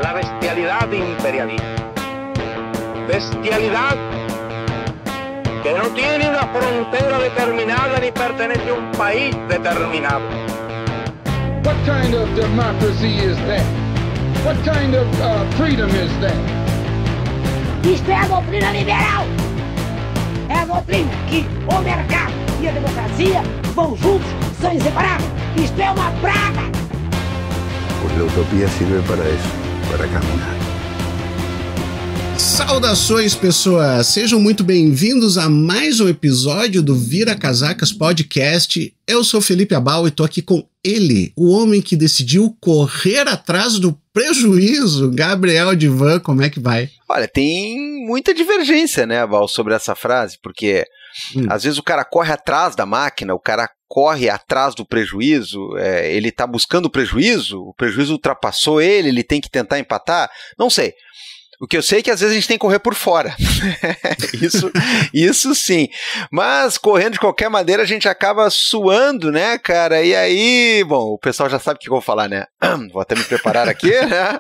la bestialidad imperialista. Bestialidad que no tiene una frontera determinada ni pertenece a un país determinado. What kind of democracy is that? What kind of freedom is that? Isto é a doutrina liberal. É a doutrina que o mercado e a democracia vão juntos, são inseparáveis. Isto é uma praga. Pues la utopía sirve para eso, para caminar. Saudações, pessoas! Sejam muito bem-vindos a mais um episódio do Vira Casacas Podcast. Eu sou Felipe Abal e tô aqui com ele, o homem que decidiu correr atrás do prejuízo, Gabriel Divan. Como é que vai? Olha, tem muita divergência, né, Abal, sobre essa frase, porque às vezes o cara corre atrás da máquina, o cara corre atrás do prejuízo, ele tá buscando o prejuízo ultrapassou ele tem que tentar empatar, não sei. O que eu sei é que às vezes a gente tem que correr por fora, isso sim, mas correndo de qualquer maneira a gente acaba suando, né, cara, e aí, bom, o pessoal já sabe o que eu vou falar, né, vou até me preparar aqui, né,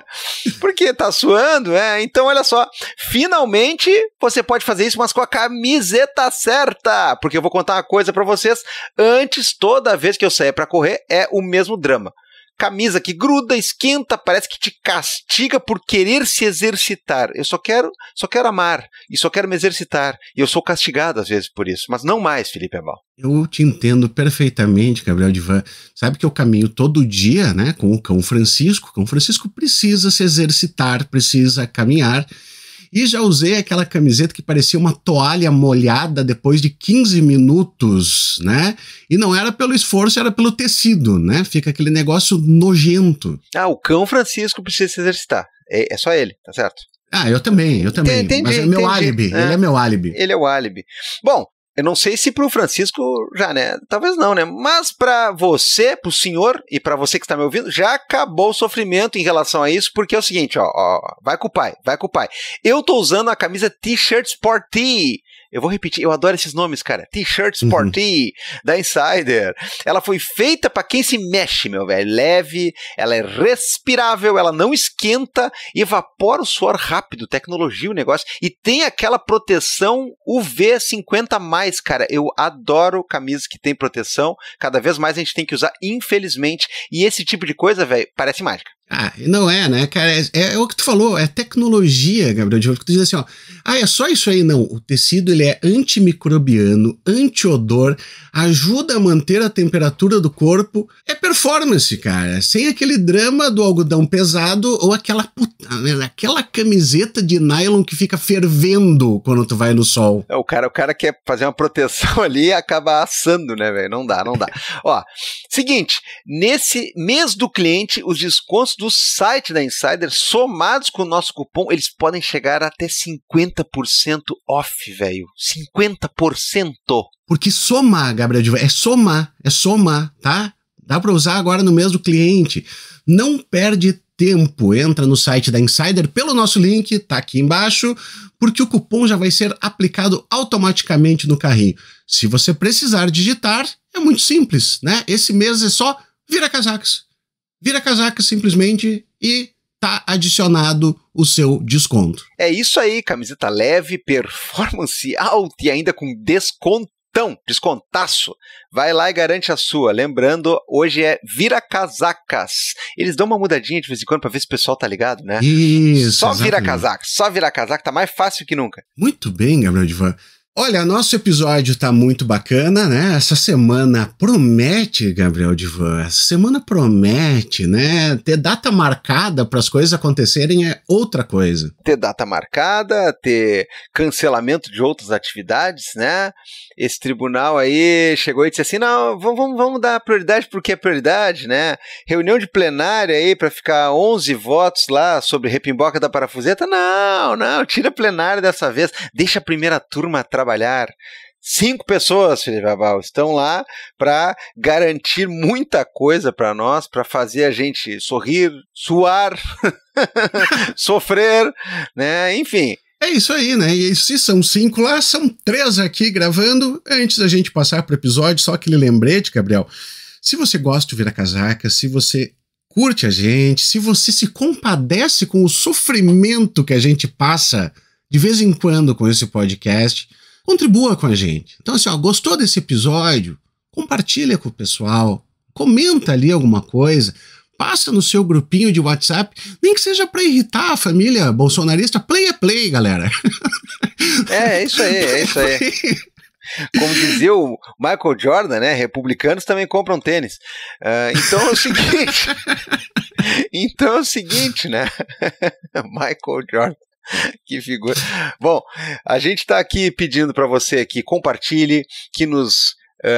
porque tá suando, então olha só, finalmente você pode fazer isso, mas com a camiseta certa, porque eu vou contar uma coisa pra vocês, antes, toda vez que eu sair pra correr, é o mesmo drama. Camisa que gruda, esquenta, parece que te castiga por querer se exercitar. Eu só quero amar e só quero me exercitar. E eu sou castigado às vezes por isso, mas não mais, Felipe Abal. Eu te entendo perfeitamente, Gabriel Divan. Sabe que eu caminho todo dia, né, com o cão Francisco. O cão Francisco precisa se exercitar, precisa caminhar. E já usei aquela camiseta que parecia uma toalha molhada depois de 15 minutos, né? E não era pelo esforço, era pelo tecido, né? Fica aquele negócio nojento. Ah, o cão Francisco precisa se exercitar. É só ele, tá certo? Ah, eu também. Entendi, mas é meu álibi, ele é meu álibi. Ele é o álibi. Bom, eu não sei se pro Francisco já, né? Talvez não, né? Mas pra você, pro senhor e pra você que está me ouvindo, já acabou o sofrimento em relação a isso, porque é o seguinte, ó, vai com o pai. Eu tô usando a camisa T-shirt Sporty. Eu vou repetir, eu adoro esses nomes, cara. T-shirt Sporty, da Insider. Ela foi feita pra quem se mexe, meu velho. Leve, ela é respirável, ela não esquenta, evapora o suor rápido, tecnologia o negócio, e tem aquela proteção UV 50+, cara. Eu adoro camisas que tem proteção, cada vez mais a gente tem que usar, infelizmente, e esse tipo de coisa, velho, parece mágica. Ah, não é, né, cara? É o que tu falou, é tecnologia, Gabriel Divan, que tu diz assim, ó, é só isso aí, não. O tecido, ele é antimicrobiano, anti-odor, ajuda a manter a temperatura do corpo, é performance, cara, sem aquele drama do algodão pesado ou aquela camiseta de nylon que fica fervendo quando tu vai no sol. O cara quer fazer uma proteção ali e acaba assando, né, velho? Não dá. Ó, seguinte, nesse mês do cliente, os descontos do site da Insider, somados com o nosso cupom, eles podem chegar até 50% off, velho. 50%. Porque somar, Gabriel Divan, é somar, tá? Dá pra usar agora no mês do cliente. Não perde tempo, entra no site da Insider pelo nosso link, tá aqui embaixo, porque o cupom já vai ser aplicado automaticamente no carrinho. Se você precisar digitar, é muito simples, né? Esse mês é só Vira Casacas. Vira Casacas simplesmente e tá adicionado o seu desconto. É isso aí, camiseta leve, performance alta e ainda com descontaço. Vai lá e garante a sua. Lembrando, hoje é Vira Casacas. Eles dão uma mudadinha de vez em quando pra ver se o pessoal tá ligado, né? Isso, só Vira exatamente. Casacas, só Vira Casaca, tá mais fácil que nunca. Muito bem, Gabriel Divan. Olha, nosso episódio tá muito bacana, né? Essa semana promete, Gabriel Divan, essa semana promete, né? Ter data marcada para as coisas acontecerem é outra coisa. Ter data marcada, ter cancelamento de outras atividades, né? Esse tribunal aí chegou e disse assim, não, vamos dar prioridade porque é prioridade, né? Reunião de plenária aí para ficar 11 votos lá sobre repimboca da parafuseta, não, tira a plenária dessa vez, deixa a primeira turma trabalhar. 5 pessoas, Felipe Abal, estão lá para garantir muita coisa para nós, para fazer a gente sorrir, suar, sofrer, né? Enfim. É isso aí, né? E se são 5 lá, são 3 aqui gravando. Antes da gente passar pro episódio, só aquele lembrete, Gabriel. Se você gosta de Vira Casaca, se você curte a gente, se você se compadece com o sofrimento que a gente passa de vez em quando com esse podcast, contribua com a gente. Então assim, ó, gostou desse episódio? Compartilha com o pessoal, comenta ali alguma coisa, passa no seu grupinho de WhatsApp, nem que seja para irritar a família bolsonarista, play é play, galera. É isso aí. Como dizia o Michael Jordan, né? Republicanos também compram tênis. Então é o seguinte, né? Michael Jordan. Que figura. Bom, a gente está aqui pedindo para você que compartilhe, que nos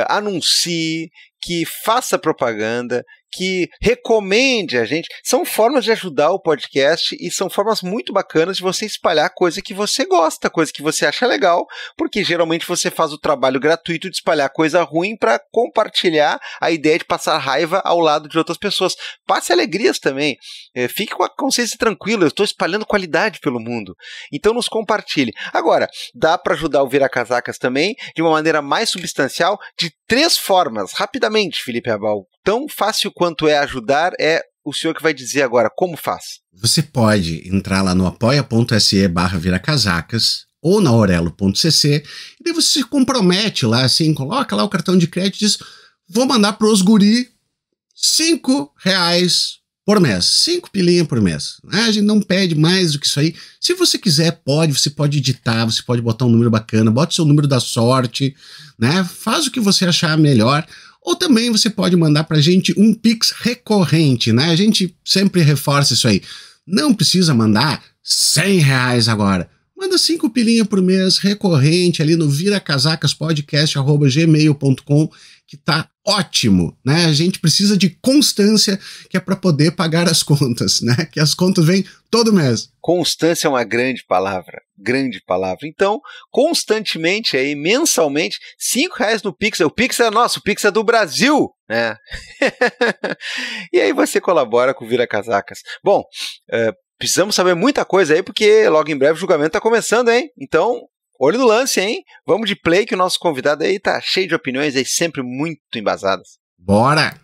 anuncie, que faça propaganda, que recomende a gente. São formas de ajudar o podcast e são formas muito bacanas de você espalhar coisa que você gosta, coisa que você acha legal, porque geralmente você faz o trabalho gratuito de espalhar coisa ruim para compartilhar a ideia de passar raiva ao lado de outras pessoas. Passe alegrias também. Fique com a consciência tranquila, eu estou espalhando qualidade pelo mundo. Então nos compartilhe. Agora, dá para ajudar o Vira Casacas também de uma maneira mais substancial, de 3 formas. Rapidamente, Felipe Abal. Tão fácil quanto é ajudar, é o senhor que vai dizer agora como faz. Você pode entrar lá no apoia.se/viracasacas ou na orelo.cc e daí você se compromete lá, assim, coloca lá o cartão de crédito e diz, vou mandar pros guri R$5 por mês, 5 pilinha por mês. A gente não pede mais do que isso aí. Se você quiser, você pode editar, você pode botar um número bacana, bota o seu número da sorte, né? Faz o que você achar melhor. Ou também você pode mandar pra gente um Pix recorrente, né? A gente sempre reforça isso aí. Não precisa mandar R$100 agora. Manda 5 pilinha por mês recorrente ali no viracasacaspodcast@gmail.com, que tá ótimo, né? A gente precisa de constância, que é para poder pagar as contas, né? Que as contas vêm todo mês. Constância é uma grande palavra. Então, constantemente aí, mensalmente, R$5 no Pix. O Pix é nosso, o Pix é do Brasil, né? E aí você colabora com o Vira Casacas. Bom, precisamos saber muita coisa aí, porque logo em breve o julgamento tá começando, hein? Então, olho no lance, hein? Vamos de play, que o nosso convidado aí tá cheio de opiniões aí, sempre muito embasadas. Bora!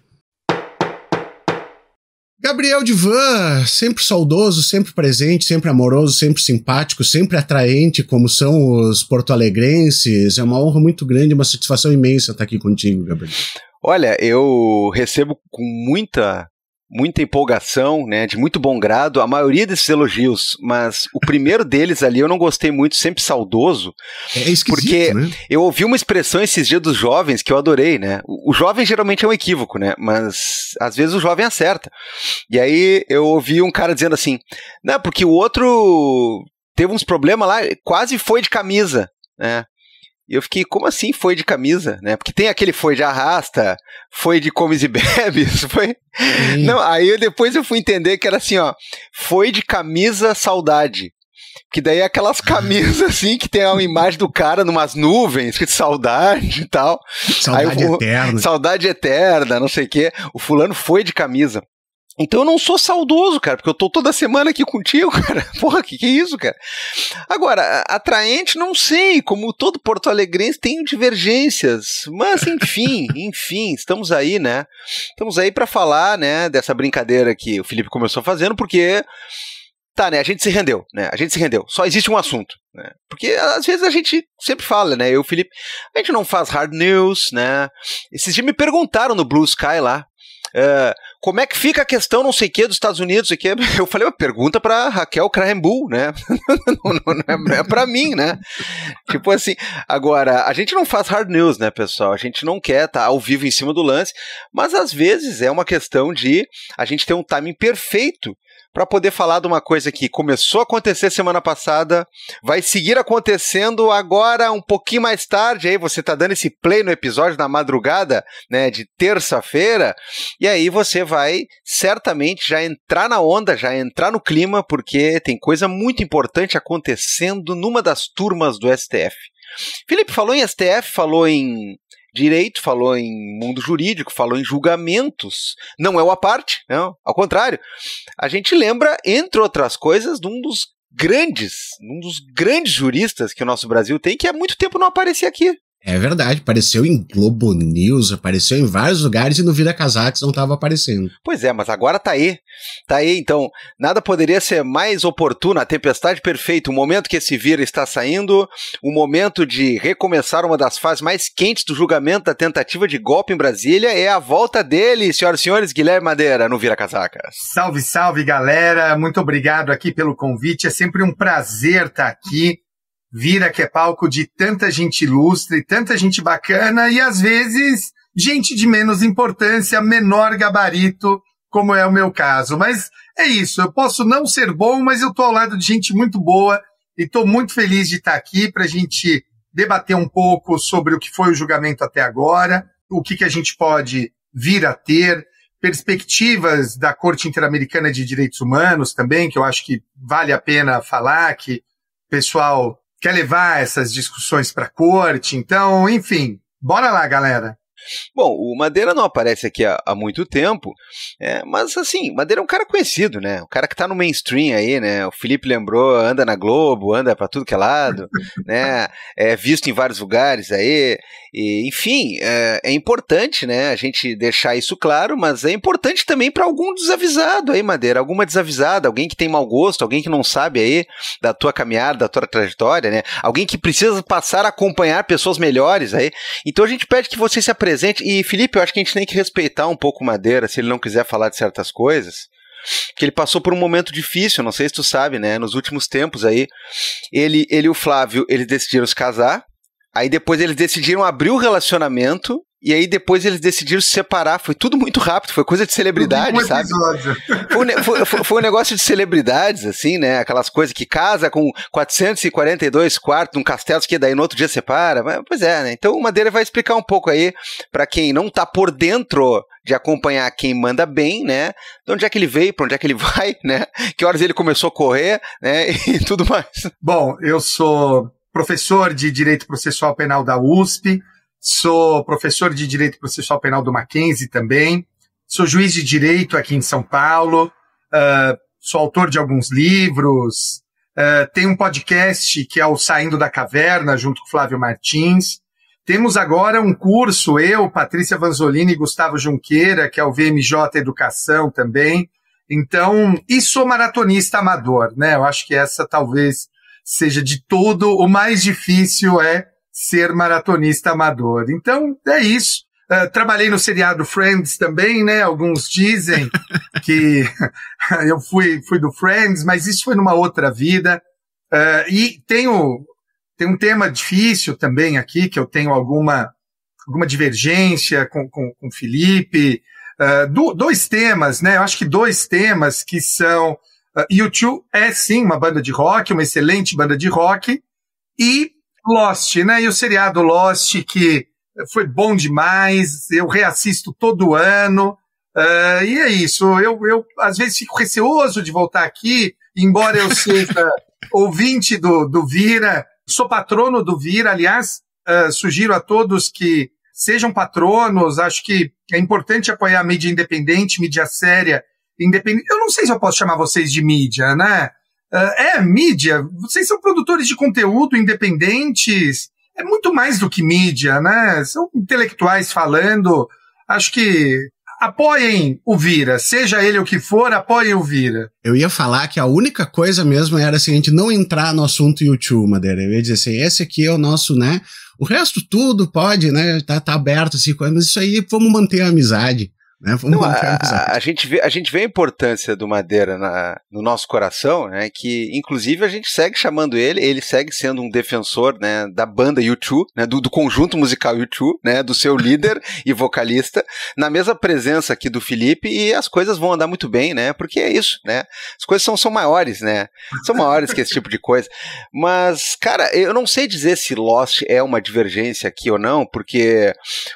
Gabriel Divan, sempre saudoso, sempre presente, sempre amoroso, sempre simpático, sempre atraente, como são os porto-alegrenses. É uma honra muito grande, uma satisfação imensa estar aqui contigo, Gabriel. Olha, eu recebo com muita empolgação, né, de muito bom grado, a maioria desses elogios, mas o primeiro deles ali eu não gostei muito, sempre saudoso, porque né? Eu ouvi uma expressão esses dias dos jovens que eu adorei, né, o jovem geralmente é um equívoco, né, mas às vezes o jovem acerta, e aí eu ouvi um cara dizendo assim, não, porque o outro teve uns problemas lá, quase foi de camisa, né. E eu fiquei, como assim foi de camisa, né? Porque tem aquele foi de arrasta, foi de comes e bebes, foi... Não, aí depois eu fui entender que era assim, ó, foi de camisa saudade. Que daí é aquelas camisas assim, que tem a imagem do cara numas nuvens, que saudade e tal. Saudade eterna. Saudade eterna, não sei o quê. O fulano foi de camisa. Então eu não sou saudoso, cara, porque eu tô toda semana aqui contigo, cara. Porra, que é isso, cara? Agora, atraente, não sei, como todo porto-alegrense tem divergências, mas enfim, estamos aí, né? Estamos aí pra falar, né, dessa brincadeira que o Felipe começou fazendo, porque... Tá, né, a gente se rendeu, só existe um assunto, né, porque às vezes a gente sempre fala, né, eu e o Felipe, a gente não faz hard news, né, esses dias me perguntaram no Blue Sky lá, como é que fica a questão não sei o que dos Estados Unidos, não sei o que, eu falei, pergunta pra Raquel Krahenbuhl, né, não é pra mim, né, tipo assim, agora, a gente não faz hard news, né, pessoal, a gente não quer estar ao vivo em cima do lance, mas às vezes é uma questão de a gente ter um timing perfeito para poder falar de uma coisa que começou a acontecer semana passada, vai seguir acontecendo agora um pouquinho mais tarde, aí você tá dando esse play no episódio na madrugada, né, de terça-feira, e aí você vai certamente já entrar na onda, já entrar no clima, porque tem coisa muito importante acontecendo numa das turmas do STF. Felipe falou em STF, falou em direito, falou em mundo jurídico, falou em julgamentos, não é uma parte, não, ao contrário, a gente lembra, entre outras coisas, de um dos grandes juristas que o nosso Brasil tem, que há muito tempo não aparecia aqui, É verdade, apareceu em Globo News, apareceu em vários lugares e no Vira Casaques não estava aparecendo. Pois é, mas agora tá aí. Tá aí, então, nada poderia ser mais oportuno, a tempestade perfeita, o momento que esse Vira está saindo, o momento de recomeçar uma das fases mais quentes do julgamento da tentativa de golpe em Brasília, é a volta dele, senhoras e senhores, Guilherme Madeira, no Vira Casacas. Salve, salve, galera, muito obrigado aqui pelo convite, é sempre um prazer estar aqui. Vira que é palco de tanta gente ilustre, tanta gente bacana e, às vezes, gente de menos importância, menor gabarito, como é o meu caso. Mas é isso, eu posso não ser bom, mas eu estou ao lado de gente muito boa e estou muito feliz de estar aqui para a gente debater um pouco sobre o que foi o julgamento até agora, o que a gente pode vir a ter, perspectivas da Corte Interamericana de Direitos Humanos também, que eu acho que vale a pena falar, que o pessoal quer levar essas discussões para a corte. Então, enfim, bora lá, galera. Bom, o Madeira não aparece aqui há muito tempo, mas assim, Madeira é um cara conhecido, né? O cara que tá no mainstream aí, né? O Felipe lembrou, anda na Globo, anda pra tudo que é lado, né? É visto em vários lugares aí, e, enfim, é importante, né? A gente deixar isso claro, mas é importante também para algum desavisado aí, Madeira, alguma desavisada, alguém que tem mau gosto, alguém que não sabe aí da tua caminhada, da tua trajetória, né? Alguém que precisa passar a acompanhar pessoas melhores aí. Então a gente pede que você se apresente. E, Felipe, eu acho que a gente tem que respeitar um pouco o Madeira, se ele não quiser falar de certas coisas, porque ele passou por um momento difícil, não sei se tu sabe, né? Nos últimos tempos aí, ele e o Flávio, eles decidiram se casar, aí depois eles decidiram abrir o relacionamento, e aí depois eles decidiram se separar. Foi tudo muito rápido, foi coisa de celebridade, sabe? Foi um negócio de celebridades, assim, né? Aquelas coisas que casa com 442 quartos num castelo, que daí no outro dia separa. Mas, pois é, né? Então o Madeira vai explicar um pouco aí, pra quem não tá por dentro de acompanhar quem manda bem, né? De onde é que ele veio, pra onde é que ele vai, né? Que horas ele começou a correr, né? E tudo mais. Bom, eu sou professor de Direito Processual Penal da USP, sou professor de Direito Processual Penal do Mackenzie também, sou juiz de Direito aqui em São Paulo, sou autor de alguns livros, tenho um podcast que é o Saindo da Caverna, junto com Flávio Martins. Temos agora um curso, eu, Patrícia Vanzolini e Gustavo Junqueira, que é o VMJ Educação também. Então, e sou maratonista amador, né? Eu acho que essa talvez seja de tudo o mais difícil ser maratonista amador. Então, é isso. Trabalhei no seriado Friends também, né? Alguns dizem que eu fui do Friends, mas isso foi numa outra vida. E tem um tema difícil também aqui, que eu tenho alguma divergência com o Felipe. Dois temas, né? Eu acho que dois temas que são... U2 é, sim, uma banda de rock, uma excelente banda de rock, e Lost, né? E o seriado Lost, que foi bom demais, eu reassisto todo ano, e é isso. Eu às vezes fico receoso de voltar aqui, embora eu seja ouvinte do Vira, sou patrono do Vira, aliás, sugiro a todos que sejam patronos, acho que é importante apoiar a mídia independente, mídia séria, independente. Eu não sei se eu posso chamar vocês de mídia, né? Mídia, vocês são produtores de conteúdo independentes, é muito mais do que mídia, né? São intelectuais falando, acho que apoiem o Vira, seja ele o que for, apoiem o Vira. Eu ia falar que a única coisa mesmo era assim, a gente não entrar no assunto YouTube, Madeira. Eu ia dizer assim, esse aqui é o nosso, né? O resto tudo pode, né? Tá aberto assim, mas isso aí vamos manter a amizade. Né? A gente vê a importância do Madeira no nosso coração, né? Que inclusive a gente segue chamando ele segue sendo um defensor, né, da banda U2, né, do conjunto musical U2, né, do seu líder e vocalista, na mesma presença aqui do Felipe, e as coisas vão andar muito bem, né, porque é isso, né, as coisas são maiores, né, são maiores que esse tipo de coisa. Mas, cara, eu não sei dizer se Lost é uma divergência aqui ou não, porque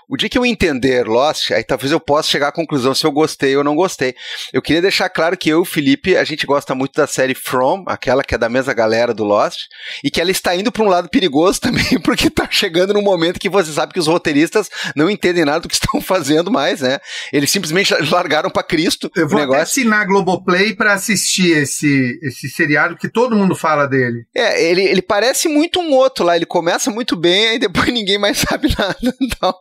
o dia que eu entender Lost, aí talvez eu possa chegar à conclusão se eu gostei ou não gostei. Eu queria deixar claro que eu e o Felipe, a gente gosta muito da série From, aquela que é da mesma galera do Lost, e que ela está indo para um lado perigoso também, porque tá chegando num momento que você sabe que os roteiristas não entendem nada do que estão fazendo mais, né? Eles simplesmente largaram para Cristo. Eu vou até assinar a Globoplay para assistir esse seriado, que todo mundo fala dele. Ele parece muito um outro lá, ele começa muito bem, aí depois ninguém mais sabe nada. Então...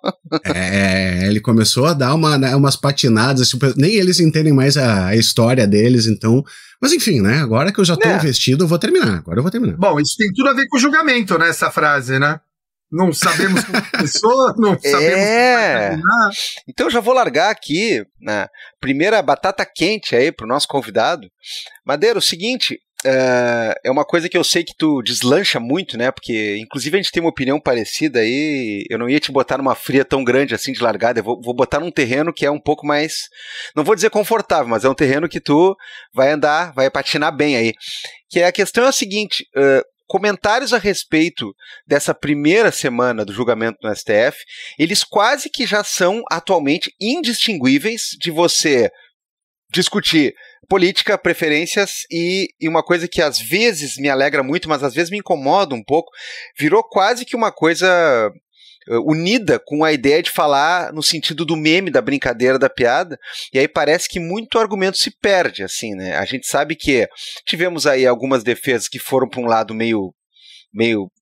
ele começou a dar umas patinadas, assim, nem eles entendem mais a história deles, então... Mas enfim, né, agora que eu já tô investido, eu vou terminar, Bom, isso tem tudo a ver com o julgamento, né, essa frase, né? Não sabemos como começou, não sabemos como vai terminar. Então eu já vou largar aqui, né, primeira batata quente aí pro nosso convidado. Madeira, o seguinte... É uma coisa que eu sei que tu deslancha muito, né? Porque, inclusive, a gente tem uma opinião parecida aí. Eu não ia te botar numa fria tão grande assim de largada. Eu vou botar num terreno que é um pouco mais, não vou dizer confortável, mas é um terreno que tu vai andar, vai patinar bem aí. Que a questão é a seguinte: comentários a respeito dessa primeira semana do julgamento no STF, eles quase que já são atualmente indistinguíveis de você discutir política, preferências e uma coisa que às vezes me alegra muito, mas às vezes me incomoda um pouco, virou quase que uma coisa unida com a ideia de falar no sentido do meme, da brincadeira, da piada, e aí parece que muito argumento se perde, assim, né? A gente sabe que tivemos aí algumas defesas que foram para um lado meio,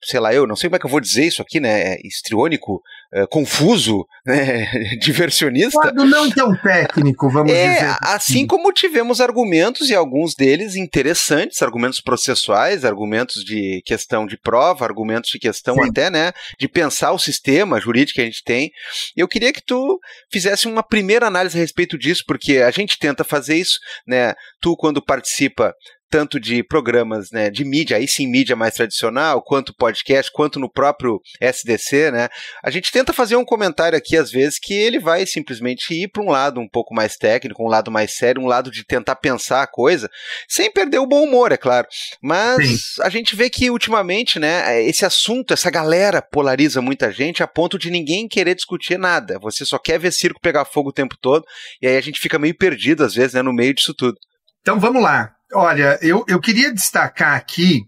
sei lá, eu não sei como é que eu vou dizer isso aqui, né, histriônico, confuso, né, diversionista. Quando não tão técnico, vamos dizer. Assim como tivemos argumentos, e alguns deles interessantes, argumentos processuais, argumentos de questão de prova, argumentos de questão até, né, de pensar o sistema jurídico que a gente tem. Eu queria que tu fizesse uma primeira análise a respeito disso, porque a gente tenta fazer isso, né, tu quando participa tanto de programas, né, de mídia, aí sim mídia mais tradicional, quanto podcast, quanto no próprio SDC, né, a gente tenta fazer um comentário aqui às vezes que ele vai simplesmente ir para um lado um pouco mais técnico, um lado mais sério, um lado de tentar pensar a coisa, sem perder o bom humor, é claro, mas a gente vê que ultimamente, né, esse assunto, essa galera polariza muita gente a ponto de ninguém querer discutir nada, você só quer ver circo pegar fogo o tempo todo, e aí a gente fica meio perdido às vezes, né, no meio disso tudo. Então vamos lá. Olha, eu queria destacar aqui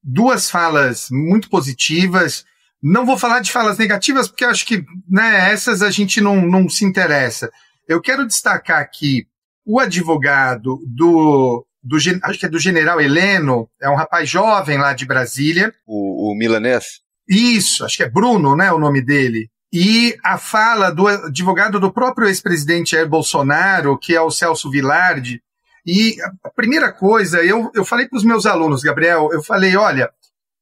duas falas muito positivas. Não vou falar de falas negativas, porque acho que, né, essas a gente não se interessa. Eu quero destacar aqui o advogado acho que é do General Heleno, é um rapaz jovem lá de Brasília. O milanês? Isso, acho que é Bruno, né, o nome dele. E a fala do advogado do próprio ex-presidente Jair Bolsonaro, que é o Celso Vilardi. E a primeira coisa, eu falei para os meus alunos, Gabriel, eu falei, olha,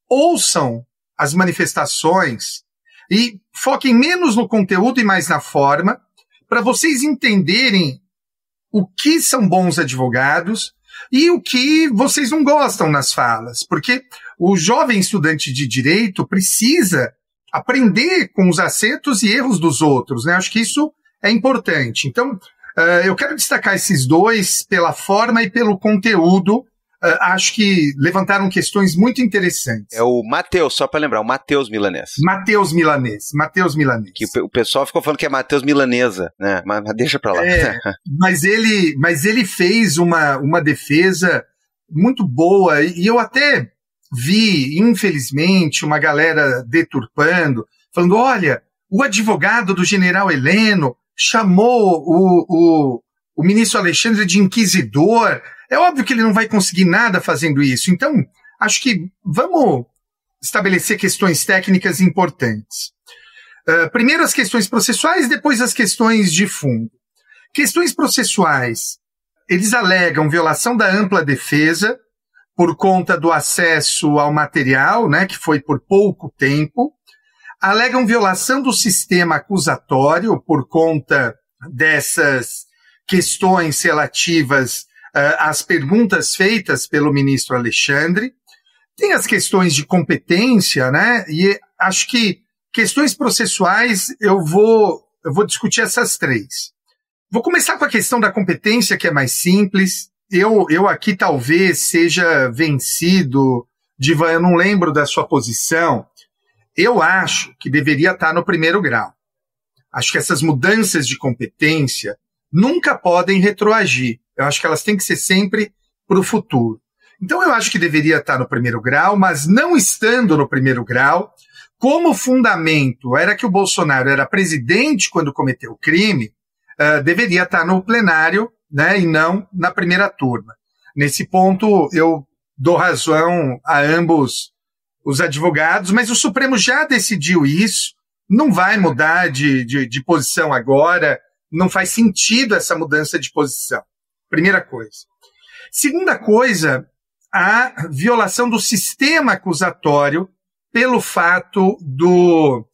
ouçam as manifestações e foquem menos no conteúdo e mais na forma, para vocês entenderem o que são bons advogados e o que vocês não gostam nas falas, porque o jovem estudante de direito precisa aprender com os acertos e erros dos outros, né? Acho que isso é importante. Então, eu quero destacar esses dois pela forma e pelo conteúdo. Acho que levantaram questões muito interessantes. É o Matheus, só para lembrar, o Matheus Milanês. Matheus Milanês. Que o pessoal ficou falando que é Matheus Milanesa, né? Mas deixa para lá. Mas ele fez uma defesa muito boa, e eu até vi, infelizmente, uma galera deturpando, falando, olha, o advogado do General Heleno chamou o ministro Alexandre de inquisidor. É óbvio que ele não vai conseguir nada fazendo isso. Então, acho que vamos estabelecer questões técnicas importantes. Primeiro as questões processuais, depois as questões de fundo. Questões processuais, eles alegam violação da ampla defesa por conta do acesso ao material, né, que foi por pouco tempo. Alegam violação do sistema acusatório por conta dessas questões relativas às perguntas feitas pelo ministro Alexandre. Tem as questões de competência, né? E acho que questões processuais eu vou discutir essas três. Vou começar com a questão da competência, que é mais simples. Eu aqui talvez seja vencido, Divan, eu não lembro da sua posição. Eu acho que deveria estar no primeiro grau. Acho que essas mudanças de competência nunca podem retroagir. Eu acho que elas têm que ser sempre para o futuro. Então eu acho que deveria estar no primeiro grau, mas não estando no primeiro grau, como fundamento era que o Bolsonaro era presidente quando cometeu o crime, deveria estar no plenário, né, e não na primeira turma. Nesse ponto, eu dou razão a ambos os advogados, mas o Supremo já decidiu isso, não vai mudar de posição agora, não faz sentido essa mudança de posição. Primeira coisa. Segunda coisa, a violação do sistema acusatório pelo fato do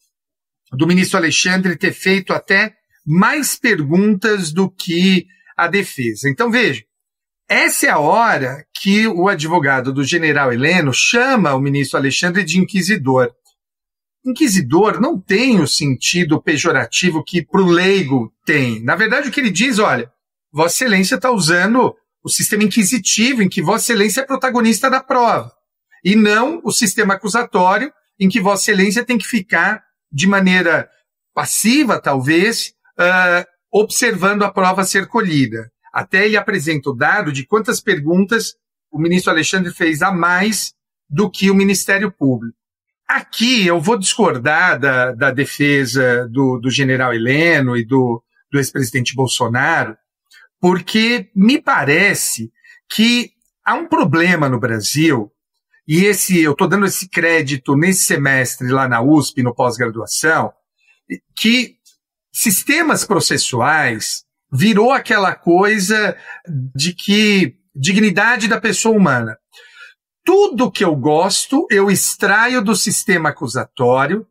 ministro Alexandre ter feito até mais perguntas do que a defesa. Então, veja, essa é a hora que o advogado do general Heleno chama o ministro Alexandre de inquisidor. Inquisidor não tem o sentido pejorativo que para o leigo tem. Na verdade, o que ele diz, olha, Vossa Excelência está usando o sistema inquisitivo em que Vossa Excelência é protagonista da prova, e não o sistema acusatório em que Vossa Excelência tem que ficar de maneira passiva, talvez, observando a prova ser colhida. Até ele apresenta o dado de quantas perguntas o ministro Alexandre fez a mais do que o Ministério Público. Aqui eu vou discordar da defesa do general Heleno e do ex-presidente Bolsonaro, porque me parece que há um problema no Brasil, e eu estou dando esse crédito nesse semestre lá na USP, no pós-graduação, que sistemas processuais virou aquela coisa de que dignidade da pessoa humana. Tudo que eu gosto, eu extraio do sistema acusatório,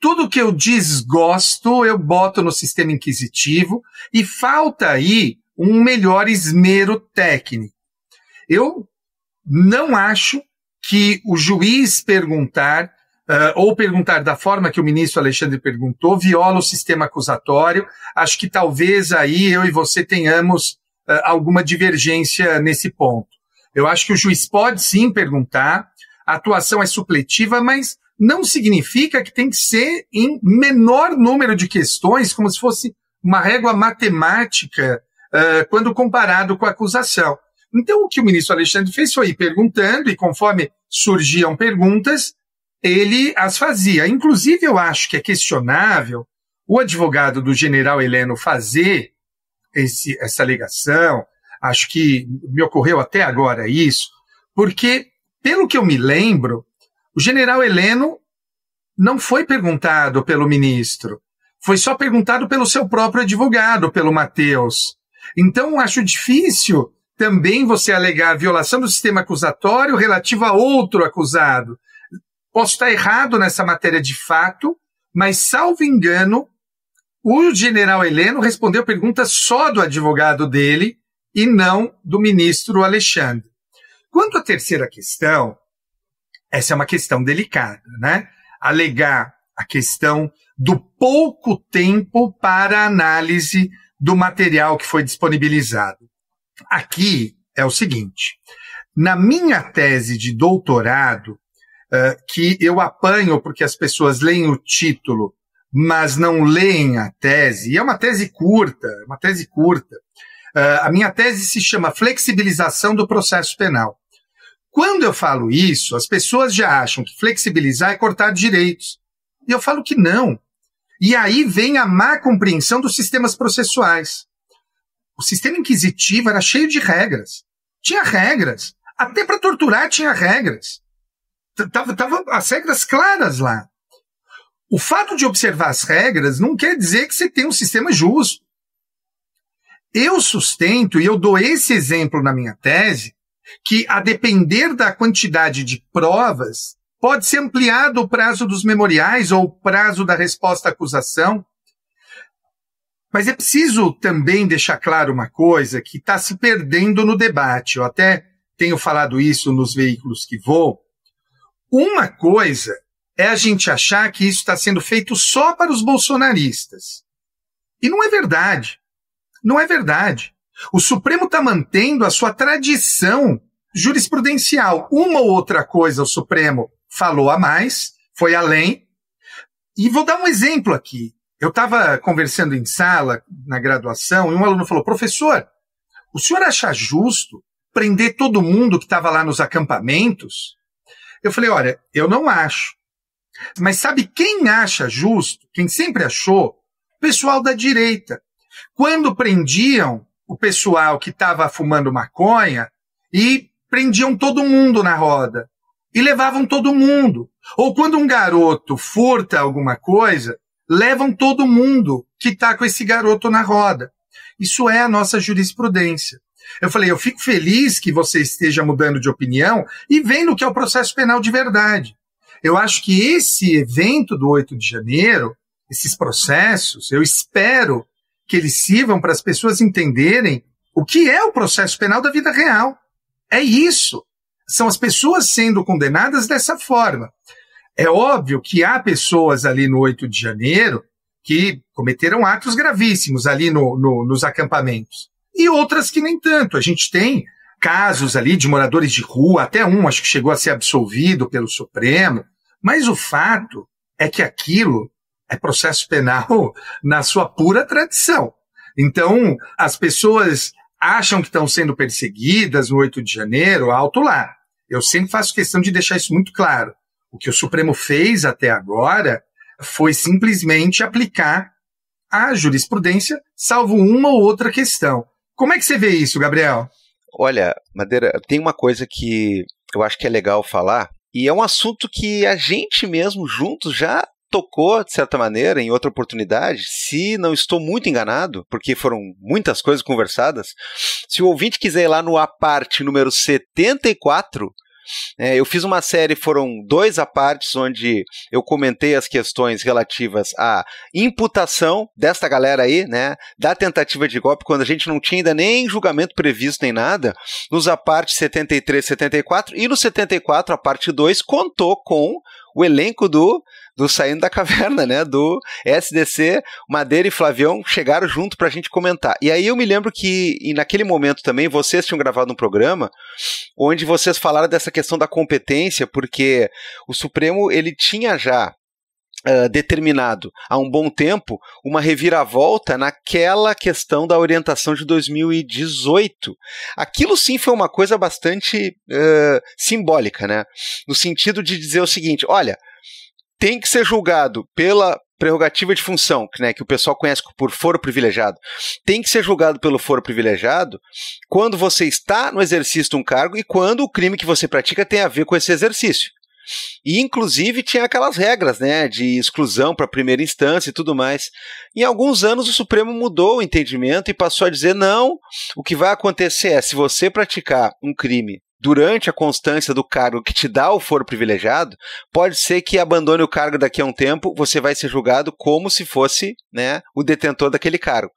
tudo que eu desgosto, eu boto no sistema inquisitivo, e falta aí um melhor esmero técnico. Eu não acho que o juiz perguntar, ou perguntar da forma que o ministro Alexandre perguntou, viola o sistema acusatório. Acho que talvez aí eu e você tenhamos alguma divergência nesse ponto. Eu acho que o juiz pode sim perguntar, a atuação é supletiva, mas não significa que tem que ser em menor número de questões, como se fosse uma régua matemática, quando comparado com a acusação. Então, o que o ministro Alexandre fez foi ir perguntando, e conforme surgiam perguntas, ele as fazia. Inclusive, eu acho que é questionável o advogado do general Heleno fazer essa alegação. Acho que me ocorreu até agora isso, porque, pelo que eu me lembro, o general Heleno não foi perguntado pelo ministro, foi só perguntado pelo seu próprio advogado, pelo Matheus. Então, acho difícil também você alegar a violação do sistema acusatório relativo a outro acusado. Posso estar errado nessa matéria de fato, mas, salvo engano, o general Heleno respondeu perguntas só do advogado dele e não do ministro Alexandre. Quanto à terceira questão, essa é uma questão delicada, né? Alegar a questão do pouco tempo para análise do material que foi disponibilizado. Aqui é o seguinte, na minha tese de doutorado, que eu apanho porque as pessoas leem o título, mas não leem a tese, e é uma tese curta, a minha tese se chama Flexibilização do Processo Penal. Quando eu falo isso, as pessoas já acham que flexibilizar é cortar direitos. E eu falo que não. E aí vem a má compreensão dos sistemas processuais. O sistema inquisitivo era cheio de regras. Tinha regras. Até para torturar tinha regras. Tava as regras claras lá. O fato de observar as regras não quer dizer que você tem um sistema justo. Eu sustento, e eu dou esse exemplo na minha tese, que a depender da quantidade de provas, pode ser ampliado o prazo dos memoriais ou o prazo da resposta à acusação. Mas é preciso também deixar claro uma coisa que está se perdendo no debate. Eu até tenho falado isso nos veículos que vou. Uma coisa é a gente achar que isso está sendo feito só para os bolsonaristas. E não é verdade. Não é verdade. O Supremo está mantendo a sua tradição jurisprudencial. Uma ou outra coisa o Supremo falou a mais, foi além. E vou dar um exemplo aqui. Eu estava conversando em sala, na graduação, e um aluno falou, professor, o senhor acha justo prender todo mundo que estava lá nos acampamentos? Eu falei, olha, eu não acho. Mas sabe quem acha justo? Quem sempre achou? O pessoal da direita. Quando prendiam o pessoal que estava fumando maconha e prendiam todo mundo na roda. E levavam todo mundo. Ou quando um garoto furta alguma coisa, levam todo mundo que está com esse garoto na roda. Isso é a nossa jurisprudência. Eu falei, eu fico feliz que você esteja mudando de opinião e vendo o que é o processo penal de verdade. Eu acho que esse evento do 8 de janeiro, esses processos, eu espero que eles sirvam para as pessoas entenderem o que é o processo penal da vida real. É isso. São as pessoas sendo condenadas dessa forma. É óbvio que há pessoas ali no 8 de janeiro que cometeram atos gravíssimos ali nos acampamentos. E outras que nem tanto. A gente tem casos ali de moradores de rua, até um acho que chegou a ser absolvido pelo Supremo, mas o fato é que aquilo é processo penal na sua pura tradição. Então, as pessoas acham que estão sendo perseguidas no 8 de janeiro, alto lá. Eu sempre faço questão de deixar isso muito claro. O que o Supremo fez até agora foi simplesmente aplicar a jurisprudência, salvo uma ou outra questão. Como é que você vê isso, Gabriel? Olha, Madeira, tem uma coisa que eu acho que é legal falar, e é um assunto que a gente mesmo juntos já tocou, de certa maneira, em outra oportunidade, se não estou muito enganado, porque foram muitas coisas conversadas. Se o ouvinte quiser ir lá no aparte número 74, eu fiz uma série, foram 2 apartes, onde eu comentei as questões relativas à imputação desta galera aí, né, da tentativa de golpe, quando a gente não tinha ainda nem julgamento previsto nem nada, nos apartes 73, 74, e no 74, a parte 2, contou com o elenco do Saindo da Caverna, né, do SDC, Madeira e Flavião chegaram junto pra gente comentar. E aí eu me lembro que, e naquele momento também, vocês tinham gravado um programa onde vocês falaram dessa questão da competência, porque o Supremo, ele tinha já determinado há um bom tempo uma reviravolta naquela questão da orientação de 2018. Aquilo sim foi uma coisa bastante simbólica, né? No sentido de dizer o seguinte, olha, tem que ser julgado pela prerrogativa de função, né, que o pessoal conhece por foro privilegiado, tem que ser julgado pelo foro privilegiado quando você está no exercício de um cargo e quando o crime que você pratica tem a ver com esse exercício. E, inclusive, tinha aquelas regras, né, de exclusão para primeira instância e tudo mais. Em alguns anos, o Supremo mudou o entendimento e passou a dizer, não, o que vai acontecer é, se você praticar um crime durante a constância do cargo que te dá o foro privilegiado, pode ser que abandone o cargo daqui a um tempo, você vai ser julgado como se fosse, né, o detentor daquele cargo.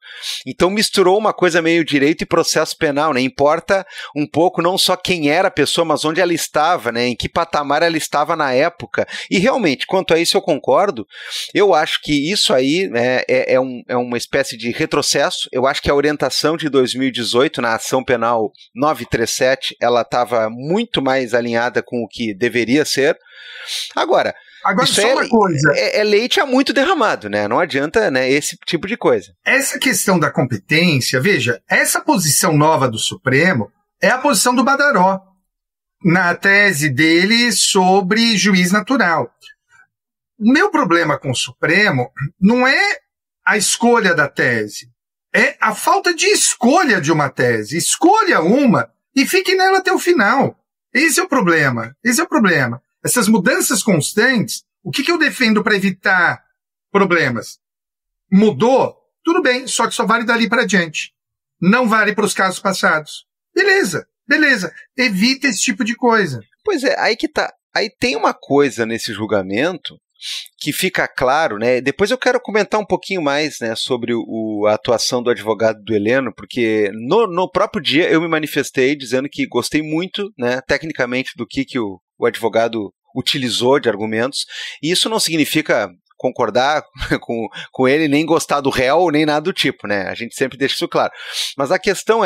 Então misturou uma coisa meio direito e processo penal, né? Importa um pouco não só quem era a pessoa, mas onde ela estava, né? Em que patamar ela estava na época. E realmente, quanto a isso eu concordo, eu acho que isso aí é uma espécie de retrocesso. Eu acho que a orientação de 2018 na ação penal 937, ela estava muito mais alinhada com o que deveria ser. Agora isso só uma coisa. É leite há muito derramado, né? Não adianta, né, esse tipo de coisa. Essa questão da competência, veja, essa posição nova do Supremo é a posição do Badaró, na tese dele sobre juiz natural. O meu problema com o Supremo não é a escolha da tese, é a falta de escolha de uma tese. Escolha uma e fique nela até o final. Esse é o problema. Esse é o problema. Essas mudanças constantes, o que eu defendo para evitar problemas? Mudou? Tudo bem, só que só vale dali para diante. Não vale para os casos passados. Beleza. Evita esse tipo de coisa. Pois é, aí que tá. Aí tem uma coisa nesse julgamento que fica claro, né? Depois eu quero comentar um pouquinho mais, né, sobre a atuação do advogado do Heleno, porque no próprio dia eu me manifestei dizendo que gostei muito, né, tecnicamente do que o advogado utilizou de argumentos, e isso não significa concordar com ele, nem gostar do réu, nem nada do tipo, né? A gente sempre deixa isso claro. Mas a questão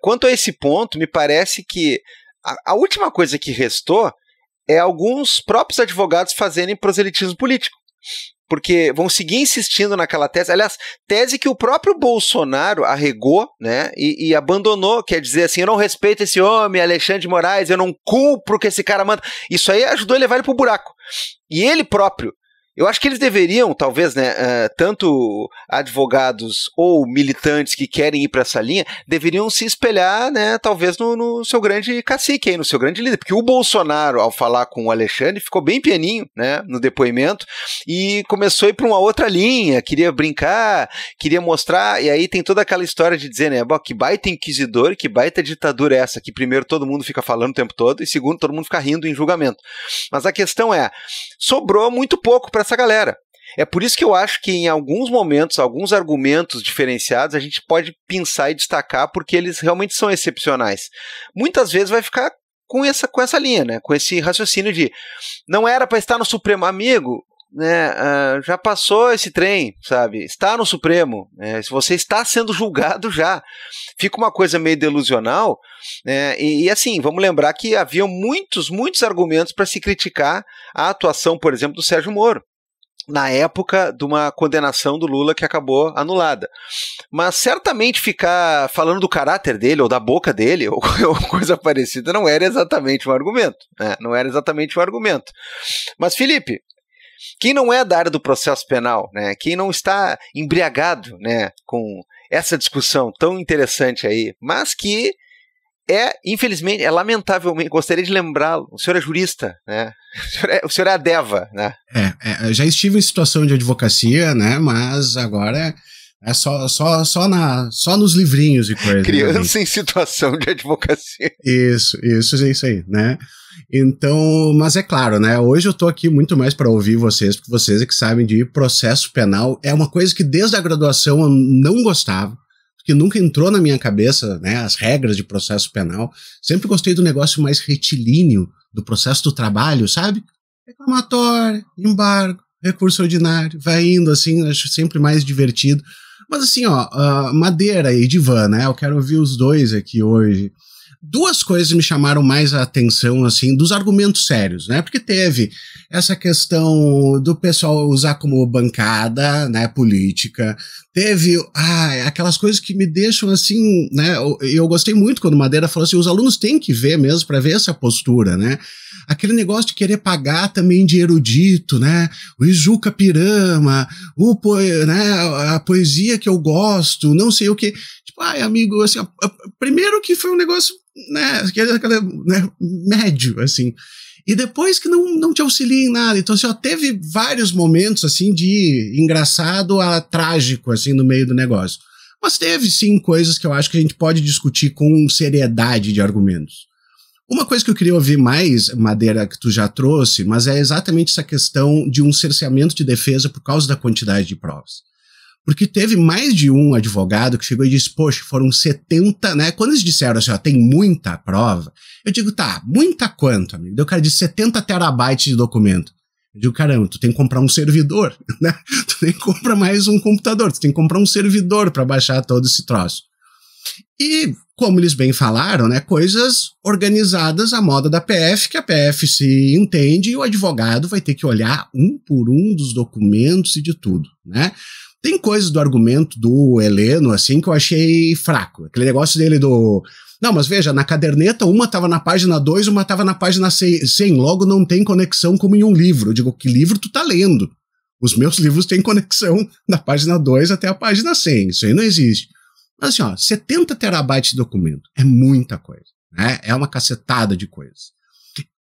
quanto a esse ponto, me parece que a última coisa que restou é alguns próprios advogados fazerem proselitismo político. porque vão seguir insistindo naquela tese, aliás, tese que o próprio Bolsonaro arregou, né, e abandonou, quer dizer assim, eu não respeito esse homem, Alexandre de Moraes, eu não cumpro o que esse cara manda. Isso aí ajudou a levar ele pro buraco. E ele próprio, eu acho que eles deveriam, talvez, né, tanto advogados ou militantes que querem ir para essa linha, deveriam se espelhar, né, talvez no seu grande cacique, aí, no seu grande líder, porque o Bolsonaro, ao falar com o Alexandre, ficou bem pianinho, né, no depoimento, e começou a ir para uma outra linha, queria brincar, queria mostrar, e aí tem toda aquela história de dizer, né, que baita inquisidor, que baita ditadura é essa, que primeiro todo mundo fica falando o tempo todo, e segundo, todo mundo fica rindo em julgamento. Mas a questão é, sobrou muito pouco para essa galera. É por isso que eu acho que em alguns momentos, alguns argumentos diferenciados, a gente pode pensar e destacar porque eles realmente são excepcionais. Muitas vezes vai ficar com essa linha, né? Com esse raciocínio de não era para estar no Supremo, amigo, né? Já passou esse trem, sabe? Está no Supremo, se você está sendo julgado já. Fica uma coisa meio delusional, né? E assim, vamos lembrar que haviam muitos argumentos para se criticar a atuação, por exemplo, do Sérgio Moro, na época de uma condenação do Lula que acabou anulada. Mas certamente ficar falando do caráter dele, ou da boca dele, ou coisa parecida, não era exatamente um argumento, né? Não era exatamente um argumento. Mas, Felipe, quem não é da área do processo penal, né? Quem não está embriagado, né, com essa discussão tão interessante aí, mas que infelizmente, lamentavelmente, gostaria de lembrá-lo, o senhor é jurista, né? O senhor é adeva, né? Já estive em situação de advocacia, né? Mas agora é só nos livrinhos e coisas. Criança em situação de advocacia. Isso aí, né? Então, mas é claro, né? Hoje eu tô aqui muito mais para ouvir vocês, porque vocês é que sabem de processo penal. É uma coisa que desde a graduação eu não gostava, porque nunca entrou na minha cabeça, né, as regras de processo penal. Sempre gostei do negócio mais retilíneo do processo do trabalho, sabe? Reclamatório, embargo, recurso ordinário, vai indo assim, acho sempre mais divertido. Mas assim, Madeira e Divan, né, eu quero ouvir os dois aqui hoje. Duas coisas me chamaram mais a atenção, assim, dos argumentos sérios, né? Porque teve essa questão do pessoal usar como bancada, né, política. Teve aquelas coisas que me deixam assim, né? Eu gostei muito quando o Madeira falou assim, os alunos têm que ver mesmo para ver essa postura, né? Aquele negócio de querer pagar também de erudito, né? O Ijuca Pirama, né? A poesia que eu gosto, não sei o que. Tipo, amigo, assim, primeiro que foi um negócio, né, médio, assim. E depois que não te auxilia em nada. Então, assim, teve vários momentos, assim, de engraçado a trágico, assim, no meio do negócio. Mas teve, sim, coisas que eu acho que a gente pode discutir com seriedade de argumentos. Uma coisa que eu queria ouvir mais, Madeira, que tu já trouxe, mas é exatamente essa questão de um cerceamento de defesa por causa da quantidade de provas. Porque teve mais de um advogado que chegou e disse, poxa, foram 70, né? Quando eles disseram assim, tem muita prova, eu digo, tá, muita quanto, amigo? Daí o cara disse 70 terabytes de documento. Eu digo, caramba, tu tem que comprar um servidor, né? Tu tem que comprar mais um computador, tu tem que comprar um servidor para baixar todo esse troço. E, como eles bem falaram, né, coisas organizadas à moda da PF, que a PF se entende e o advogado vai ter que olhar um por um dos documentos e de tudo, né? Tem coisas do argumento do Heleno, assim, que eu achei fraco. Aquele negócio dele do... Não, mas veja, na caderneta, uma estava na página 2, uma estava na página 100, logo não tem conexão como em um livro. Eu digo, que livro tu tá lendo? Os meus livros têm conexão da página 2 até a página 100, isso aí não existe. Mas assim, 70 terabytes de documento é muita coisa, né? É uma cacetada de coisas.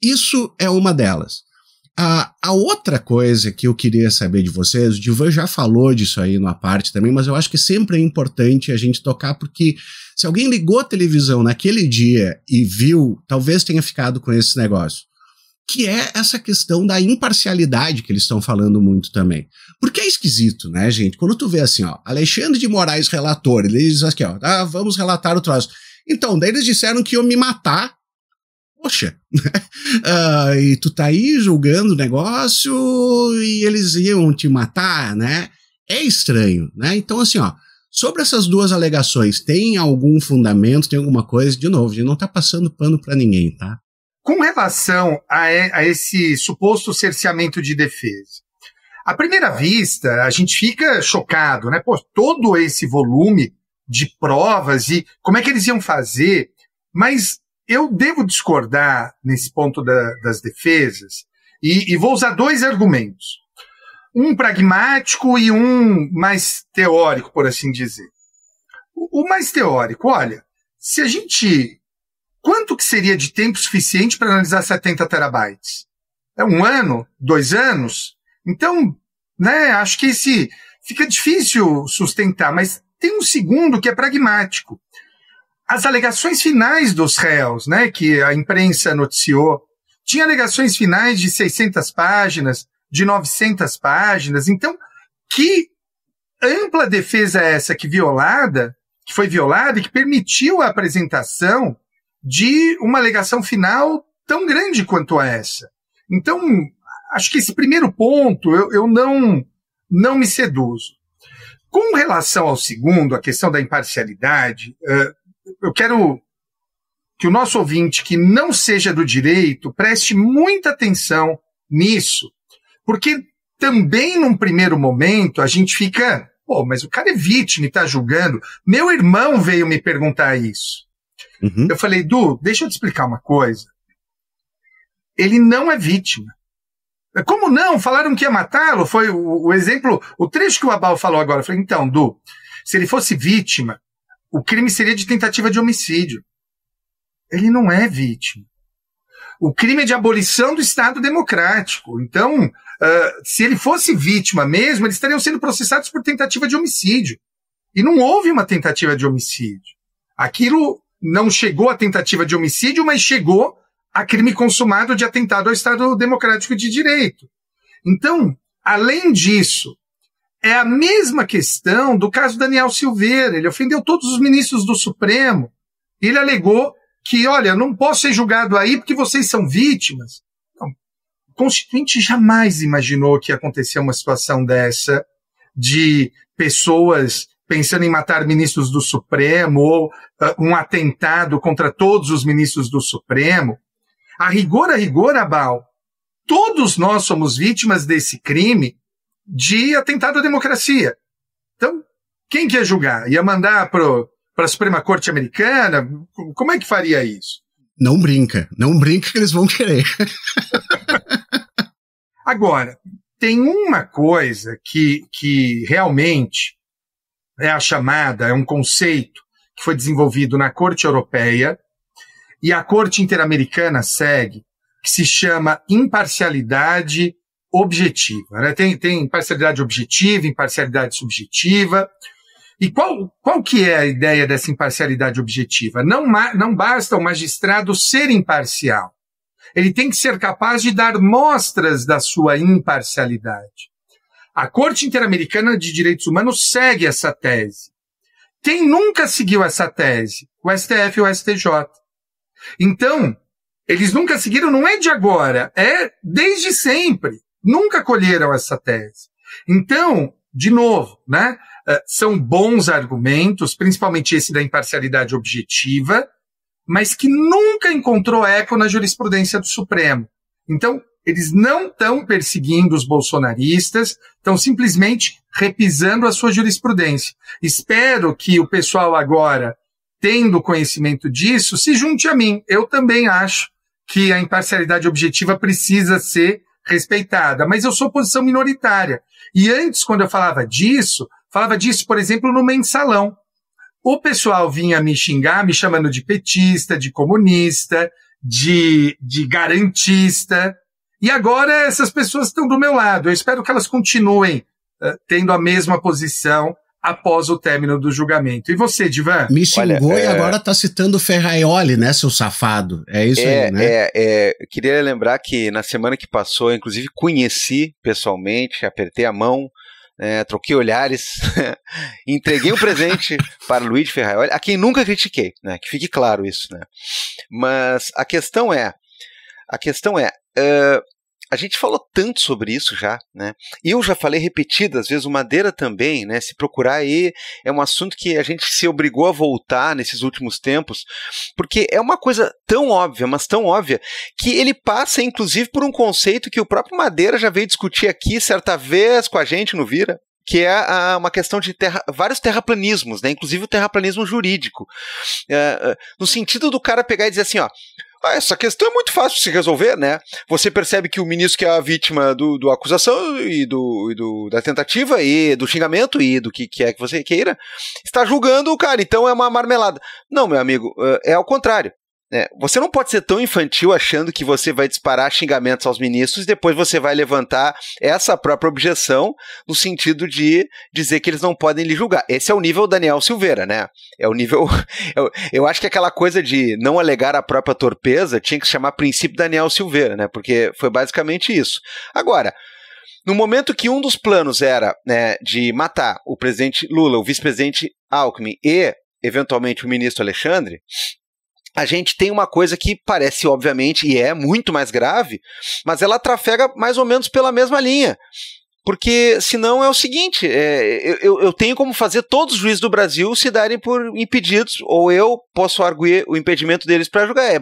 Isso é uma delas. A outra coisa que eu queria saber de vocês, o Divan já falou disso aí numa parte também, mas eu acho que sempre é importante a gente tocar, porque se alguém ligou a televisão naquele dia e viu, talvez tenha ficado com esse negócio, que é essa questão da imparcialidade que eles estão falando muito também. Porque é esquisito, né, gente? Quando tu vê assim, Alexandre de Moraes relator, ele diz aqui, vamos relatar o troço. Então, daí eles disseram que iam me matar. Poxa, e tu tá aí julgando o negócio e eles iam te matar, né? É estranho, né? Então, assim, sobre essas duas alegações, tem algum fundamento, tem alguma coisa? De novo, a gente não tá passando pano pra ninguém, tá? Com relação a esse suposto cerceamento de defesa, À primeira vista, a gente fica chocado, né? Pô, todo esse volume de provas e como é que eles iam fazer, mas eu devo discordar nesse ponto das defesas e vou usar 2 argumentos. Um pragmático e um mais teórico, por assim dizer. O mais teórico, olha, quanto que seria de tempo suficiente para analisar 70 terabytes? É 1 ano? 2 anos? Então, né, acho que fica difícil sustentar, mas tem um segundo que é pragmático. As alegações finais dos réus, né, que a imprensa noticiou, tinha alegações finais de 600 páginas, de 900 páginas. Então, que ampla defesa é essa que foi violada e que permitiu a apresentação de uma alegação final tão grande quanto essa? Então, acho que esse primeiro ponto eu não me seduzo. Com relação ao segundo, a questão da imparcialidade, eu quero que o nosso ouvinte que não seja do direito preste muita atenção nisso, porque também num primeiro momento a gente fica, pô, mas o cara é vítima e está julgando. Meu irmão veio me perguntar isso. Uhum. Eu falei, Du, deixa eu te explicar uma coisa. Ele não é vítima. Como não? Falaram que ia matá-lo? Foi o exemplo, o trecho que o Abal falou agora. Eu falei, então, Du, se ele fosse vítima, o crime seria de tentativa de homicídio. Ele não é vítima. O crime é de abolição do Estado democrático. Então, se ele fosse vítima mesmo, eles estariam sendo processados por tentativa de homicídio. E não houve uma tentativa de homicídio. Aquilo não chegou à tentativa de homicídio, mas chegou a crime consumado de atentado ao Estado democrático de direito. Então, além disso, é a mesma questão do caso Daniel Silveira. Ele ofendeu todos os ministros do Supremo. Ele alegou que, olha, eu não posso ser julgado aí porque vocês são vítimas. Não. O Constituinte jamais imaginou que ia acontecer uma situação dessa, de pessoas pensando em matar ministros do Supremo, ou um atentado contra todos os ministros do Supremo. A rigor, Abal, todos nós somos vítimas desse crime de atentado à democracia. Então, quem que ia julgar? Ia mandar para a Suprema Corte Americana? Como é que faria isso? Não brinca que eles vão querer. Agora, tem uma coisa que realmente é um conceito que foi desenvolvido na Corte Europeia e a Corte Interamericana segue, que se chama imparcialidade objetiva. Né? Tem imparcialidade objetiva, imparcialidade subjetiva. E qual que é a ideia dessa imparcialidade objetiva? Não basta o magistrado ser imparcial. Ele tem que ser capaz de dar mostras da sua imparcialidade. A Corte Interamericana de Direitos Humanos segue essa tese. Quem nunca seguiu essa tese? O STF e o STJ. Então, eles nunca seguiram, não é de agora, é desde sempre. Nunca colheram essa tese. Então, de novo, né, são bons argumentos, principalmente esse da imparcialidade objetiva, mas que nunca encontrou eco na jurisprudência do Supremo. Então, eles não estão perseguindo os bolsonaristas, estão simplesmente repisando a sua jurisprudência. Espero que o pessoal agora, tendo conhecimento disso, se junte a mim. Eu também acho que a imparcialidade objetiva precisa ser respeitada, mas eu sou posição minoritária. E antes, quando eu falava disso, por exemplo, no mensalão. O pessoal vinha me xingar, me chamando de petista, de comunista, de garantista. E agora essas pessoas estão do meu lado. Eu espero que elas continuem tendo a mesma posição após o término do julgamento. E você, Divan? Me xingou e agora tá citando Ferraioli, né, seu safado? É isso aí, né? Queria lembrar que na semana que passou, inclusive conheci pessoalmente, apertei a mão, troquei olhares, entreguei um presente para Luiz Ferraioli, a quem nunca critiquei, né? Que fique claro isso, né? Mas a questão é, a gente falou tanto sobre isso já, né? Eu já falei repetidas vezes, o Madeira também, né? Se procurar aí, é um assunto que a gente se obrigou a voltar nesses últimos tempos, porque é uma coisa tão óbvia, mas tão óbvia, que ele passa, inclusive, por um conceito que o próprio Madeira já veio discutir aqui certa vez com a gente no Vira, que é uma questão de vários terraplanismos, né? Inclusive o terraplanismo jurídico, no sentido do cara pegar e dizer assim, ó, essa questão é muito fácil de se resolver, né? Você percebe que o ministro que é a vítima do acusação e da tentativa e do xingamento e do que quer que você queira, está julgando o cara, então é uma marmelada. Não, meu amigo, é ao contrário. Você não pode ser tão infantil achando que você vai disparar xingamentos aos ministros e depois você vai levantar essa própria objeção no sentido de dizer que eles não podem lhe julgar. Esse é o nível Daniel Silveira, né? É o nível... Eu acho que aquela coisa de não alegar a própria torpeza tinha que se chamar princípio Daniel Silveira, né? Porque foi basicamente isso. Agora, no momento que um dos planos era, né, de matar o presidente Lula, o vice-presidente Alckmin e, eventualmente, o ministro Alexandre, a gente tem uma coisa que parece, obviamente, e é muito mais grave, mas ela trafega mais ou menos pela mesma linha. Porque, senão, é o seguinte, eu tenho como fazer todos os juízes do Brasil se darem por impedidos, ou eu posso arguir o impedimento deles para julgar.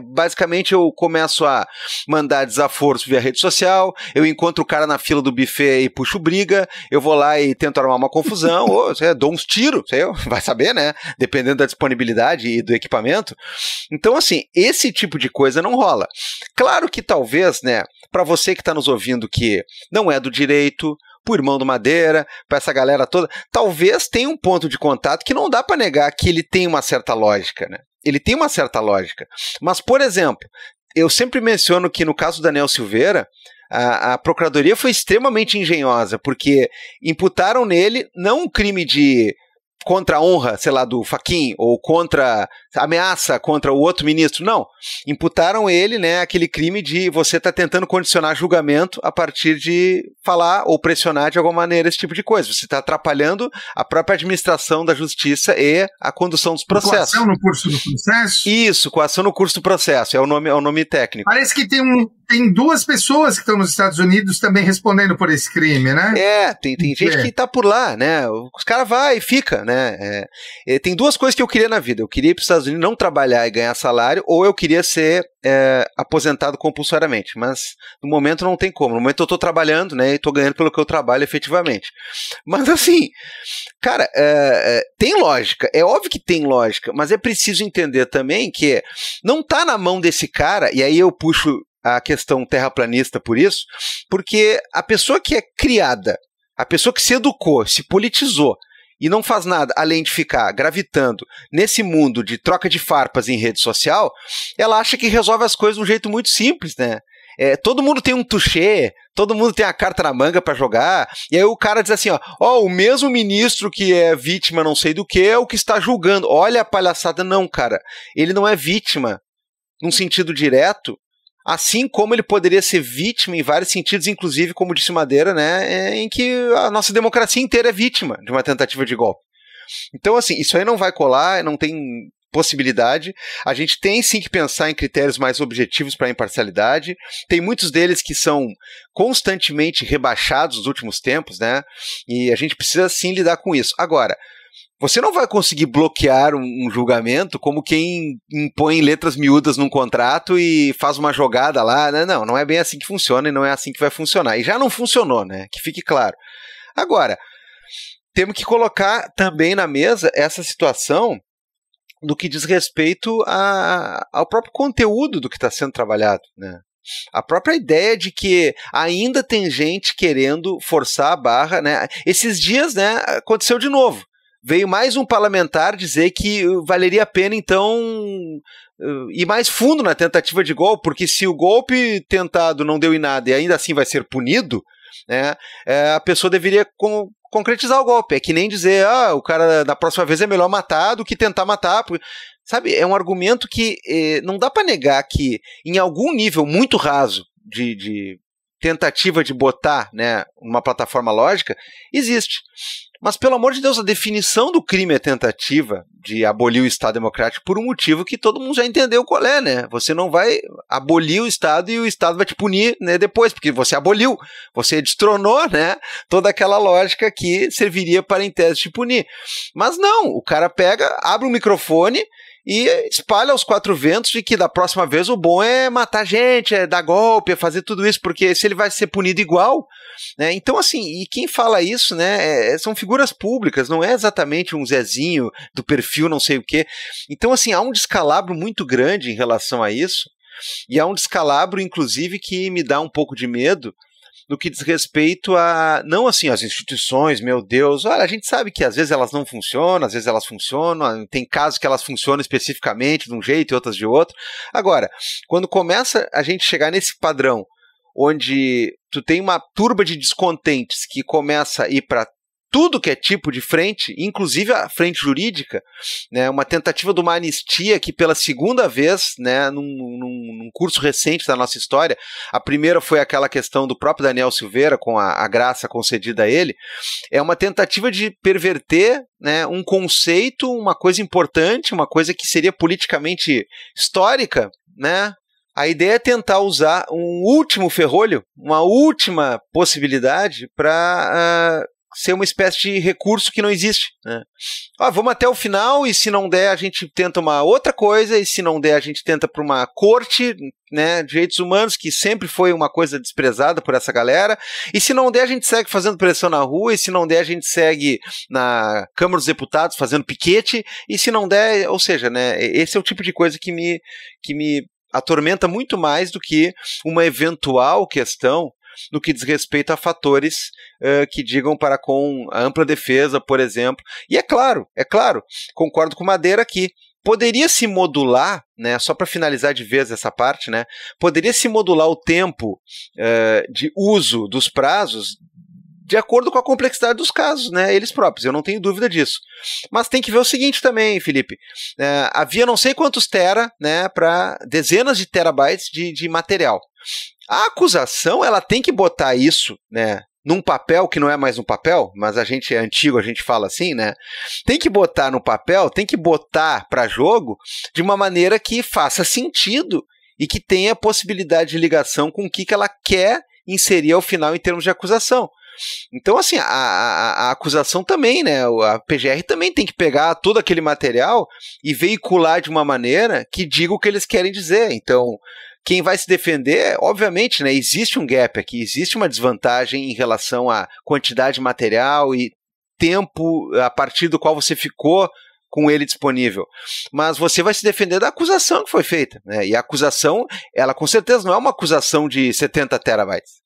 Eu começo a mandar desaforos via rede social, eu encontro o cara na fila do buffet e puxo briga, eu vou lá e tento armar uma confusão, ou dou uns tiros, vai saber, né? Dependendo da disponibilidade e do equipamento. Então, assim, esse tipo de coisa não rola. Claro que talvez, né, para você que está nos ouvindo que não é do direito, pro irmão do Madeira, para essa galera toda, talvez tenha um ponto de contato que não dá para negar que ele tem uma certa lógica, né? Ele tem uma certa lógica. Mas, por exemplo, eu sempre menciono que no caso do Daniel Silveira, a Procuradoria foi extremamente engenhosa, porque imputaram nele não um crime de contra a honra, sei lá, do Fachin, ou contra ameaça contra o outro ministro, não. Imputaram ele, né, aquele crime de você estar tentando condicionar julgamento a partir de falar ou pressionar de alguma maneira esse tipo de coisa. Você está atrapalhando a própria administração da justiça e a condução dos processos. Coação no curso do processo? Isso, coação no curso do processo, é o nome técnico. Parece que tem duas pessoas que estão nos Estados Unidos também respondendo por esse crime, né? Tem gente que tá por lá, né? Os caras vai e fica, né? Tem duas coisas que eu queria na vida. Eu queria ir para os Estados Unidos não trabalhar e ganhar salário, ou eu queria ser aposentado compulsoriamente. Mas no momento não tem como. No momento eu tô trabalhando, né? E tô ganhando pelo que eu trabalho efetivamente. Mas assim, cara, tem lógica. É óbvio que tem lógica, mas é preciso entender também que não tá na mão desse cara, e aí eu puxo a questão terraplanista por isso, porque a pessoa que é criada, a pessoa que se educou, se politizou e não faz nada além de ficar gravitando nesse mundo de troca de farpas em rede social, ela acha que resolve as coisas de um jeito muito simples, né? Todo mundo tem um touché, todo mundo tem a carta na manga pra jogar, e aí o cara diz assim, ó, o mesmo ministro que é vítima não sei do que é o que está julgando. Olha a palhaçada. Não, cara, ele não é vítima num sentido direto, assim como ele poderia ser vítima em vários sentidos, inclusive, como disse Madeira, né, em que a nossa democracia inteira é vítima de uma tentativa de golpe. Então, assim, isso aí não vai colar, não tem possibilidade. A gente tem sim que pensar em critérios mais objetivos para a imparcialidade. Tem muitos deles que são constantemente rebaixados nos últimos tempos, né, e a gente precisa sim lidar com isso. Agora, você não vai conseguir bloquear um julgamento como quem impõe letras miúdas num contrato e faz uma jogada lá. Não é bem assim que funciona e não é assim que vai funcionar. E já não funcionou, né? Que fique claro. Agora, temos que colocar também na mesa essa situação do que diz respeito ao próprio conteúdo do que está sendo trabalhado, né? A própria ideia de que ainda tem gente querendo forçar a barra, né? Esses dias, né, aconteceu de novo. Veio mais um parlamentar dizer que valeria a pena, então, ir mais fundo na tentativa de golpe, porque se o golpe tentado não deu em nada e ainda assim vai ser punido, né, a pessoa deveria concretizar o golpe. É que nem dizer, o cara da próxima vez é melhor matar do que tentar matar. Sabe, é um argumento que não dá para negar que, em algum nível muito raso de tentativa de botar, né, uma plataforma lógica, existe. Mas, pelo amor de Deus, a definição do crime é tentativa de abolir o Estado democrático por um motivo que todo mundo já entendeu qual é, né? Você não vai abolir o Estado e o Estado vai te punir, né, depois, porque você aboliu, você destronou, né, toda aquela lógica que serviria para, em tese, te punir. Mas não, o cara pega, abre um microfone e espalha aos 4 ventos de que da próxima vez o bom é matar gente, é dar golpe, é fazer tudo isso, porque se ele vai ser punido igual, né? Então, assim, e quem fala isso, né, são figuras públicas, não é exatamente um Zezinho do perfil não sei o quê. Então, assim, há um descalabro muito grande em relação a isso, e há um descalabro, inclusive, que me dá um pouco de medo, no que diz respeito a, não assim, as instituições, meu Deus, olha, a gente sabe que às vezes elas não funcionam, às vezes elas funcionam, tem casos que elas funcionam especificamente de um jeito e outras de outro. Agora, quando começa a gente chegar nesse padrão, onde tu tem uma turba de descontentes que começa a ir para tudo que é tipo de frente, inclusive a frente jurídica, né, uma tentativa de uma anistia que pela segunda vez, né, num curso recente da nossa história, a primeira foi aquela questão do próprio Daniel Silveira com a graça concedida a ele, é uma tentativa de perverter, né, um conceito, uma coisa importante, uma coisa que seria politicamente histórica, né. A ideia é tentar usar um último ferrolho, uma última possibilidade para ser uma espécie de recurso que não existe, né? Vamos até o final e se não der a gente tenta uma outra coisa e se não der a gente tenta para uma corte, né, de direitos humanos, que sempre foi uma coisa desprezada por essa galera, e se não der a gente segue fazendo pressão na rua, e se não der a gente segue na Câmara dos Deputados fazendo piquete, e se não der, ou seja, né, esse é o tipo de coisa que me atormenta muito mais do que uma eventual questão no que diz respeito a fatores que digam para com a ampla defesa, por exemplo. E é claro, concordo com o Madeira aqui, poderia se modular, né, só para finalizar de vez essa parte, né, poderia se modular o tempo de uso dos prazos de acordo com a complexidade dos casos, né, eles próprios, eu não tenho dúvida disso. Mas tem que ver o seguinte também, Felipe, havia não sei quantos tera, né, para dezenas de terabytes de material. A acusação, ela tem que botar isso, né, num papel que não é mais um papel, mas a gente é antigo, a gente fala assim, né, tem que botar no papel, tem que botar para jogo de uma maneira que faça sentido e que tenha possibilidade de ligação com o que ela quer inserir ao final em termos de acusação. Então, assim, a acusação também, né, a PGR também tem que pegar todo aquele material e veicular de uma maneira que diga o que eles querem dizer. Então, quem vai se defender, obviamente, né, existe um gap aqui, existe uma desvantagem em relação à quantidade de material e tempo a partir do qual você ficou com ele disponível. Mas você vai se defender da acusação que foi feita, né, e a acusação, ela com certeza não é uma acusação de 70 terabytes.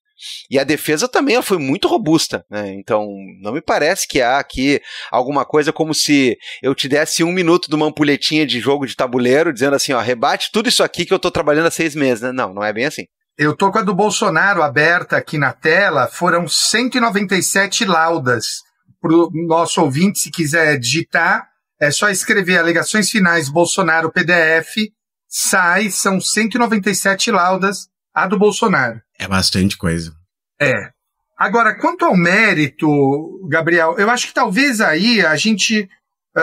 E a defesa também ela foi muito robusta, né? Então não me parece que há aqui alguma coisa como se eu te desse 1 minuto de uma ampulhetinha de jogo de tabuleiro dizendo assim, ó, rebate tudo isso aqui que eu tô trabalhando há 6 meses, né? Não é bem assim. Eu tô com a do Bolsonaro aberta aqui na tela, foram 197 laudas. Pro nosso ouvinte, se quiser digitar, é só escrever alegações finais Bolsonaro PDF, são 197 laudas a do Bolsonaro. É bastante coisa. Agora, quanto ao mérito, Gabriel, eu acho que talvez aí a gente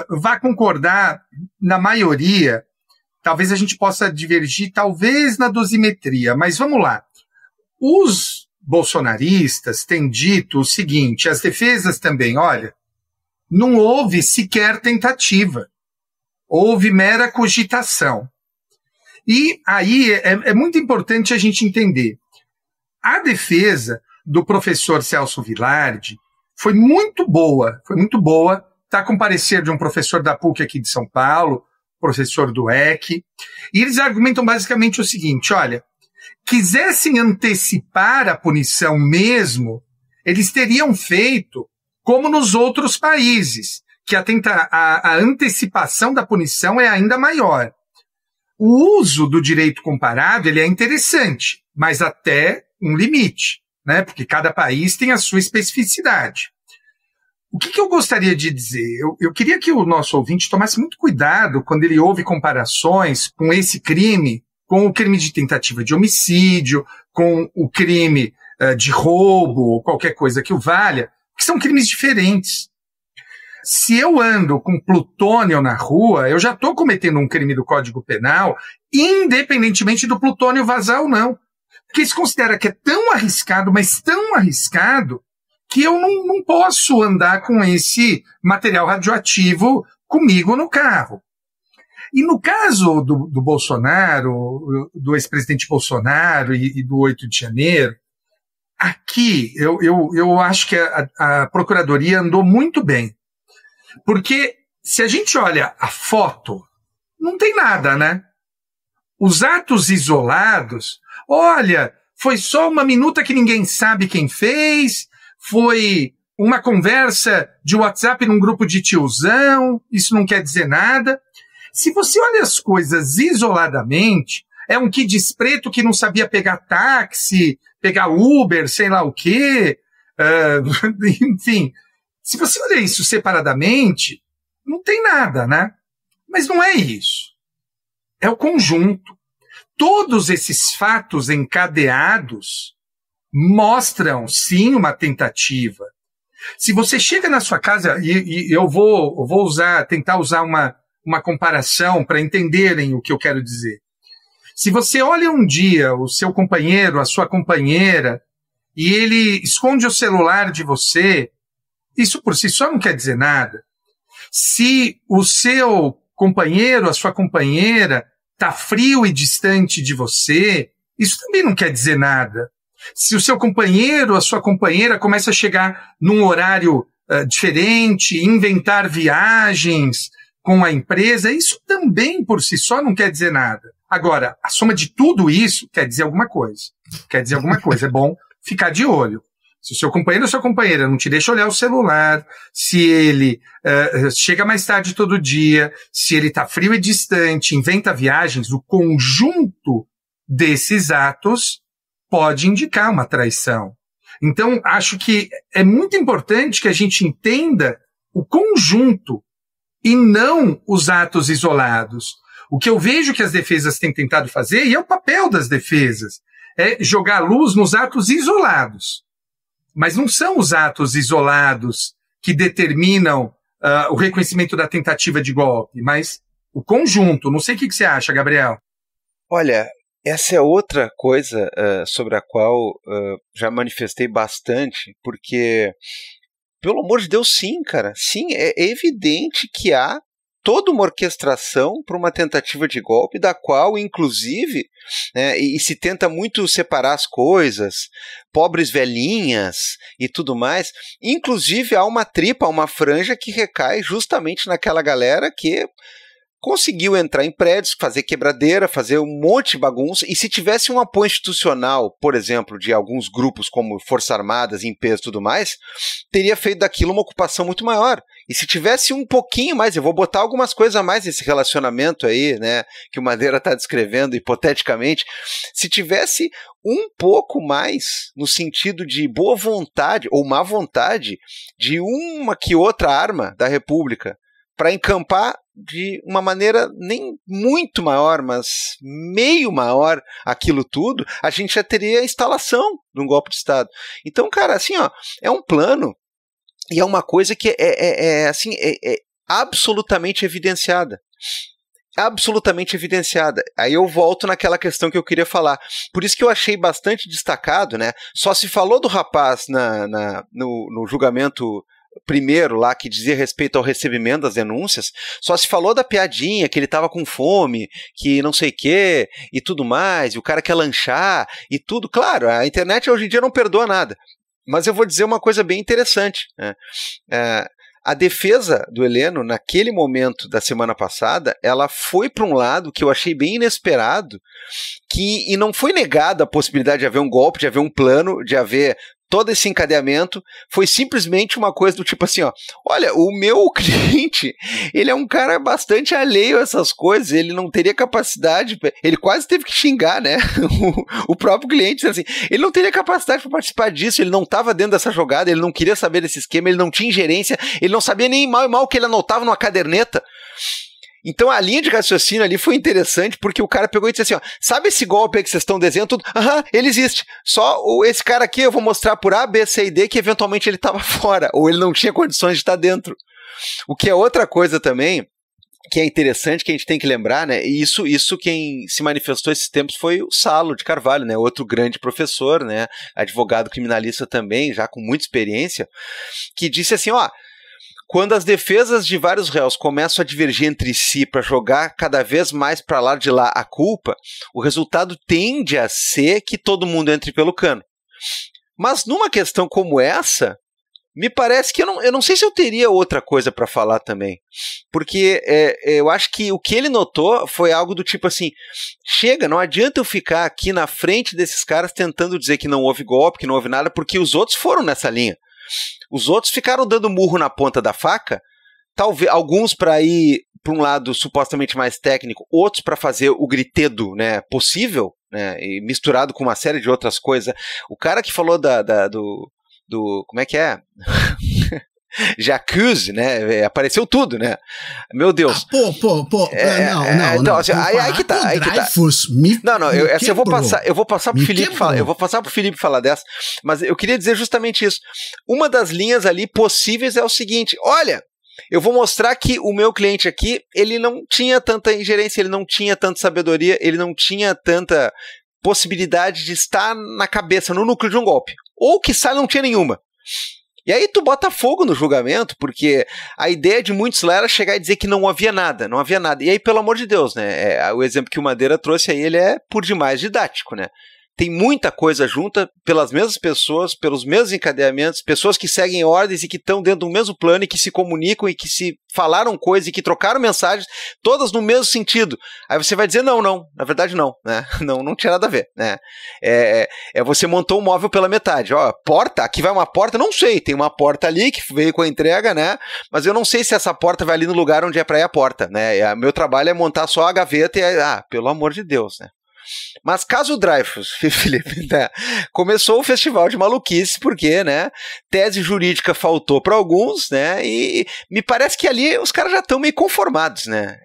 vá concordar na maioria, talvez a gente possa divergir, talvez na dosimetria, mas vamos lá. Os bolsonaristas têm dito o seguinte, as defesas também, olha, não houve sequer tentativa, houve mera cogitação. E aí é muito importante a gente entender. A defesa do professor Celso Vilardi foi muito boa, está com parecer de um professor da PUC aqui de São Paulo, professor do EC, e eles argumentam basicamente o seguinte, olha, quisessem antecipar a punição mesmo, eles teriam feito como nos outros países, que a antecipação da punição é ainda maior. O uso do direito comparado ele é interessante, mas até um limite, né? Porque cada país tem a sua especificidade. O que eu gostaria de dizer? Eu queria que o nosso ouvinte tomasse muito cuidado quando ele ouve comparações com esse crime, com o crime de tentativa de homicídio, com o crime de roubo ou qualquer coisa que o valha, que são crimes diferentes. Se eu ando com plutônio na rua, eu já estou cometendo um crime do Código Penal, independentemente do plutônio vazar ou não. Porque se considera que é tão arriscado, mas tão arriscado, que eu não posso andar com esse material radioativo comigo no carro. E no caso do Bolsonaro, do ex-presidente Bolsonaro e do 8 de janeiro, aqui eu acho que a Procuradoria andou muito bem. Porque se a gente olha a foto, não tem nada, né? Os atos isolados, olha, foi só uma minuta que ninguém sabe quem fez, foi uma conversa de WhatsApp num grupo de tiozão, isso não quer dizer nada. Se você olha as coisas isoladamente, é um Kids preto que não sabia pegar táxi, pegar Uber, sei lá o quê, enfim. Se você olha isso separadamente, não tem nada, né? Mas não é isso. É o conjunto. Todos esses fatos encadeados mostram, sim, uma tentativa. Se você chega na sua casa, e eu vou tentar usar uma comparação para entenderem o que eu quero dizer. Se você olha um dia o seu companheiro, a sua companheira, e ele esconde o celular de você, isso por si só não quer dizer nada. Se o seu companheiro, a sua companheira, está frio e distante de você, isso também não quer dizer nada. Se o seu companheiro, a sua companheira começa a chegar num horário diferente, inventar viagens com a empresa, isso também por si só não quer dizer nada. Agora, a soma de tudo isso quer dizer alguma coisa. Quer dizer alguma coisa. É bom ficar de olho. Se o seu companheiro ou sua companheira não te deixa olhar o celular, se ele chega mais tarde todo dia, se ele está frio e distante, inventa viagens, o conjunto desses atos pode indicar uma traição. Então, acho que é muito importante que a gente entenda o conjunto e não os atos isolados. O que eu vejo que as defesas têm tentado fazer, e é o papel das defesas, é jogar luz nos atos isolados. Mas não são os atos isolados que determinam o reconhecimento da tentativa de golpe, mas o conjunto. Não sei o que você acha, Gabriel. Olha, essa é outra coisa sobre a qual já manifestei bastante, porque, pelo amor de Deus, sim, cara. Sim, é evidente que há toda uma orquestração para uma tentativa de golpe, da qual, inclusive, e se tenta muito separar as coisas, pobres velhinhas e tudo mais, inclusive há uma tripa, uma franja que recai justamente naquela galera que conseguiu entrar em prédios, fazer quebradeira, fazer um monte de bagunça, e se tivesse um apoio institucional, por exemplo, de alguns grupos como Forças Armadas, Impes e tudo mais, teria feito daquilo uma ocupação muito maior. E se tivesse um pouquinho mais, eu vou botar algumas coisas a mais nesse relacionamento aí, né, que o Madeira está descrevendo hipoteticamente, se tivesse um pouco mais no sentido de boa vontade ou má vontade de uma que outra arma da República para encampar de uma maneira nem muito maior, mas meio maior aquilo tudo, a gente já teria a instalação de um golpe de Estado. Então, cara, assim, ó, é um plano e é uma coisa que é absolutamente evidenciada. Absolutamente evidenciada. Aí eu volto naquela questão que eu queria falar. Por isso que eu achei bastante destacado, né? Só se falou do rapaz no julgamento primeiro lá, que dizia respeito ao recebimento das denúncias, só se falou da piadinha, que ele estava com fome, que não sei o quê, e tudo mais, e o cara quer lanchar, e tudo. Claro, a internet hoje em dia não perdoa nada, mas eu vou dizer uma coisa bem interessante, né? A defesa do Heleno, naquele momento da semana passada, ela foi para um lado que eu achei bem inesperado, e não foi negada a possibilidade de haver um golpe, de haver um plano, de haver todo esse encadeamento, foi simplesmente uma coisa do tipo assim, ó, olha, o meu cliente, ele é um cara bastante alheio a essas coisas, ele não teria capacidade, ele quase teve que xingar, né, o próprio cliente, assim, ele não teria capacidade para participar disso, ele não estava dentro dessa jogada, ele não queria saber desse esquema, ele não tinha ingerência, ele não sabia nem mal e mal que ele anotava numa caderneta. Então a linha de raciocínio ali foi interessante, porque o cara pegou e disse assim, ó, sabe esse golpe aí que vocês estão desenhando tudo? Aham, ele existe. Só esse cara aqui eu vou mostrar por A, B, C e D que eventualmente ele estava fora, ou ele não tinha condições de estar dentro. O que é outra coisa também, que é interessante, que a gente tem que lembrar, né? E isso quem se manifestou esses tempos foi o Salo de Carvalho, né? Outro grande professor, né? Advogado criminalista também, já com muita experiência, que disse assim, ó, quando as defesas de vários réus começam a divergir entre si para jogar cada vez mais para lá de lá a culpa, o resultado tende a ser que todo mundo entre pelo cano. Mas numa questão como essa, me parece que eu não sei se eu teria outra coisa para falar também. Porque eu acho que o que ele notou foi algo do tipo assim, chega, não adianta eu ficar aqui na frente desses caras tentando dizer que não houve golpe, que não houve nada, porque os outros foram nessa linha. Os outros ficaram dando murro na ponta da faca, talvez alguns para ir para um lado supostamente mais técnico, outros para fazer o gritedo, né, possível, né, e misturado com uma série de outras coisas. O cara que falou do como é que é? Jacuzzi, né? Apareceu tudo, né? Meu Deus. Não. Assim, aí que tá. Eu vou passar pro Felipe falar. Eu vou passar pro Felipe falar dessa. Mas eu queria dizer justamente isso. Uma das linhas ali possíveis é o seguinte: olha, eu vou mostrar que o meu cliente aqui, ele não tinha tanta ingerência, ele não tinha tanta sabedoria, ele não tinha tanta possibilidade de estar na cabeça, no núcleo de um golpe. Ou quiçá não tinha nenhuma. E aí tu bota fogo no julgamento, porque a ideia de muitos lá era chegar e dizer que não havia nada. E aí, pelo amor de Deus, né? O exemplo que o Madeira trouxe aí, ele é por demais didático, né? Tem muita coisa junta pelas mesmas pessoas, pelos mesmos encadeamentos, pessoas que seguem ordens e que estão dentro do mesmo plano e que se comunicam e que se falaram coisas e que trocaram mensagens, todas no mesmo sentido. Aí você vai dizer não, na verdade não, né? Não tinha nada a ver, né? Você montou um móvel pela metade, ó, porta, aqui vai uma porta, não sei, tem uma porta ali que veio com a entrega, né? Mas eu não sei se essa porta vai ali no lugar onde é pra ir a porta, né? Meu trabalho é montar só a gaveta e pelo amor de Deus, né? Mas caso Dreyfus, Felipe, né, começou o festival de maluquice, porque, né, tese jurídica faltou para alguns, né, e me parece que ali os caras já estão meio conformados, né,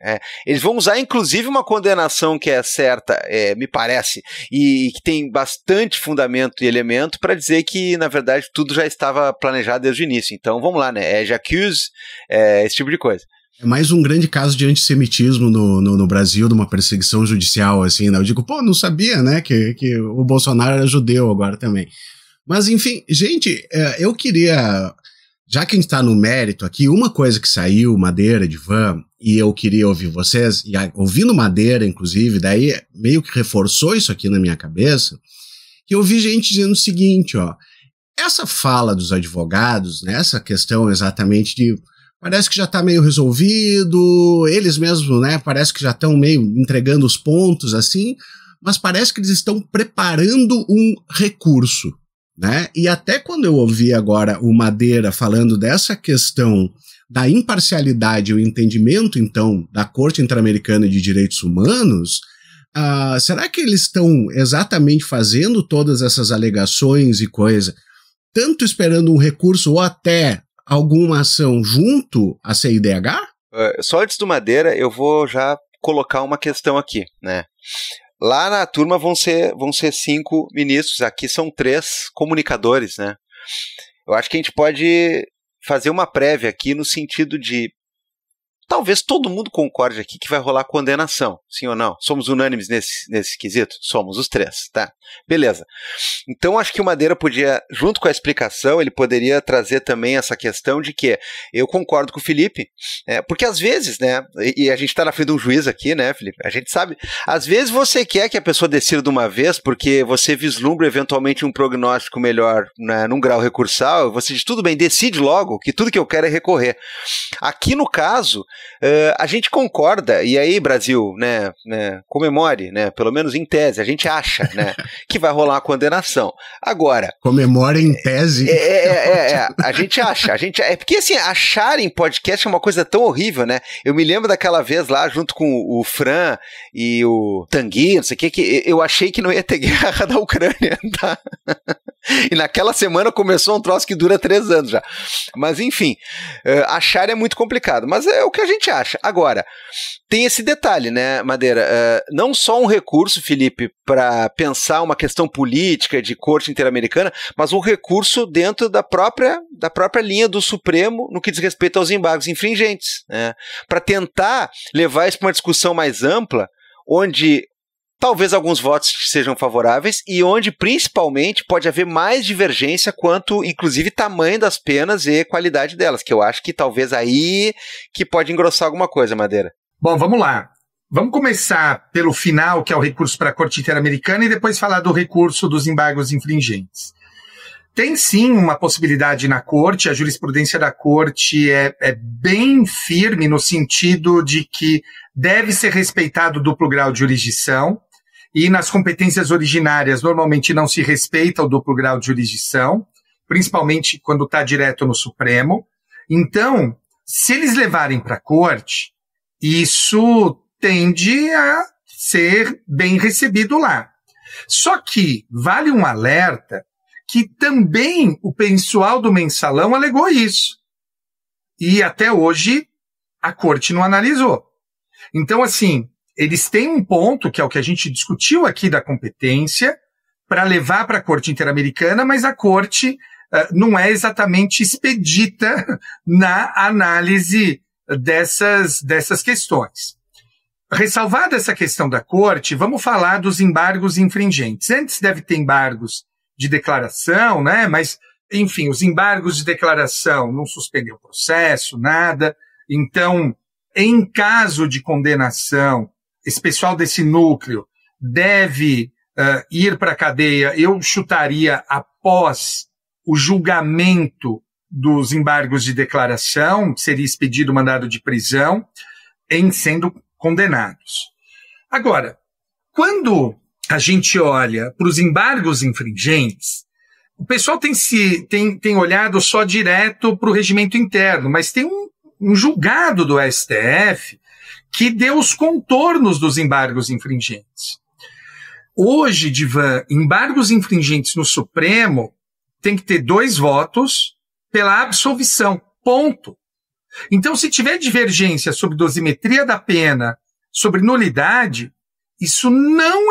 eles vão usar inclusive uma condenação que é certa, me parece, e que tem bastante fundamento e elemento para dizer que, na verdade, tudo já estava planejado desde o início. Então, vamos lá, né, j'accuse, esse tipo de coisa. É mais um grande caso de antissemitismo no Brasil, de uma perseguição judicial, assim, né? Eu digo, não sabia, né, que o Bolsonaro era judeu agora também. Mas, enfim, gente, eu queria, já que a gente tá no mérito aqui, uma coisa que saiu, Madeira, Divan, e eu queria ouvir vocês, e ouvindo Madeira, inclusive, daí meio que reforçou isso aqui na minha cabeça, que eu vi gente dizendo o seguinte, ó, essa fala dos advogados, né, essa questão exatamente de parece que já está meio resolvido, eles mesmos, né, parece que já estão meio entregando os pontos, assim, mas parece que eles estão preparando um recurso, né, e até quando eu ouvi agora o Madeira falando dessa questão da imparcialidade e o entendimento, então, da Corte Interamericana de Direitos Humanos, será que eles estão exatamente fazendo todas essas alegações e coisa, tanto esperando um recurso ou até alguma ação junto à CIDH? Só antes do Madeira, eu vou já colocar uma questão aqui, né? Lá na turma vão ser 5 ministros, aqui são 3 comunicadores, né? Eu acho que a gente pode fazer uma prévia aqui no sentido de talvez todo mundo concorde aqui que vai rolar condenação, sim ou não? Somos unânimes nesse quesito? Somos os 3, tá? Beleza. Então, acho que o Madeira podia, junto com a explicação, ele poderia trazer também essa questão de que eu concordo com o Felipe, porque às vezes, né, e a gente tá na frente de um juiz aqui, né, Felipe? A gente sabe, às vezes você quer que a pessoa decida de uma vez porque você vislumbra eventualmente um prognóstico melhor, né, num grau recursal, você diz, tudo bem, decide logo, que tudo que eu quero é recorrer. Aqui no caso, a gente concorda, e aí, Brasil, né, comemore, né, pelo menos em tese, a gente acha, né, que vai rolar a condenação. Agora... Comemore em tese? A gente acha, porque assim, achar em podcast é uma coisa tão horrível, né, eu me lembro daquela vez lá, junto com o Fran e o Tanguy, não sei o que eu achei que não ia ter guerra da Ucrânia, tá? E naquela semana começou um troço que dura 3 anos já. Mas enfim, achar é muito complicado, mas é o que a gente acha. Agora, tem esse detalhe, né, Madeira? Não só um recurso, Felipe, para pensar uma questão política de corte interamericana, mas um recurso dentro da própria linha do Supremo no que diz respeito aos embargos infringentes, né? Para tentar levar isso para uma discussão mais ampla, onde talvez alguns votos sejam favoráveis e onde, principalmente, pode haver mais divergência quanto, inclusive, tamanho das penas e qualidade delas, que eu acho que talvez aí que pode engrossar alguma coisa, Madeira. Bom, vamos lá. Vamos começar pelo final, que é o recurso para a Corte Interamericana, e depois falar do recurso dos embargos infringentes. Tem sim uma possibilidade na Corte, a jurisprudência da Corte é bem firme no sentido de que deve ser respeitado o duplo grau de jurisdição, e nas competências originárias normalmente não se respeita o duplo grau de jurisdição, principalmente quando está direto no Supremo. Então, se eles levarem para a Corte, isso tende a ser bem recebido lá. Só que vale um alerta que também o pessoal do Mensalão alegou isso. E até hoje a Corte não analisou. Então, assim, eles têm um ponto, que é o que a gente discutiu aqui da competência, para levar para a Corte Interamericana, mas a Corte não é exatamente expedita na análise dessas questões. Ressalvada essa questão da Corte, vamos falar dos embargos infringentes. Antes deve ter embargos de declaração, né? Mas, enfim, os embargos de declaração não suspendem o processo, nada. Então, em caso de condenação, esse pessoal desse núcleo deve ir para a cadeia, eu chutaria após o julgamento dos embargos de declaração, seria expedido mandado de prisão, em sendo condenados. Agora, quando a gente olha para os embargos infringentes, o pessoal tem olhado só direto para o regimento interno, mas tem um julgado do STF que deu os contornos dos embargos infringentes. Hoje, Divan, embargos infringentes no Supremo tem que ter 2 votos pela absolvição, ponto. Então, se tiver divergência sobre dosimetria da pena, sobre nulidade, isso não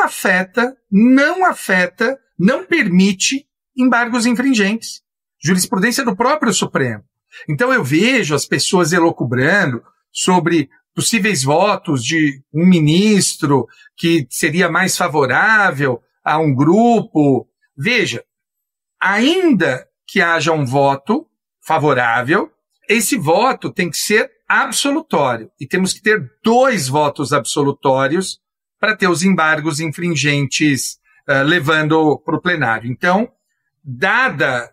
permite embargos infringentes. Jurisprudência do próprio Supremo. Então, eu vejo as pessoas elucubrando sobre possíveis votos de um ministro que seria mais favorável a um grupo. Veja, ainda que haja um voto favorável, esse voto tem que ser absolutório. E temos que ter 2 votos absolutórios para ter os embargos infringentes levando para o plenário. Então, dado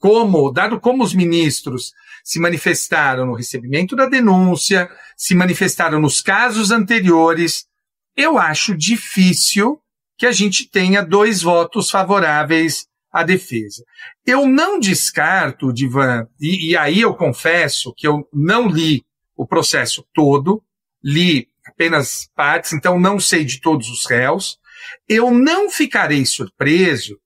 como os ministros se manifestaram no recebimento da denúncia, se manifestaram nos casos anteriores, eu acho difícil que a gente tenha 2 votos favoráveis à defesa. Eu não descarto, Divan, e aí eu confesso que eu não li o processo todo, li apenas partes, então não sei de todos os réus. Eu não ficarei surpreso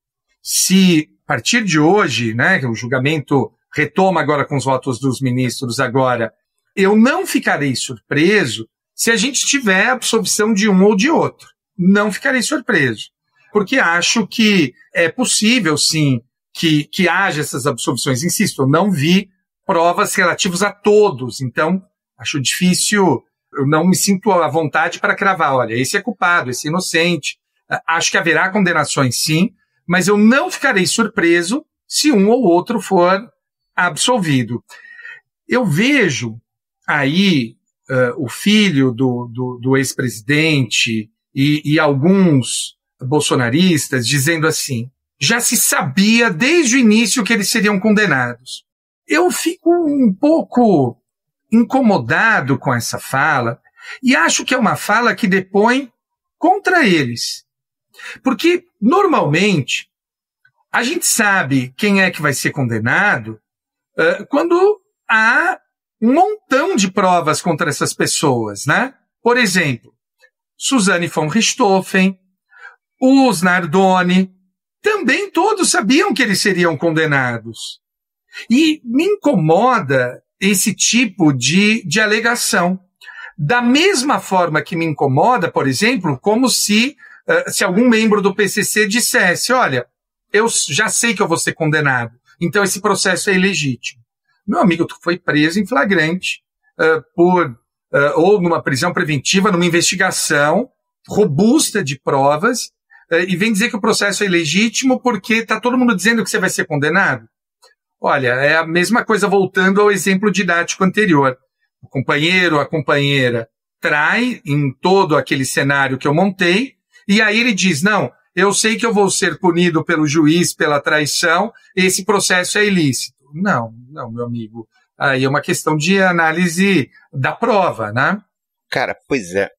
se, a partir de hoje, né, o julgamento retoma agora com os votos dos ministros agora, eu não ficarei surpreso se a gente tiver absolvição de um ou de outro. Não ficarei surpreso, porque acho que é possível, sim, que haja essas absolvições. Insisto, eu não vi provas relativas a todos, então acho difícil, eu não me sinto à vontade para cravar, olha, esse é culpado, esse é inocente. Acho que haverá condenações, sim, mas eu não ficarei surpreso se um ou outro for absolvido. Eu vejo aí o filho do ex-presidente e alguns bolsonaristas dizendo assim, já se sabia desde o início que eles seriam condenados. Eu fico um pouco incomodado com essa fala e acho que é uma fala que depõe contra eles. Porque, normalmente, a gente sabe quem é que vai ser condenado quando há um montão de provas contra essas pessoas, né? Por exemplo, Suzane von Richthofen, os Nardoni, também todos sabiam que eles seriam condenados. E me incomoda esse tipo de alegação. Da mesma forma que me incomoda, por exemplo, como se algum membro do PCC dissesse, olha, eu já sei que eu vou ser condenado, então esse processo é ilegítimo. Meu amigo, tu foi preso em flagrante ou numa prisão preventiva, numa investigação robusta de provas, e vem dizer que o processo é ilegítimo porque está todo mundo dizendo que você vai ser condenado? Olha, é a mesma coisa voltando ao exemplo didático anterior. O companheiro, a companheira trai em todo aquele cenário que eu montei, e aí ele diz, não, eu sei que eu vou ser punido pelo juiz pela traição, esse processo é ilícito. Não, meu amigo. Aí é uma questão de análise da prova, né? Cara, pois é.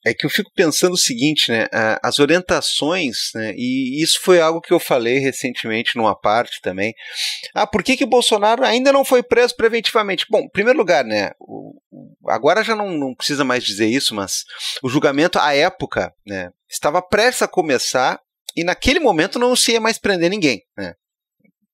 É que eu fico pensando o seguinte, né? As orientações, né? E isso foi algo que eu falei recentemente numa parte também. Por que o Bolsonaro ainda não foi preso preventivamente? Bom, em primeiro lugar, né? Agora já não precisa mais dizer isso, mas o julgamento à época, né? Estava prestes a começar e naquele momento não se ia mais prender ninguém, né?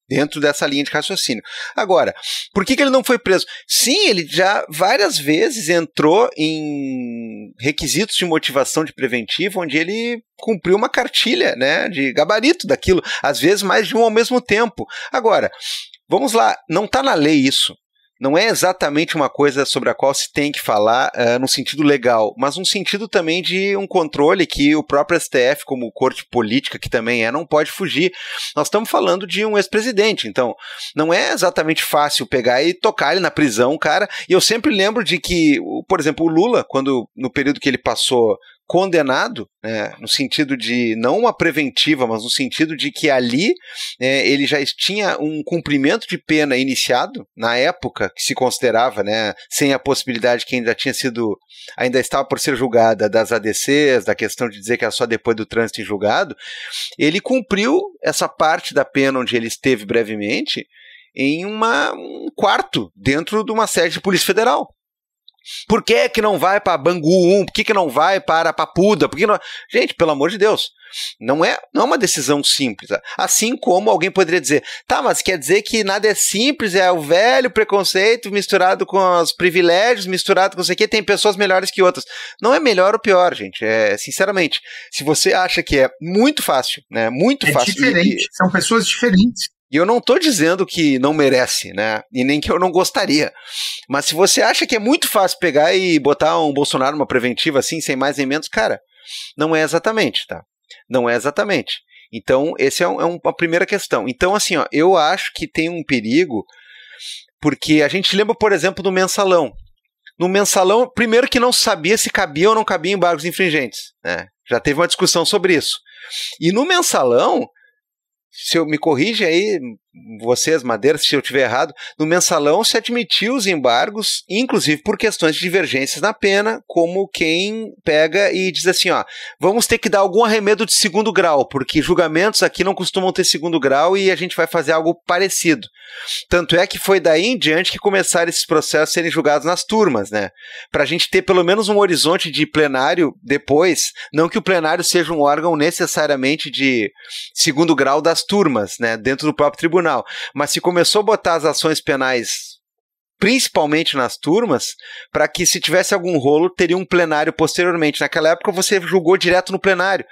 Dentro dessa linha de raciocínio. Agora, por que ele não foi preso? Sim, ele já várias vezes entrou em requisitos de motivação de preventivo, onde ele cumpriu uma cartilha, né, de gabarito daquilo, às vezes mais de um ao mesmo tempo. Agora, vamos lá, não está na lei isso. Não é exatamente uma coisa sobre a qual se tem que falar no sentido legal, mas no sentido também de um controle que o próprio STF, como corte política que também não pode fugir. Nós estamos falando de um ex-presidente, então não é exatamente fácil pegar e tocar ele na prisão, cara. E eu sempre lembro de que, por exemplo, o Lula, no período que ele passou condenado, né, no sentido de, não uma preventiva, mas no sentido de que ali ele já tinha um cumprimento de pena iniciado, na época que se considerava, né, sem a possibilidade que ainda estava por ser julgada das ADCs, da questão de dizer que era só depois do trânsito em julgado, ele cumpriu essa parte da pena onde ele esteve brevemente em um quarto dentro de uma sede de Polícia Federal. Por que não vai para Bangu 1? Por que não vai para Papuda? Por que não... Gente, pelo amor de Deus, não é uma decisão simples. Assim como alguém poderia dizer, tá, mas quer dizer que nada é simples, é o velho preconceito misturado com os privilégios, misturado com isso aqui, tem pessoas melhores que outras. Não é melhor ou pior, gente. Sinceramente, se você acha que é muito fácil, né? Muito fácil. É diferente, são pessoas diferentes. E eu não estou dizendo que não merece, né? E nem que eu não gostaria. Mas se você acha que é muito fácil pegar e botar um Bolsonaro numa preventiva assim, sem mais nem menos, cara, não é exatamente, tá? Não é exatamente. Então, essa é uma primeira questão. Então, assim, ó, eu acho que tem um perigo, porque a gente lembra, por exemplo, do Mensalão. No Mensalão, primeiro que não sabia se cabia ou não cabia embargos infringentes, né? Já teve uma discussão sobre isso. E no Mensalão, se eu me corrige aí, vocês, Madeira, se eu estiver errado, no Mensalão se admitiu os embargos, inclusive por questões de divergências na pena, como quem pega e diz assim, ó, vamos ter que dar algum arremedo de segundo grau, porque julgamentos aqui não costumam ter segundo grau e a gente vai fazer algo parecido. Tanto é que foi daí em diante que começaram esses processos a serem julgados nas turmas, né? Para a gente ter pelo menos um horizonte de plenário depois, não que o plenário seja um órgão necessariamente de segundo grau das turmas, né, dentro do próprio tribunal. Mas se começou a botar as ações penais principalmente nas turmas, para que se tivesse algum rolo, teria um plenário posteriormente. Naquela época você julgou direto no plenário.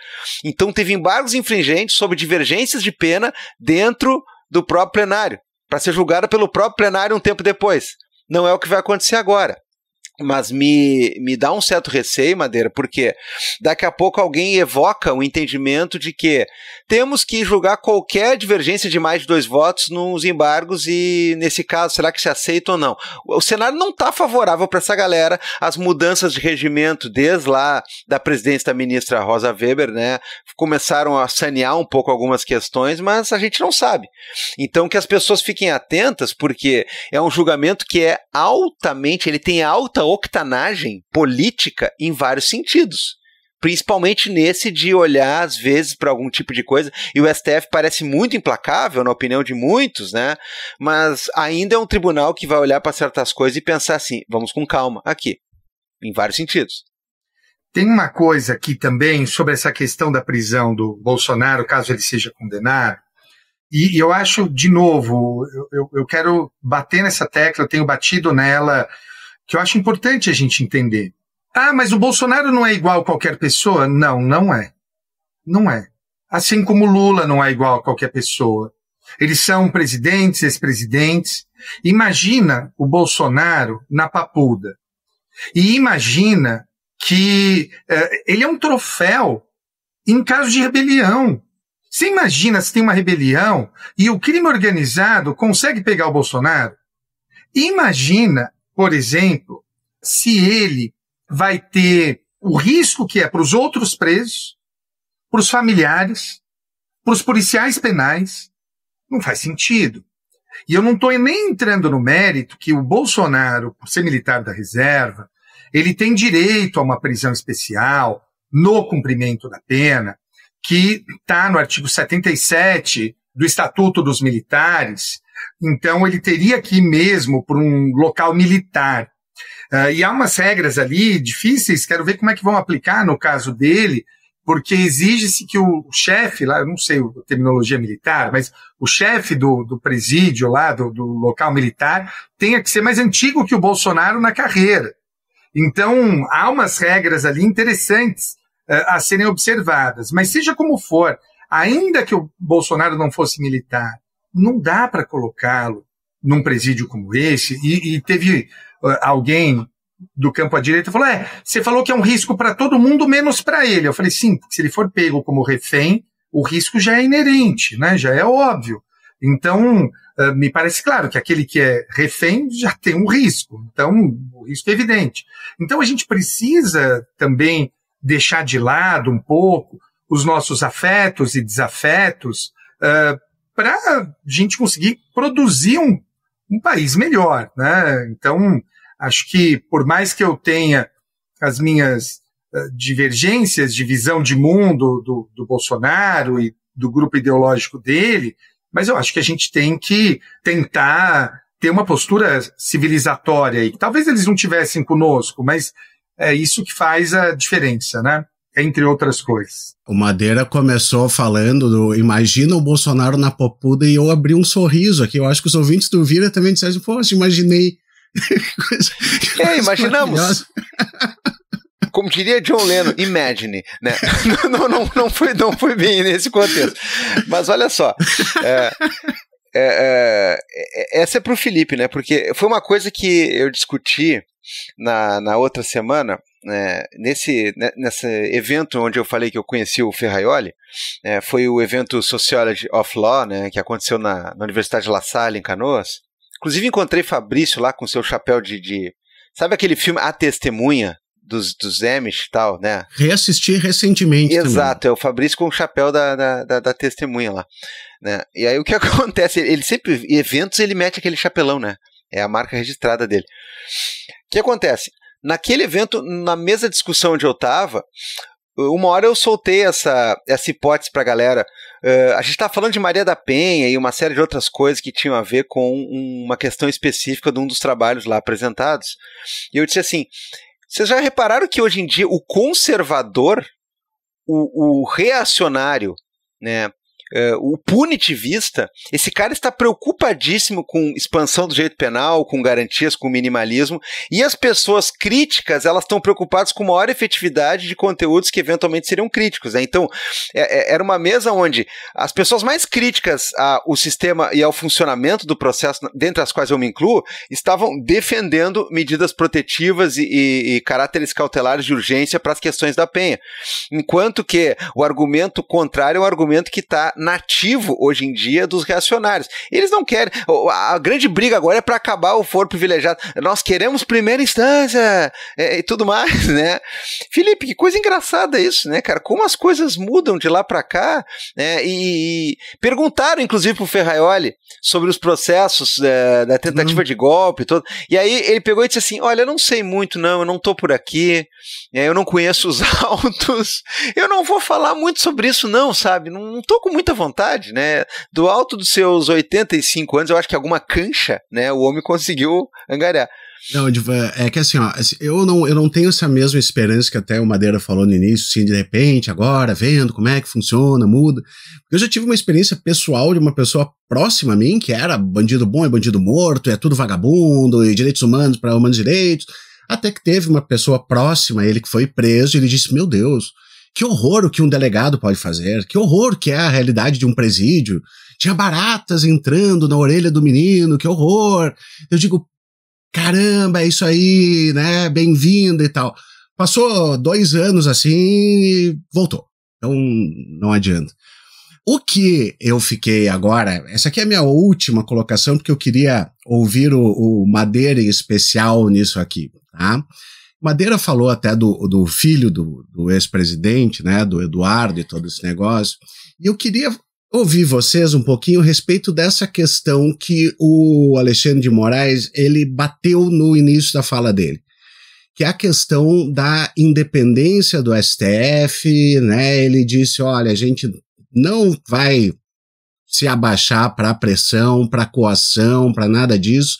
Então teve embargos infringentes sobre divergências de pena dentro do próprio plenário, para ser julgada pelo próprio plenário um tempo depois. Não é o que vai acontecer agora. Mas me dá um certo receio, Madeira, porque daqui a pouco alguém evoca o entendimento de que temos que julgar qualquer divergência de mais de 2 votos nos embargos e, nesse caso, será que se aceita ou não? O cenário não está favorável para essa galera. As mudanças de regimento, desde lá da presidência da ministra Rosa Weber, né, começaram a sanear um pouco algumas questões, mas a gente não sabe. Então que as pessoas fiquem atentas, porque é um julgamento que é ele tem alta octanagem política em vários sentidos, principalmente nesse de olhar às vezes para algum tipo de coisa, e o STF parece muito implacável na opinião de muitos, né? Mas ainda é um tribunal que vai olhar para certas coisas e pensar assim, vamos com calma aqui, em vários sentidos. Tem uma coisa aqui também sobre essa questão da prisão do Bolsonaro, caso ele seja condenado, e eu acho, de novo, eu quero bater nessa tecla, eu tenho batido nela, que eu acho importante a gente entender. Ah, mas o Bolsonaro não é igual a qualquer pessoa? Não, não é. Não é. Assim como Lula não é igual a qualquer pessoa. Eles são presidentes, ex-presidentes. Imagina o Bolsonaro na Papuda. E imagina que ele é um troféu em caso de rebelião. Você imagina se tem uma rebelião e o crime organizado consegue pegar o Bolsonaro? Imagina, por exemplo, se ele vai ter o risco que é para os outros presos, para os familiares, para os policiais penais. Não faz sentido. E eu não estou nem entrando no mérito que o Bolsonaro, por ser militar da reserva, ele tem direito a uma prisão especial no cumprimento da pena, que está no artigo 77 do Estatuto dos Militares. Então, ele teria que ir mesmo para um local militar. E há umas regras ali difíceis, quero ver como é que vão aplicar no caso dele, porque exige-se que o chefe lá, eu não sei a terminologia militar, mas o chefe do presídio lá, do local militar, tenha que ser mais antigo que o Bolsonaro na carreira. Então, há umas regras ali interessantes a serem observadas. Mas seja como for, ainda que o Bolsonaro não fosse militar, não dá para colocá-lo num presídio como esse. E teve alguém do campo à direita que falou, você falou que é um risco para todo mundo, menos para ele. Eu falei, sim, se ele for pego como refém, o risco já é inerente, né? Já é óbvio. Então, me parece claro que aquele que é refém já tem um risco. Então, o risco é evidente. Então, a gente precisa também deixar de lado um pouco os nossos afetos e desafetos para a gente conseguir produzir um país melhor, né? Então, acho que por mais que eu tenha as minhas divergências de visão de mundo do Bolsonaro e do grupo ideológico dele, mas eu acho que a gente tem que tentar ter uma postura civilizatória e talvez eles não tivessem conosco, mas é isso que faz a diferença, né? Entre outras coisas. O Madeira começou falando imagina o Bolsonaro na Papuda e eu abri um sorriso aqui. Eu acho que os ouvintes do Vira também disseram, poxa, imaginei. Imaginamos. Como diria John Lennon, imagine, né? Não foi bem nesse contexto. Mas olha só, essa é pro Felipe, né? Porque foi uma coisa que eu discuti na outra semana, nesse evento onde eu falei que eu conheci o Ferraioli, foi o evento Sociology of Law, né? Que aconteceu na Universidade La Salle, em Canoas. Inclusive encontrei Fabrício lá com seu chapéu de... Sabe aquele filme A Testemunha? Dos Amish e tal, né? Reassisti recentemente. Exato, também. É o Fabrício com o chapéu da testemunha lá, né? E aí o que acontece? Ele sempre, em eventos, ele mete aquele chapelão, né? É a marca registrada dele. O que acontece? Naquele evento, na mesa de discussão onde eu estava, uma hora eu soltei essa hipótese pra galera. A gente estava falando de Maria da Penha e uma série de outras coisas que tinham a ver com uma questão específica de um dos trabalhos lá apresentados. E eu disse assim, vocês já repararam que hoje em dia o conservador, o reacionário, né, o punitivista, esse cara está preocupadíssimo com expansão do direito penal, com garantias, com minimalismo, e as pessoas críticas, elas estão preocupadas com maior efetividade de conteúdos que eventualmente seriam críticos, né? Então, era uma mesa onde as pessoas mais críticas ao sistema e ao funcionamento do processo, dentre as quais eu me incluo, estavam defendendo medidas protetivas e caráteres cautelares de urgência para as questões da penha, enquanto que o argumento contrário é um argumento que está nativo hoje em dia dos reacionários. Eles não querem. A grande briga agora é para acabar o foro privilegiado. Nós queremos primeira instância e tudo mais, né? Felipe, que coisa engraçada isso, né, cara? Como as coisas mudam de lá para cá, né? E perguntaram, inclusive, pro Ferraioli sobre os processos da tentativa de golpe e tudo. E aí ele pegou e disse assim: olha, eu não sei muito, não, eu não tô por aqui, eu não conheço os autos, eu não vou falar muito sobre isso, não, sabe? Não tô com muita muita vontade, né? Do alto dos seus 85 anos, eu acho que alguma cancha, né, o homem conseguiu angariar. Não, é que assim, ó, eu não tenho essa mesma esperança que até o Madeira falou no início, assim, de repente, agora, vendo como é que funciona, muda. Porque eu já tive uma experiência pessoal de uma pessoa próxima a mim, que era bandido bom é bandido morto, é tudo vagabundo, e direitos humanos para humanos direitos. Até que teve uma pessoa próxima a ele que foi preso e ele disse, meu Deus, que horror o que um delegado pode fazer, que horror que é a realidade de um presídio. Tinha baratas entrando na orelha do menino, que horror. Eu digo, caramba, é isso aí, né, bem-vindo e tal. Passou 2 anos assim e voltou. Então, não adianta. O que eu fiquei agora, essa aqui é a minha última colocação, porque eu queria ouvir o Madeira em especial nisso aqui, tá? Madeira falou até do filho do ex-presidente, né, do Eduardo e todo esse negócio, e eu queria ouvir vocês um pouquinho a respeito dessa questão que o Alexandre de Moraes, ele bateu no início da fala dele, que é a questão da independência do STF, né? Ele disse, olha, a gente não vai se abaixar para pressão, para coação, para nada disso.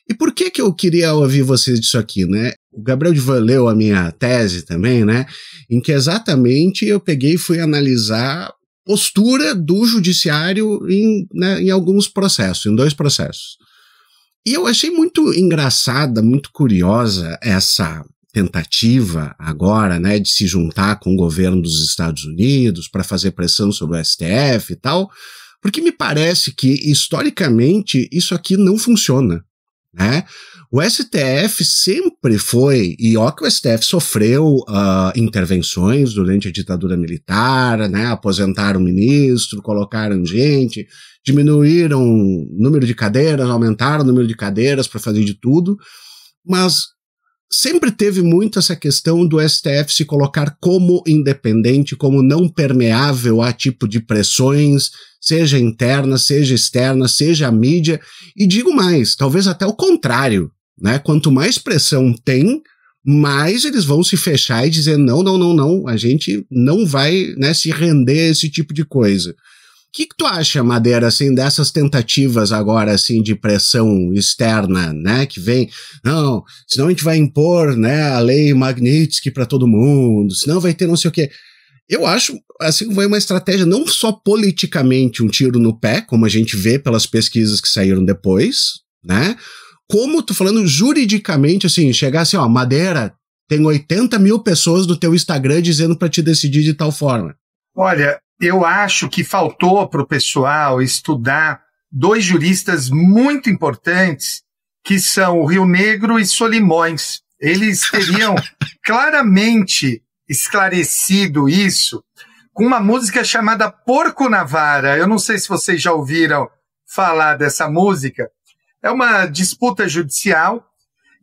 E por que eu queria ouvir vocês disso aqui, né? O Gabriel Divan leu a minha tese também, né? Em que exatamente eu peguei e fui analisar postura do judiciário em alguns processos, em 2 processos. E eu achei muito engraçada, muito curiosa essa tentativa agora, né, de se juntar com o governo dos Estados Unidos para fazer pressão sobre o STF e tal, porque me parece que, historicamente, isso aqui não funciona, né? O STF sempre foi, e ó que o STF sofreu intervenções durante a ditadura militar, né, aposentaram ministro, colocaram gente, diminuíram o número de cadeiras, aumentaram o número de cadeiras para fazer de tudo, mas sempre teve muito essa questão do STF se colocar como independente, como não permeável a tipo de pressões, seja interna, seja externa, seja a mídia, e digo mais, talvez até o contrário, né? Quanto mais pressão tem, mais eles vão se fechar e dizer não, a gente não vai, né, se render a esse tipo de coisa. O que tu acha, Madeira, assim, dessas tentativas agora, assim, de pressão externa, né, que vem, não, senão a gente vai impor, né, a lei Magnitsky para todo mundo, senão vai ter não sei o quê. Eu acho, assim, foi uma estratégia não só politicamente um tiro no pé, como a gente vê pelas pesquisas que saíram depois, né, como, tô falando juridicamente, assim, chegar assim, ó, Madeira, tem 80 mil pessoas no teu Instagram dizendo para te decidir de tal forma. Olha, eu acho que faltou para o pessoal estudar 2 juristas muito importantes, que são o Rio Negro e Solimões. Eles teriam claramente esclarecido isso com uma música chamada Porco na Vara. Eu não sei se vocês já ouviram falar dessa música. É uma disputa judicial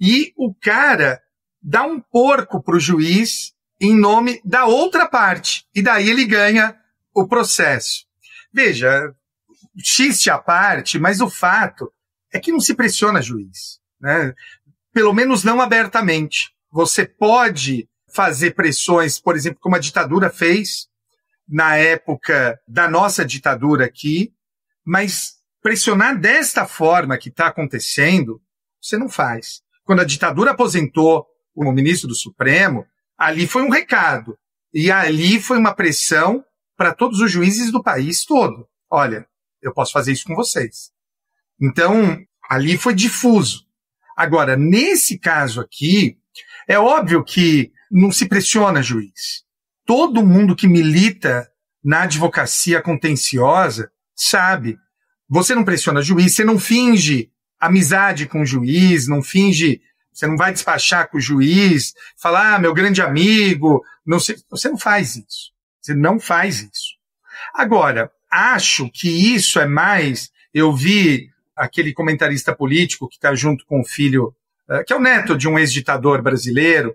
e o cara dá um porco para o juiz em nome da outra parte. E daí ele ganha o processo. Veja, xiste à parte, mas o fato é que não se pressiona juiz, né? Pelo menos não abertamente. Você pode fazer pressões, por exemplo, como a ditadura fez na época da nossa ditadura aqui, mas pressionar desta forma que está acontecendo, você não faz. Quando a ditadura aposentou o ministro do Supremo, ali foi um recado. E ali foi uma pressão para todos os juízes do país todo. Olha, eu posso fazer isso com vocês. Então, ali foi difuso. Agora, nesse caso aqui, é óbvio que não se pressiona juiz. Todo mundo que milita na advocacia contenciosa sabe. Você não pressiona juiz, você não finge amizade com o juiz, você não vai despachar com o juiz, falar, meu grande amigo, não sei, você não faz isso. Você não faz isso. Agora, acho que isso é mais, eu vi aquele comentarista político que está junto com o filho, que é o neto de um ex-ditador brasileiro,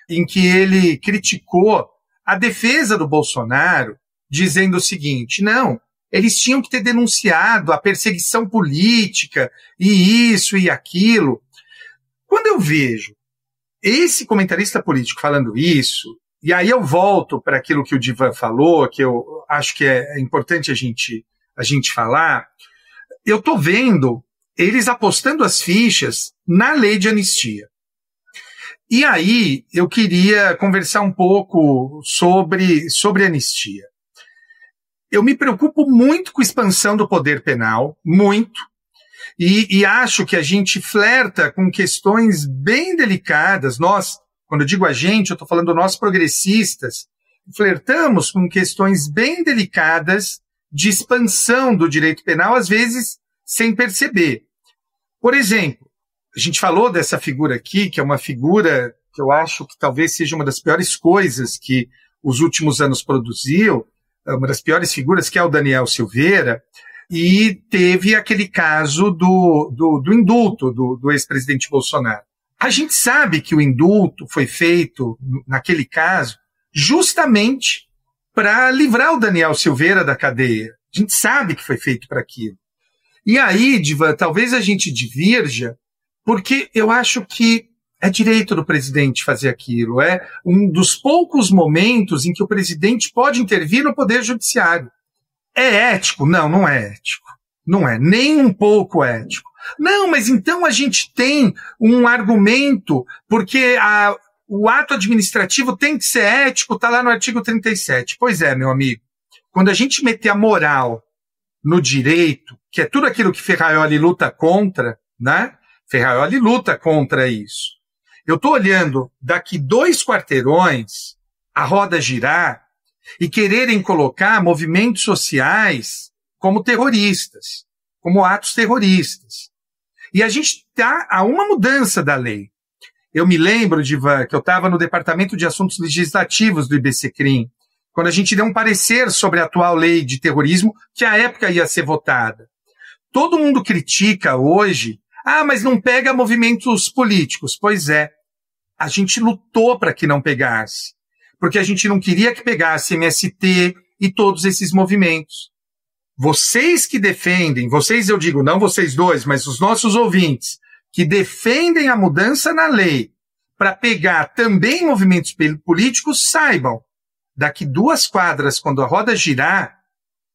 em que ele criticou a defesa do Bolsonaro, dizendo o seguinte, não, eles tinham que ter denunciado a perseguição política, e isso e aquilo. Quando eu vejo esse comentarista político falando isso, E aí eu volto para aquilo que o Divan falou, que eu acho que é importante a gente falar. Eu estou vendo eles apostando as fichas na lei de anistia. E aí eu queria conversar um pouco sobre anistia. Eu me preocupo muito com a expansão do poder penal, muito, e acho que a gente flerta com questões bem delicadas. Nós, quando eu digo a gente, eu estou falando nós progressistas, flertamos com questões bem delicadas de expansão do direito penal, às vezes sem perceber. Por exemplo, a gente falou dessa figura aqui, que é uma figura que eu acho que talvez seja uma das piores coisas que os últimos anos produziu, uma das piores figuras, que é o Daniel Silveira, e teve aquele caso do indulto do ex-presidente Bolsonaro. A gente sabe que o indulto foi feito, naquele caso, justamente para livrar o Daniel Silveira da cadeia. A gente sabe que foi feito para aquilo. E aí, Divan, talvez a gente divirja, porque eu acho que é direito do presidente fazer aquilo. É um dos poucos momentos em que o presidente pode intervir no poder judiciário. É ético? Não, não é ético. Não é nem um pouco ético. Não, mas então a gente tem um argumento, porque o ato administrativo tem que ser ético, está lá no artigo 37. Pois é, meu amigo. Quando a gente meter a moral no direito, que é tudo aquilo que Ferraioli luta contra, né? Ferraioli luta contra isso. Eu estou olhando daqui 2 quarteirões a roda girar e quererem colocar movimentos sociais como terroristas, como atos terroristas. E a gente está a uma mudança da lei. Eu me lembro, Divan, que eu estava no Departamento de Assuntos Legislativos do IBCCRIM, quando a gente deu um parecer sobre a atual lei de terrorismo, que à época ia ser votada. Todo mundo critica hoje, mas não pega movimentos políticos. Pois é, a gente lutou para que não pegasse, porque a gente não queria que pegasse MST e todos esses movimentos. Vocês que defendem, vocês eu digo, não vocês dois, mas os nossos ouvintes, que defendem a mudança na lei para pegar também movimentos políticos, saibam, daqui 2 quadras, quando a roda girar,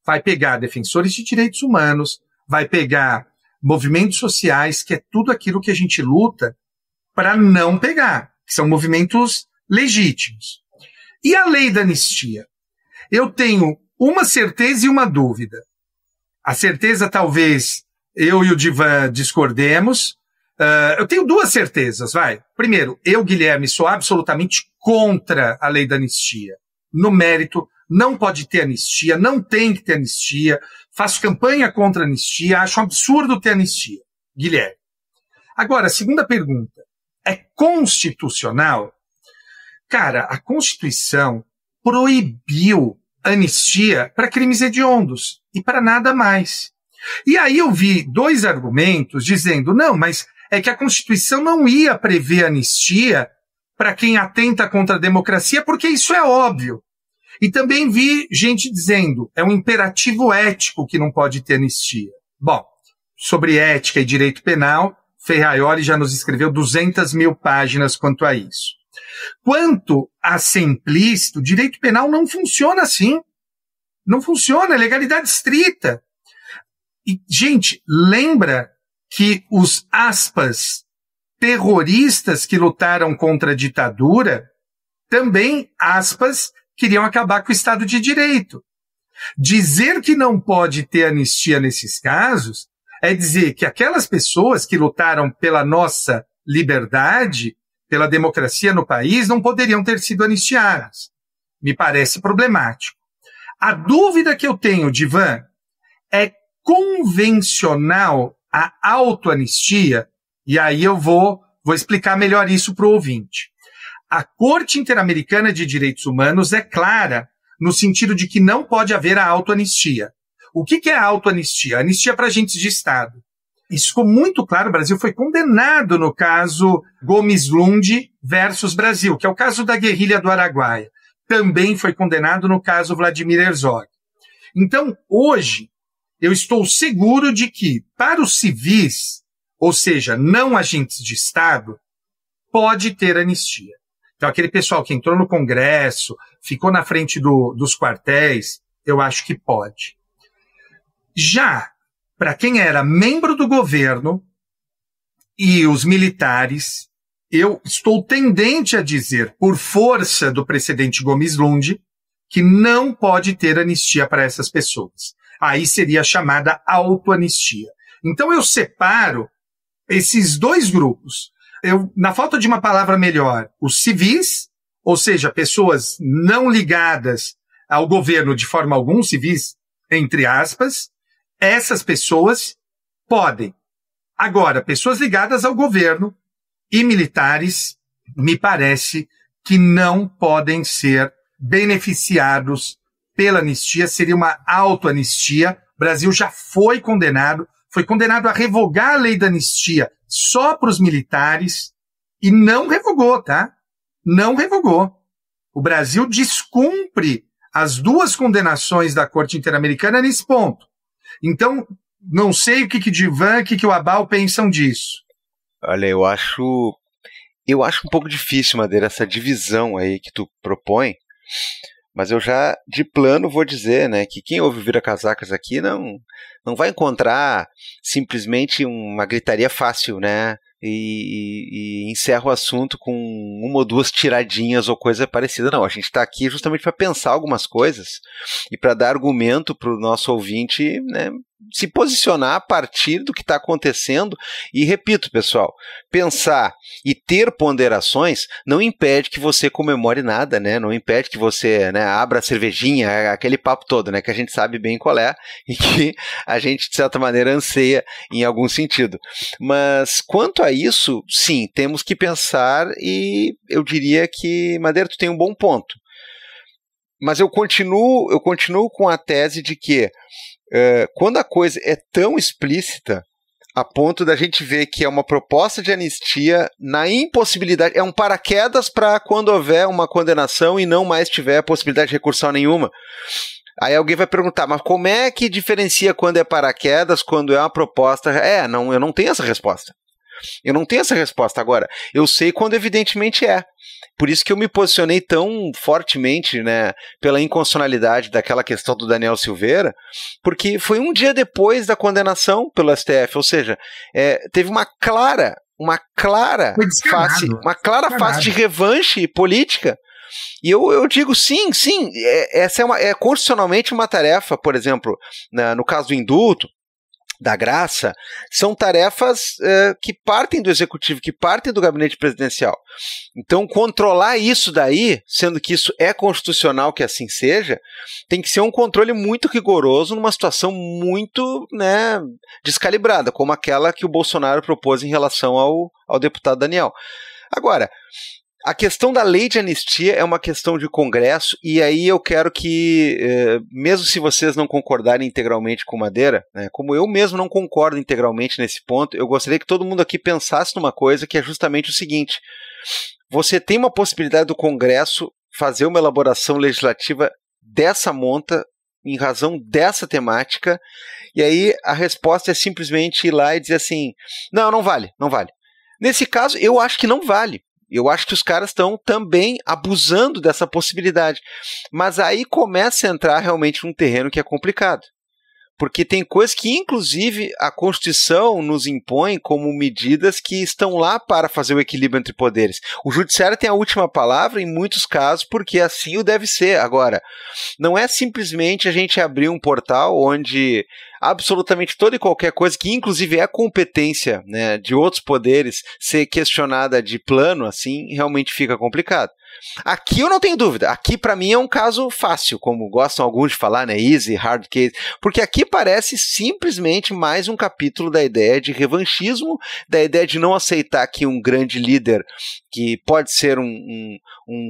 vai pegar defensores de direitos humanos, vai pegar movimentos sociais, que é tudo aquilo que a gente luta para não pegar, que são movimentos legítimos. E a lei da anistia? Eu tenho uma certeza e uma dúvida. A certeza, talvez, eu e o Divan discordemos. Eu tenho 2 certezas, vai. Primeiro, eu, Guilherme, sou absolutamente contra a lei da anistia. No mérito, não pode ter anistia, não tem que ter anistia. Faço campanha contra a anistia, acho um absurdo ter anistia. Guilherme. Agora, a segunda pergunta. É constitucional? Cara, a Constituição proibiu anistia para crimes hediondos e para nada mais. E aí eu vi 2 argumentos dizendo, não, mas é que a Constituição não ia prever anistia para quem atenta contra a democracia, porque isso é óbvio. E também vi gente dizendo, é um imperativo ético que não pode ter anistia. Bom, sobre ética e direito penal, Ferraioli já nos escreveu 200.000 páginas quanto a isso. Quanto a ser implícito, direito penal não funciona assim. Não funciona, é legalidade estrita. E, gente, lembra que os, aspas, terroristas que lutaram contra a ditadura, também, aspas, queriam acabar com o Estado de Direito. Dizer que não pode ter anistia nesses casos é dizer que aquelas pessoas que lutaram pela nossa liberdade, pela democracia no país, não poderiam ter sido anistiadas. Me parece problemático. A dúvida que eu tenho, Divan, é convencional a autoanistia? E aí eu vou explicar melhor isso para o ouvinte. A Corte Interamericana de Direitos Humanos é clara no sentido de que não pode haver a autoanistia. O que é a autoanistia? Anistia para agentes de Estado. Isso ficou muito claro, o Brasil foi condenado no caso Gomes Lund versus Brasil, que é o caso da guerrilha do Araguaia. Também foi condenado no caso Vladimir Herzog. Então, hoje, eu estou seguro de que, para os civis, ou seja, não agentes de Estado, pode ter anistia. Então, aquele pessoal que entrou no Congresso, ficou na frente dos quartéis, eu acho que pode. Já para quem era membro do governo e os militares, eu estou tendente a dizer, por força do precedente Gomes Lund, que não pode ter anistia para essas pessoas. Aí seria a chamada autoanistia. Então eu separo esses dois grupos. Na falta de uma palavra melhor, os civis, ou seja, pessoas não ligadas ao governo de forma alguma, civis, entre aspas, essas pessoas podem. Agora, pessoas ligadas ao governo e militares, me parece que não podem ser beneficiados pela anistia, seria uma autoanistia. O Brasil já foi condenado a revogar a lei da anistia só para os militares e não revogou, tá? Não revogou. O Brasil descumpre as duas condenações da Corte Interamericana nesse ponto. Então, não sei o que o Divan, o que o Abal pensam disso. Olha, eu acho um pouco difícil, Madeira, essa divisão aí que tu propõe, mas eu já, de plano, vou dizer, né, que quem ouve Vira-Casacas aqui não vai encontrar simplesmente uma gritaria fácil, né, e encerra o assunto com uma ou duas tiradinhas ou coisa parecida. Não, a gente está aqui justamente para pensar algumas coisas e para dar argumento para o nosso ouvinte, né, se posicionar a partir do que está acontecendo. E repito, pessoal, pensar e ter ponderações não impede que você comemore nada, né? Não impede que você, né, abra a cervejinha, aquele papo todo, né, que a gente sabe bem qual é e que a gente, de certa maneira, anseia em algum sentido. Mas quanto a isso, sim, temos que pensar, e eu diria que, Madeira, tu tem um bom ponto. Mas eu continuo com a tese de que quando a coisa é tão explícita a ponto da gente ver que é uma proposta de anistia na impossibilidade, é um paraquedas para quando houver uma condenação e não mais tiver possibilidade de recursão nenhuma. Aí alguém vai perguntar, mas como é que diferencia quando é paraquedas, quando é uma proposta? Eu não tenho essa resposta. Eu não tenho essa resposta agora. Eu sei quando evidentemente é. Por isso que eu me posicionei tão fortemente, né, pela inconstitucionalidade daquela questão do Daniel Silveira, porque foi um dia depois da condenação pelo STF, ou seja, teve uma clara face de revanche política. E eu digo sim, essa é constitucionalmente uma tarefa, por exemplo, no caso do indulto, da graça, são tarefas que partem do executivo, que partem do gabinete presidencial. Então, controlar isso daí, sendo que isso é constitucional que assim seja, tem que ser um controle muito rigoroso numa situação muito, né, descalibrada, como aquela que o Bolsonaro propôs em relação ao deputado Daniel. Agora, a questão da lei de anistia é uma questão de Congresso, e aí eu quero que, mesmo se vocês não concordarem integralmente com Madeira, né, como eu mesmo não concordo integralmente nesse ponto, eu gostaria que todo mundo aqui pensasse numa coisa que é justamente o seguinte: você tem uma possibilidade do Congresso fazer uma elaboração legislativa dessa monta, em razão dessa temática, e aí a resposta é simplesmente ir lá e dizer assim, não vale. Nesse caso, eu acho que não vale. Eu acho que os caras estão também abusando dessa possibilidade. Mas aí começa a entrar realmente num terreno que é complicado. Porque tem coisas que, inclusive, a Constituição nos impõe como medidas que estão lá para fazer o equilíbrio entre poderes. O Judiciário tem a última palavra em muitos casos, porque assim o deve ser. Agora, não é simplesmente a gente abrir um portal onde absolutamente toda e qualquer coisa, que inclusive é competência, né, de outros poderes, ser questionada de plano, assim, realmente fica complicado. Aqui eu não tenho dúvida, aqui para mim é um caso fácil, como gostam alguns de falar, né, easy, hard case, porque aqui parece simplesmente mais um capítulo da ideia de revanchismo, da ideia de não aceitar que um grande líder, que pode ser um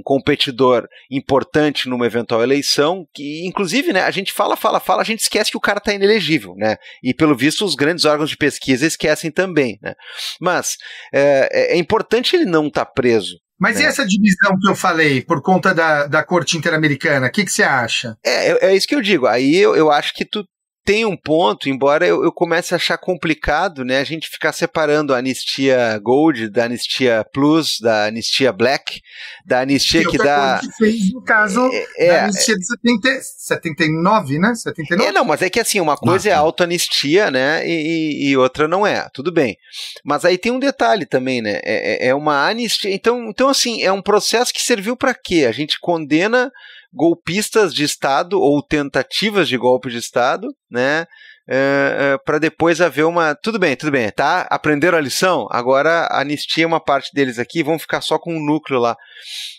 competidor importante numa eventual eleição, que inclusive, né, a gente fala, a gente esquece que o cara está inelegível, né, e pelo visto os grandes órgãos de pesquisa esquecem também, né, mas é importante ele não estar preso. Mas e essa divisão que eu falei, por conta da Corte Interamericana, o que você acha? É isso que eu digo. Aí eu acho que tu tem um ponto, embora eu comece a achar complicado, né, a gente ficar separando a anistia Gold da anistia Plus, da anistia Black, da anistia que dá... Que fez no caso da anistia de 79, né? 79? Não, mas é que assim, uma coisa é autoanistia, né, e outra não é, tudo bem. Mas aí tem um detalhe também, né, é uma anistia, então assim, é um processo que serviu para quê? A gente condena golpistas de Estado ou tentativas de golpe de Estado, né, para depois haver uma... Tudo bem, tá? Aprenderam a lição? Agora anistia uma parte deles aqui, vão ficar só com um núcleo lá.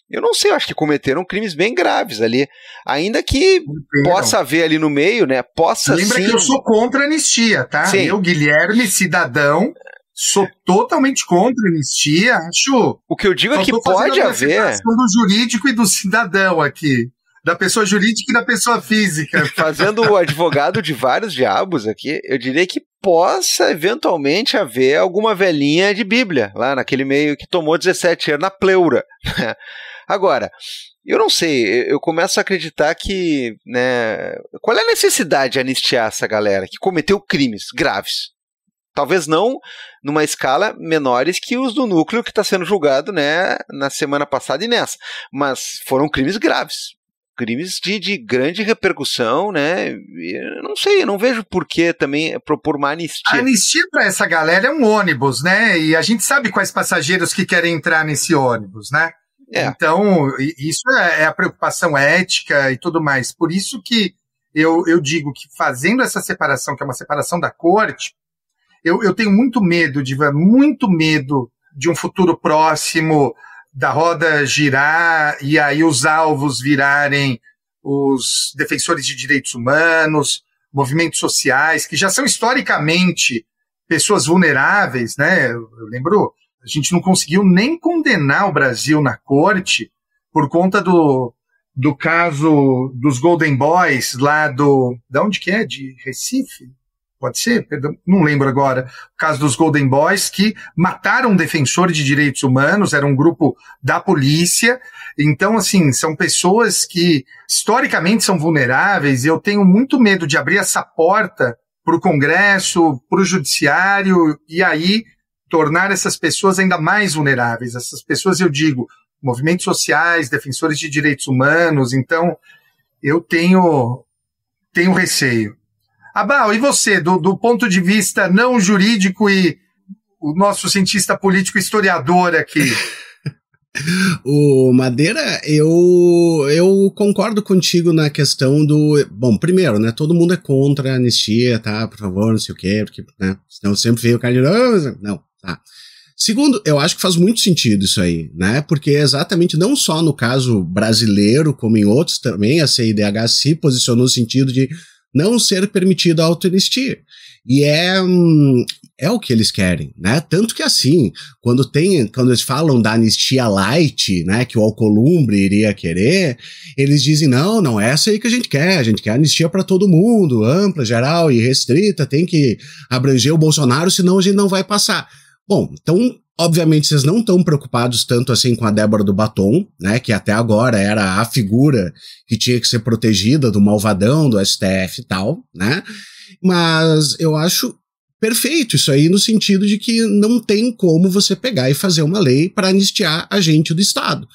Eu não sei, eu acho que cometeram crimes bem graves ali, ainda que possa haver ali no meio, né, Lembra que eu sou contra a anistia, tá? Sim. Eu, Guilherme, cidadão, sou totalmente contra a anistia, acho... O que eu digo é que pode haver... A do jurídico e do cidadão aqui. Da pessoa jurídica e da pessoa física. Fazendo o advogado de vários diabos aqui, eu diria que possa eventualmente haver alguma velhinha de Bíblia, lá naquele meio que tomou 17 anos na pleura. Agora, eu não sei, eu começo a acreditar que, né, qual é a necessidade de anistiar essa galera que cometeu crimes graves? Talvez não numa escala menores que os do núcleo que está sendo julgado, né, na semana passada e nessa, mas foram crimes graves. Crimes de grande repercussão, né? Eu não sei, eu não vejo por que também propor uma anistia. A anistia para essa galera é um ônibus, né? E a gente sabe quais passageiros que querem entrar nesse ônibus, né? Então, isso é a preocupação ética e tudo mais. Por isso que eu digo que fazendo essa separação, que é uma separação da corte, eu tenho muito medo de um futuro próximo da roda girar e aí os alvos virarem os defensores de direitos humanos, movimentos sociais, que já são historicamente pessoas vulneráveis, né? Eu lembro, a gente não conseguiu nem condenar o Brasil na corte por conta do caso dos Golden Boys lá da onde que é? De Recife? Pode ser? Perdão, não lembro agora. O caso dos Golden Boys, que mataram um defensor de direitos humanos, era um grupo da polícia. Então, assim, são pessoas que historicamente são vulneráveis e eu tenho muito medo de abrir essa porta para o Congresso, para o Judiciário e aí tornar essas pessoas ainda mais vulneráveis. Essas pessoas, eu digo, movimentos sociais, defensores de direitos humanos. Então, eu tenho receio. Abal, e você, do ponto de vista não jurídico e o nosso cientista político historiador aqui? O Madeira, eu concordo contigo na questão do... Bom, primeiro, né, todo mundo é contra a anistia, tá, por favor, não sei o quê, porque, né, senão sempre veio o cara de... Não, tá. Segundo, eu acho que faz muito sentido isso aí, né, porque exatamente não só no caso brasileiro, como em outros também, a CIDH se posicionou no sentido de não ser permitido a autoanistia. E é o que eles querem, né? Tanto que assim, quando eles falam da anistia light, né, que o Alcolumbre iria querer, eles dizem, não é essa aí que a gente quer anistia para todo mundo, ampla, geral e restrita, tem que abranger o Bolsonaro, senão a gente não vai passar. Bom, então, obviamente, vocês não estão preocupados tanto assim com a Débora do Batom, né, que até agora era a figura que tinha que ser protegida do malvadão, do STF e tal, né, mas eu acho perfeito isso aí no sentido de que não tem como você pegar e fazer uma lei para anistiar agente do Estado.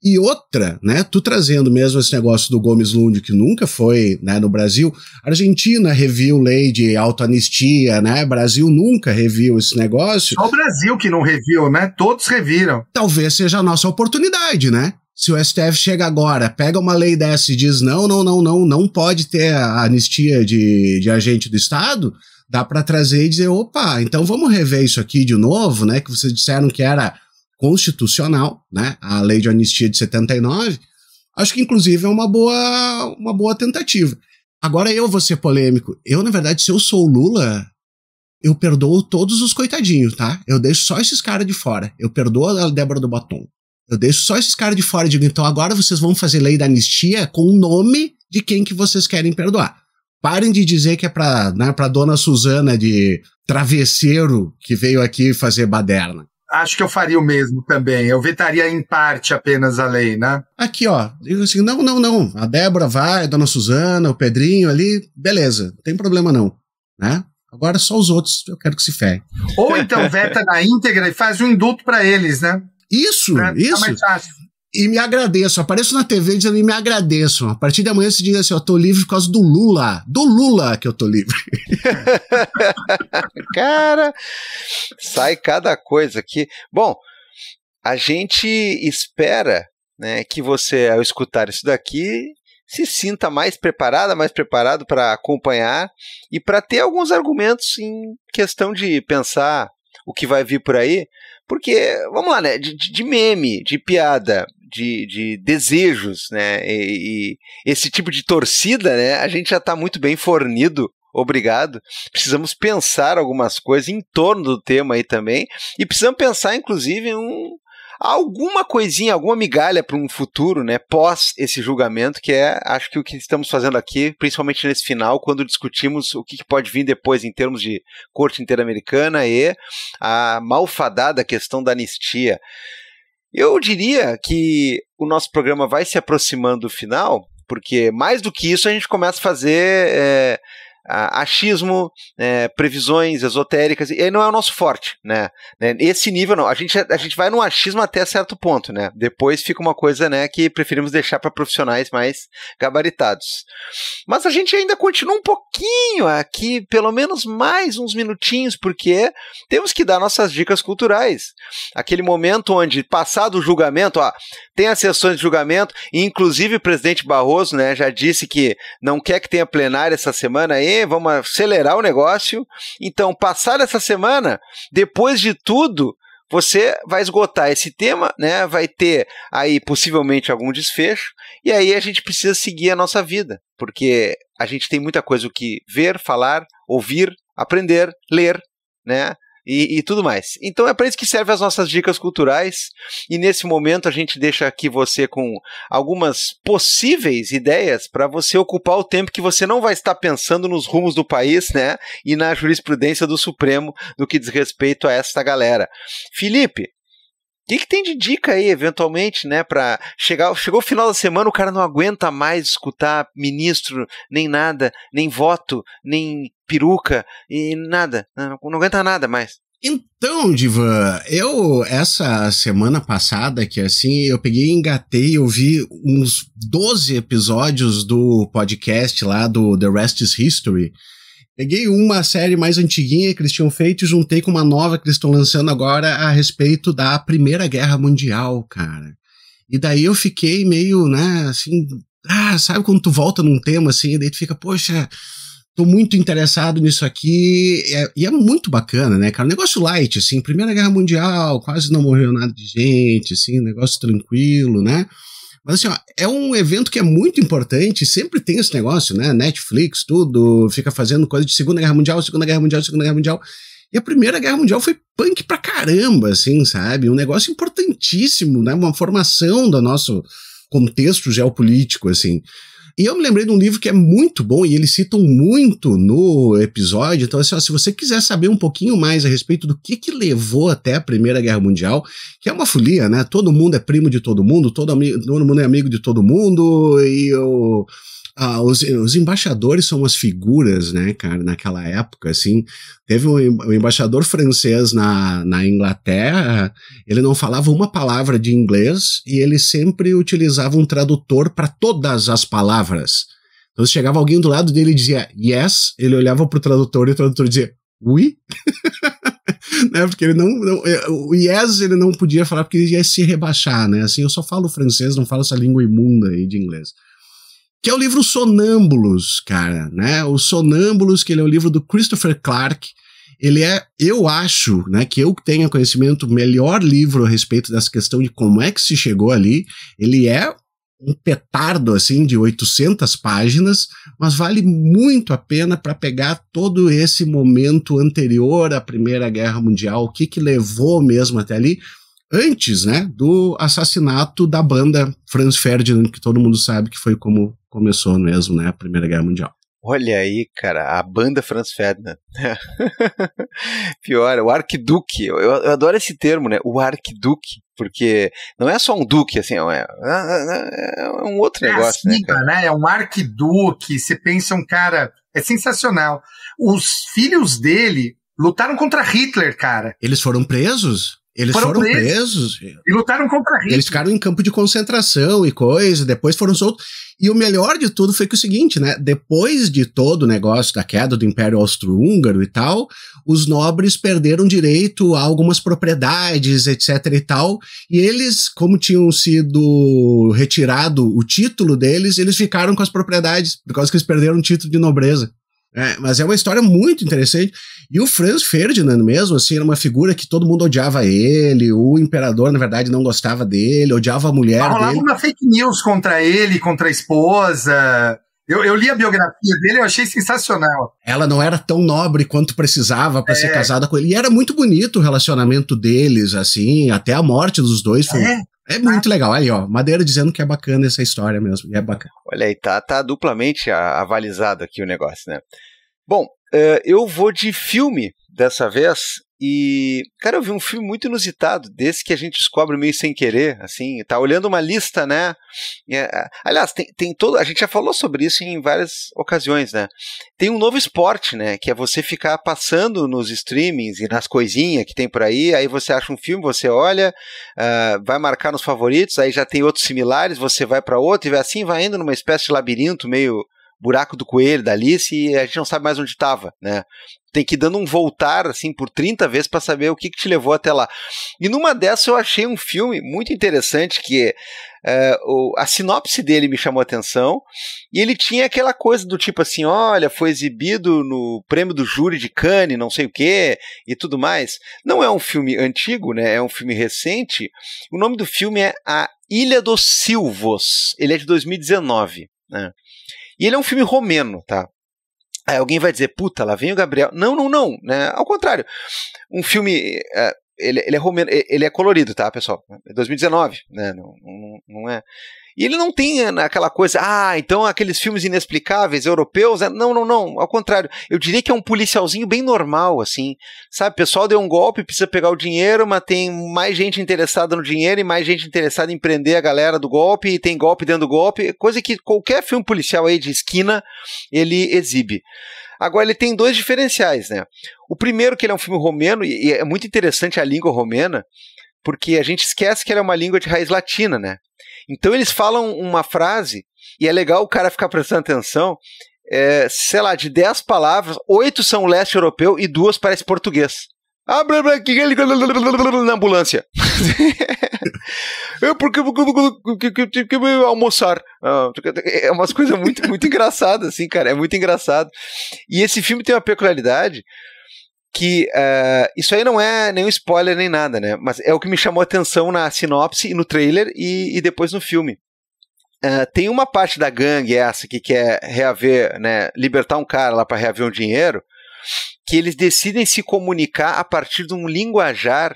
E outra, né, tu trazendo mesmo esse negócio do Gomes Lund, que nunca foi, né, no Brasil, a Argentina reviu lei de autoanistia, né, Brasil nunca reviu esse negócio. Só o Brasil que não reviu, né, todos reviram. Talvez seja a nossa oportunidade, né, se o STF chega agora, pega uma lei dessa e diz não pode ter a anistia de agente do Estado, dá para trazer e dizer, opa, então vamos rever isso aqui de novo, né, que vocês disseram que era constitucional, né, a lei de anistia de 79, acho que inclusive é uma boa tentativa. Agora eu vou ser polêmico, na verdade, se eu sou o Lula, eu perdoo todos os coitadinhos, tá, eu deixo só esses caras de fora, eu perdoo a Débora do Batom, eu deixo só esses caras de fora e digo, então agora vocês vão fazer lei da anistia com o nome de quem que vocês querem perdoar. Parem de dizer que é pra, né, pra dona Suzana de travesseiro que veio aqui fazer baderna. Acho que eu faria o mesmo também. Eu vetaria em parte apenas a lei, né? Aqui, ó, digo assim, não. A Débora vai, a dona Suzana, o Pedrinho ali, beleza, não tem problema não, né? Agora só os outros, eu quero que se ferre. Ou então veta na íntegra e faz um indulto para eles, né? Isso. Mais fácil. E me agradeço, apareço na TV dizendo me agradeço. A partir de amanhã se diz assim, eu tô livre por causa do Lula que eu tô livre. Cara, sai cada coisa aqui. Bom, a gente espera, né, que você, ao escutar isso daqui, se sinta mais preparado para acompanhar e para ter alguns argumentos em questão de pensar o que vai vir por aí, porque, vamos lá, né, de meme, de piada, de desejos, né, e esse tipo de torcida, né, a gente já está muito bem fornido, obrigado. Precisamos pensar algumas coisas em torno do tema aí também, e precisamos pensar, inclusive, em alguma coisinha, alguma migalha para um futuro, né, pós esse julgamento, que é, acho que o que estamos fazendo aqui, principalmente nesse final, quando discutimos o que pode vir depois em termos de Corte Interamericana e a malfadada questão da anistia. Eu diria que o nosso programa vai se aproximando do final, porque mais do que isso a gente começa a fazer achismo, previsões esotéricas, e aí não é o nosso forte, né? Esse nível não, a gente vai no achismo até certo ponto, né? Depois fica uma coisa, né, que preferimos deixar para profissionais mais gabaritados. Mas a gente ainda continua um pouquinho aqui, pelo menos mais uns minutinhos, porque temos que dar nossas dicas culturais. Aquele momento onde, passado o julgamento, tem as sessões de julgamento, e inclusive o presidente Barroso, né, já disse que não quer que tenha plenária essa semana aí, vamos acelerar o negócio. Então, passada essa semana, depois de tudo, você vai esgotar esse tema, né? Vai ter aí possivelmente algum desfecho, e aí a gente precisa seguir a nossa vida, porque a gente tem muita coisa o que ver, falar, ouvir, aprender, ler, né? E tudo mais. Então é para isso que servem as nossas dicas culturais, e nesse momento a gente deixa aqui você com algumas possíveis ideias para você ocupar o tempo que você não vai estar pensando nos rumos do país, né, e na jurisprudência do Supremo no que diz respeito a essa galera. Felipe, o que tem de dica aí, eventualmente, né, para chegou o final da semana, o cara não aguenta mais escutar ministro, nem nada, nem voto, nem peruca, e nada, não aguenta nada mais. Então, Divan, essa semana passada, que assim, eu peguei e engatei, eu vi uns 12 episódios do podcast lá do The Rest is History. Peguei uma série mais antiguinha que eles tinham feito e juntei com uma nova que eles estão lançando agora a respeito da Primeira Guerra Mundial, cara. E daí eu fiquei meio, né, assim, sabe quando tu volta num tema assim, e daí tu fica, poxa, tô muito interessado nisso aqui, e é muito bacana, né, cara, um negócio light, assim, Primeira Guerra Mundial, quase não morreu nada de gente, assim, negócio tranquilo, né. Mas assim, ó, é um evento que é muito importante, sempre tem esse negócio, né, Netflix, tudo, fica fazendo coisa de Segunda Guerra Mundial, e a Primeira Guerra Mundial foi punk pra caramba, assim, sabe, um negócio importantíssimo, né, uma formação do nosso contexto geopolítico, assim. E eu me lembrei de um livro que é muito bom, e eles citam muito no episódio, então assim, ó, se você quiser saber um pouquinho mais a respeito do que levou até a Primeira Guerra Mundial, que é uma folia, né, todo mundo é primo de todo mundo é amigo de todo mundo, e os embaixadores são umas figuras, né, cara, naquela época, assim. Teve um embaixador francês na Inglaterra, ele não falava uma palavra de inglês e ele sempre utilizava um tradutor para todas as palavras. Então, se chegava alguém do lado dele e dizia yes, ele olhava pro tradutor e o tradutor dizia oui? Né, porque o yes ele não podia falar porque ele ia se rebaixar, né, assim, eu só falo francês, não falo essa língua imunda aí de inglês. Que é o livro Sonâmbulos, cara, né? O Sonâmbulos, que ele é o livro do Christopher Clark. Ele é, eu acho, né, que eu tenha conhecimento, o melhor livro a respeito dessa questão de como é que se chegou ali. Ele é um petardo, assim, de 800 páginas, mas vale muito a pena para pegar todo esse momento anterior à Primeira Guerra Mundial, o que levou mesmo até ali, antes, né, do assassinato da banda Franz Ferdinand, que todo mundo sabe que foi como começou mesmo, né, a Primeira Guerra Mundial. Olha aí, cara, a banda Franz Ferdinand. Pior, o arquiduque. Eu adoro esse termo, né? O arquiduque. Porque não é só um duque, assim, é um outro negócio, assim, né, cara? Né? É um arquiduque, você pensa um cara... É sensacional. Os filhos dele lutaram contra Hitler, cara. Eles foram presos? Eles foram presos. E lutaram contra Hitler. Eles ficaram em campo de concentração e coisa, depois foram soltos. E o melhor de tudo foi que o seguinte, né? Depois de todo o negócio da queda do Império Austro-Húngaro e tal, os nobres perderam direito a algumas propriedades, etc e tal. E eles, como tinham sido retirado o título deles, eles ficaram com as propriedades, por causa que eles perderam o título de nobreza. Mas é uma história muito interessante. E o Franz Ferdinand mesmo, assim, era uma figura que todo mundo odiava ele, o imperador, na verdade, não gostava dele, odiava a mulher dele. Rolava uma fake news contra ele, contra a esposa. Eu li a biografia dele, eu achei sensacional. Ela não era tão nobre quanto precisava para ser casada com ele. E era muito bonito o relacionamento deles, assim, até a morte dos dois. É muito legal. Aí, ó, Madeira dizendo que é bacana essa história mesmo. E é bacana. Olha aí, tá duplamente avalizado aqui o negócio, né? Bom, eu vou de filme dessa vez. E, cara, eu vi um filme muito inusitado, desse que a gente descobre meio sem querer, assim, tá olhando uma lista, né? Aliás, tem todo, a gente já falou sobre isso em várias ocasiões, né? Tem um novo esporte, né? Que é você ficar passando nos streamings e nas coisinhas que tem por aí você acha um filme, você olha, vai marcar nos favoritos, aí já tem outros similares, você vai para outro e assim vai indo numa espécie de labirinto meio buraco do coelho, da Alice, e a gente não sabe mais onde estava, né? Tem que ir dando um voltar, assim, por 30 vezes para saber o que te levou até lá. E numa dessas eu achei um filme muito interessante, que a sinopse dele me chamou a atenção, e ele tinha aquela coisa do tipo assim, olha, foi exibido no prêmio do júri de Cannes, não sei o quê, e tudo mais. Não é um filme antigo, né? É um filme recente. O nome do filme é A Ilha dos Silvos. Ele é de 2019, né? E ele é um filme romeno, tá? Aí alguém vai dizer, puta, lá vem o Gabriel. Não, né? Ao contrário. Um filme, ele é romeno, ele é colorido, tá, pessoal? É 2019, né? Não é... E ele não tem aquela coisa, então aqueles filmes inexplicáveis, europeus, não, ao contrário, eu diria que é um policialzinho bem normal, assim, sabe, o pessoal deu um golpe, precisa pegar o dinheiro, mas tem mais gente interessada no dinheiro e mais gente interessada em prender a galera do golpe, e tem golpe dentro do golpe, coisa que qualquer filme policial aí de esquina, ele exibe. Agora, ele tem dois diferenciais, né? O primeiro, que ele é um filme romeno, e é muito interessante a língua romena, porque a gente esquece que ela é uma língua de raiz latina, né? Então eles falam uma frase, e é legal o cara ficar prestando atenção, sei lá, de 10 palavras, 8 são leste europeu e 2 parece português. Na ambulância. Porque almoçar. É umas coisas muito, muito engraçadas, assim, cara, é muito engraçado. E esse filme tem uma peculiaridade que isso aí não é nenhum spoiler nem nada, né? Mas é o que me chamou a atenção na sinopse e no trailer e depois no filme. Tem uma parte da gangue essa que quer reaver, né, libertar um cara lá para reaver um dinheiro, que eles decidem se comunicar a partir de um linguajar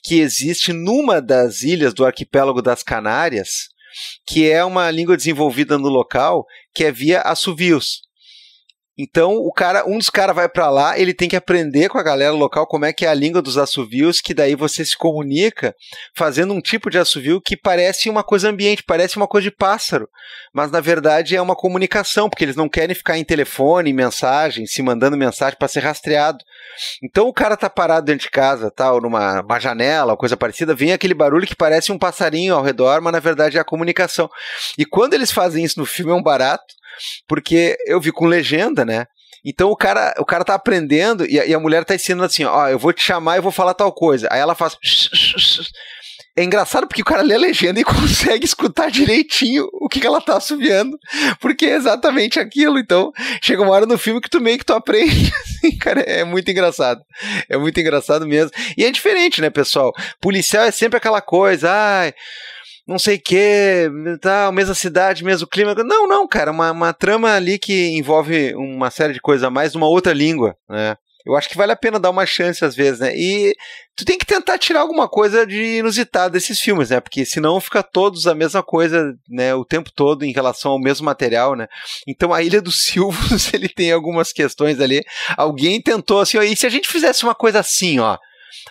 que existe numa das ilhas do arquipélago das Canárias, que é uma língua desenvolvida no local, que é via assovios. Então, um dos caras vai pra lá, ele tem que aprender com a galera local como é que é a língua dos assovios, que daí você se comunica fazendo um tipo de assovio que parece uma coisa ambiente, parece uma coisa de pássaro, mas na verdade é uma comunicação, porque eles não querem ficar em telefone, em mensagem, se mandando mensagem para ser rastreado. Então o cara tá parado dentro de casa, tal, numa janela, ou coisa parecida, vem aquele barulho que parece um passarinho ao redor, mas na verdade é a comunicação. E quando eles fazem isso no filme é um barato, porque eu vi com legenda, né? Então o cara tá aprendendo e a mulher tá ensinando assim, eu vou te chamar e vou falar tal coisa. Aí ela faz... É engraçado porque o cara lê a legenda e consegue escutar direitinho o que ela tá assoviando, porque é exatamente aquilo. Então chega uma hora no filme que tu aprende. Assim, cara, é muito engraçado. É muito engraçado mesmo. E é diferente, né, pessoal? Policial é sempre aquela coisa, não sei o que, tá, mesma cidade, mesmo clima. Não, cara, uma trama ali que envolve uma série de coisas a mais numa outra língua, né? Eu acho que vale a pena dar uma chance às vezes, né? E tu tem que tentar tirar alguma coisa de inusitado desses filmes, né? Porque senão fica todos a mesma coisa, né? O tempo todo em relação ao mesmo material, né? Então a Ilha dos Silvos, ele tem algumas questões ali. Alguém tentou assim, ó, e se a gente fizesse uma coisa assim, ó?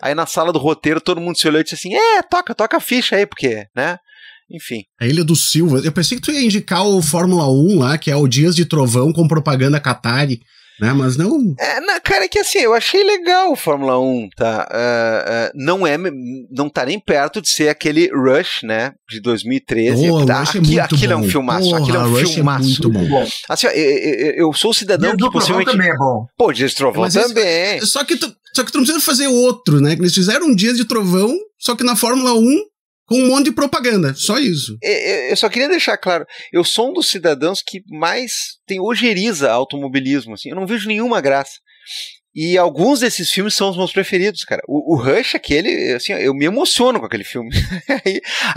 Aí na sala do roteiro todo mundo se olhou e disse assim, toca a ficha aí, porque, né? Enfim. A Ilha dos Silvas. Eu pensei que tu ia indicar o Fórmula 1 lá, que é o Dias de Trovão com propaganda Qatari, né? Mas não... Cara, é que assim, eu achei legal o Fórmula 1, tá? Não tá nem perto de ser aquele Rush, né? De 2013. Aquilo é um filmaço. Aquilo é um filmaço. É muito bom. Assim, ó, eu sou um cidadão que possivelmente... também é bom. Pô, Dias de Trovão também. Só que tu não precisa fazer outro, né? Eles fizeram um Dias de Trovão, só que na Fórmula 1... com um monte de propaganda, só isso. Eu só queria deixar claro, eu sou um dos cidadãos que mais tem ojeriza automobilismo, assim, eu não vejo nenhuma graça. E alguns desses filmes são os meus preferidos, cara. O Rush, aquele, assim, eu me emociono com aquele filme.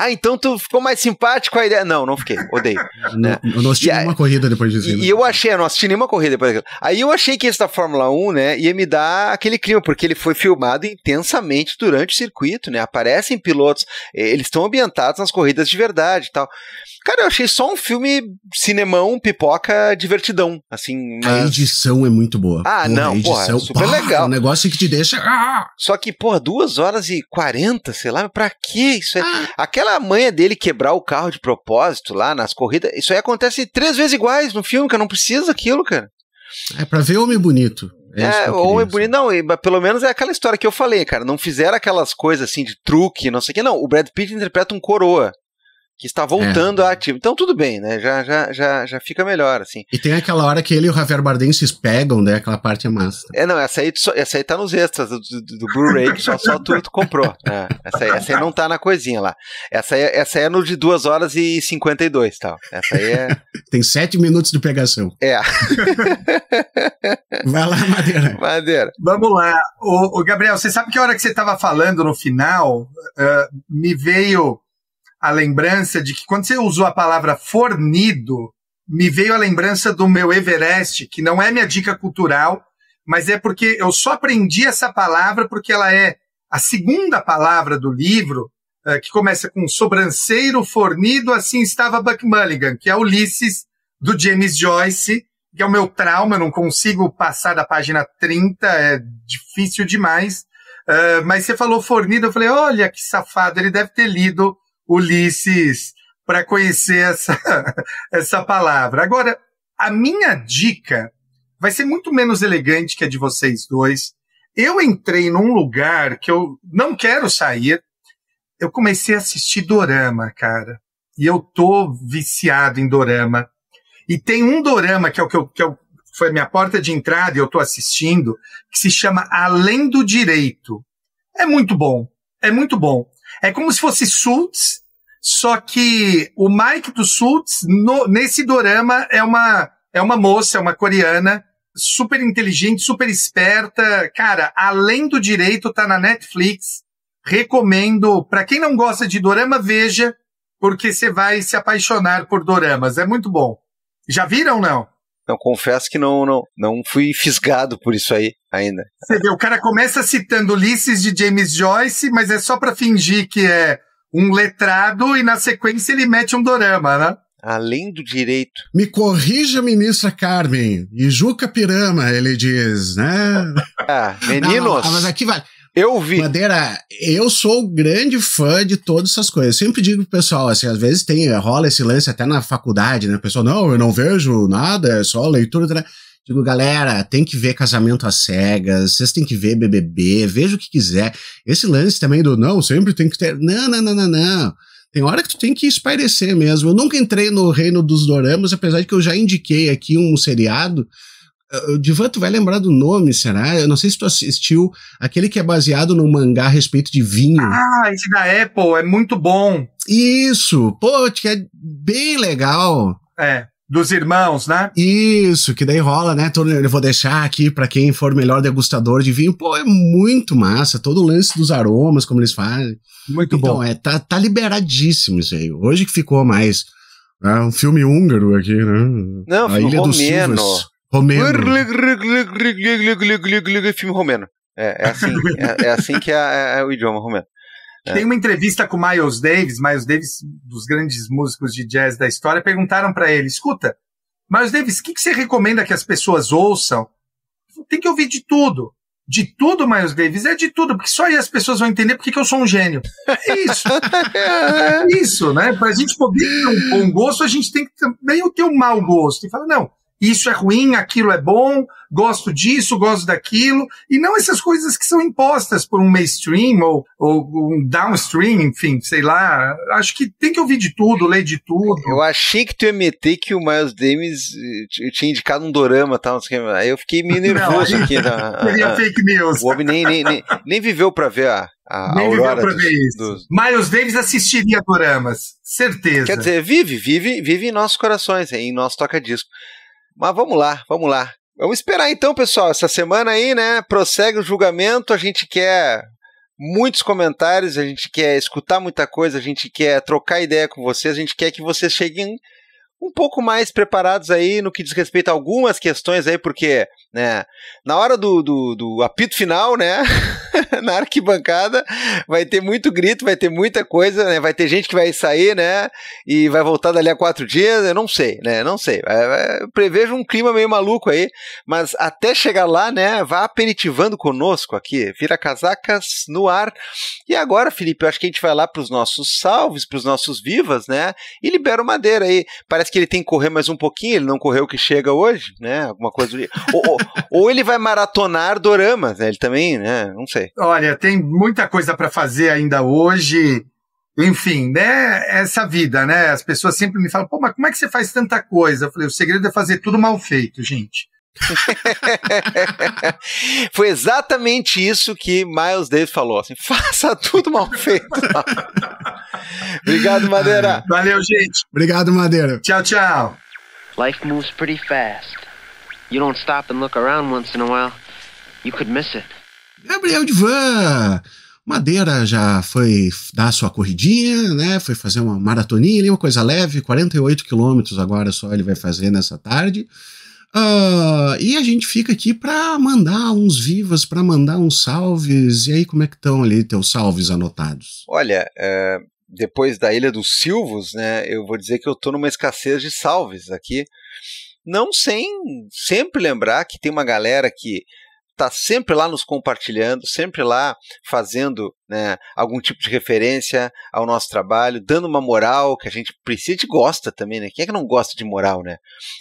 Então tu ficou mais simpático com a ideia? Não fiquei, odeio. Né? Eu não assisti nenhuma corrida depois disso. E eu achei, eu não assisti nenhuma corrida depois daquilo. Aí eu achei que esse da Fórmula 1, né, ia me dar aquele clima, porque ele foi filmado intensamente durante o circuito, né, aparecem pilotos, eles estão ambientados nas corridas de verdade e tal. Cara, eu achei só um filme cinemão, pipoca, divertidão, assim. Mas... A edição é muito boa. É super legal. É um negócio que te deixa... Só que, 2h40, sei lá, pra que isso? Aquela manha dele quebrar o carro de propósito lá nas corridas, isso aí acontece 3 vezes iguais no filme, que não precisa daquilo, cara. É pra ver homem bonito. Homem bonito, não, pelo menos é aquela história que eu falei, cara, não fizeram aquelas coisas assim de truque, não sei o que, não, o Brad Pitt interpreta um coroa, que está voltando à ativa. Então tudo bem, né? Já fica melhor, assim. E tem aquela hora que ele e o Javier Bardem se pegam, né? Aquela parte é massa. Essa aí tá nos extras do Blu-ray, que só tu comprou. Essa aí não tá na coisinha lá. Essa aí é no de 2h52, tal. Essa aí é... Tem 7 minutos de pegação. Vai lá, Madeira. Vamos lá. Ô, Gabriel, você sabe que a hora que você estava falando no final, me veio a lembrança de que quando você usou a palavra fornido, me veio a lembrança do meu Everest, que não é minha dica cultural, mas é porque eu só aprendi essa palavra porque ela é a segunda palavra do livro, que começa com sobranceiro fornido, assim estava Buck Mulligan, que é Ulisses, do James Joyce, que é o meu trauma, eu não consigo passar da página 30, é difícil demais. Mas você falou fornido, eu falei, olha que safado, ele deve ter lido Ulisses para conhecer essa palavra. Agora, a minha dica vai ser muito menos elegante que a de vocês dois. Eu entrei num lugar que eu não quero sair. Eu comecei a assistir dorama, cara. E eu tô viciado em dorama. E tem um dorama que foi a minha porta de entrada e eu tô assistindo, que se chama Além do Direito. É muito bom. É muito bom. É como se fosse Suits, só que o Mike do Suits, nesse dorama, é uma moça, é uma coreana, super inteligente, super esperta. Cara, Além do Direito tá na Netflix. Recomendo. Pra quem não gosta de dorama, veja, porque você vai se apaixonar por doramas. É muito bom. Já viram ou não? Não, confesso que não fui fisgado por isso aí ainda. Você vê, o cara começa citando Ulisses de James Joyce, mas é só pra fingir que é um letrado e na sequência ele mete um dorama, né? Além do Direito. Me corrija, ministra Carmen. E Juca Pirama, ele diz, né? Meninos. Mas aqui vai. Eu vi. Madeira, eu sou grande fã de todas essas coisas. Eu sempre digo pro pessoal, assim, às vezes rola esse lance até na faculdade, né? O pessoal, não, eu não vejo nada, é só leitura. Né? Digo, galera, tem que ver Casamento às Cegas, vocês têm que ver BBB, veja o que quiser. Esse lance também do, não, sempre tem que ter... Não. Tem hora que tu tem que espairecer mesmo. Eu nunca entrei no reino dos doramas, apesar de que eu já indiquei aqui um seriado. O Divan, tu vai lembrar do nome, será? Eu não sei se tu assistiu aquele que é baseado num mangá a respeito de vinho. Esse da Apple, é muito bom. Isso, pô, que é bem legal. Dos irmãos, né? Isso, que daí rola, né? Eu vou deixar aqui pra quem for melhor degustador de vinho. Pô, é muito massa, todo o lance dos aromas, como eles fazem. Muito bom. Então, tá liberadíssimo isso aí. Hoje que ficou mais um filme húngaro aqui, né? Não, A Ilha dos romeno. Silvas. Filme romeno. É assim que é o idioma romeno. Tem uma entrevista com o Miles Davis, dos grandes músicos de jazz da história, perguntaram para ele, escuta, Miles Davis, o que você recomenda que as pessoas ouçam? Tem que ouvir de tudo. De tudo, Miles Davis, é de tudo, porque só aí as pessoas vão entender porque que eu sou um gênio. É isso. É isso, né? Pra gente poder ter um bom gosto, a gente tem que também ter um mau gosto. E falar, não, isso é ruim, aquilo é bom, gosto disso, gosto daquilo, e não essas coisas que são impostas por um mainstream ou um downstream, enfim, sei lá. Acho que tem que ouvir de tudo, ler de tudo. Eu achei que tu ia meter que o Miles Davis tinha indicado um dorama e tal, aí eu fiquei meio nervoso aqui. Seria fake news. O homem nem viveu pra ver a aurora pra ver isso. Miles Davis assistiria doramas, certeza. Quer dizer, vive em nossos corações, em nosso toca-disco. Mas vamos lá. Vamos esperar então, pessoal, essa semana aí, né, prossegue o julgamento, a gente quer muitos comentários, a gente quer escutar muita coisa, a gente quer trocar ideia com vocês, a gente quer que vocês cheguem um pouco mais preparados aí no que diz respeito a algumas questões aí, porque, né, na hora do apito final, né, na arquibancada, vai ter muito grito, vai ter muita coisa, né, vai ter gente que vai sair, né, e vai voltar dali a 4 dias, eu não sei. Eu prevejo um clima meio maluco aí, mas até chegar lá, né, vá aperitivando conosco aqui, Vira Casacas no ar. E agora, Felipe, eu acho que a gente vai lá para os nossos salves, para os nossos vivas, né, e libera o Madeira aí. Parece que ele tem que correr mais um pouquinho, ele não correu o que chega hoje, né, alguma coisa ou ele vai maratonar doramas, né, ele também, né, não sei. Olha, tem muita coisa para fazer ainda hoje, enfim, né, essa vida, né, as pessoas sempre me falam, pô, mas como é que você faz tanta coisa? Eu falei, o segredo é fazer tudo mal feito, gente. Foi exatamente isso que Miles Davis falou, assim, faça tudo mal feito. Obrigado, Madeira. Valeu, gente. Obrigado, Madeira. Tchau, tchau. Life moves pretty fast. You don't stop and look around once in a while, you could miss it. Gabriel Divan, Madeira já foi dar sua corridinha, né? Foi fazer uma maratoninha ali, uma coisa leve, 48 quilômetros agora só ele vai fazer nessa tarde. E a gente fica aqui para mandar uns vivas, para mandar uns salves. E aí, como é que estão ali teus salves anotados? Olha, depois da Ilha dos Silvos, né, eu vou dizer que eu tô numa escassez de salves aqui. Não sem sempre lembrar que tem uma galera que tá sempre lá nos compartilhando, sempre lá fazendo, né, algum tipo de referência ao nosso trabalho, dando uma moral que a gente precisa e gosta também, né? Quem é que não gosta de moral, né?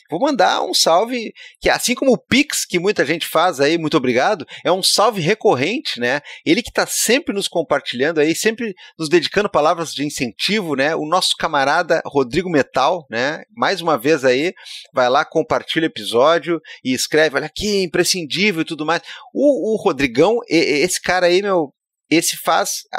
Vou mandar um salve, que assim como o Pix, que muita gente faz aí, muito obrigado, é um salve recorrente, né? Ele que tá sempre nos compartilhando aí, sempre nos dedicando palavras de incentivo, né? O nosso camarada Rodrigo Metal, né? Mais uma vez aí, vai lá, compartilha o episódio e escreve, olha aqui, imprescindível e tudo mais. O Rodrigão, esse cara aí,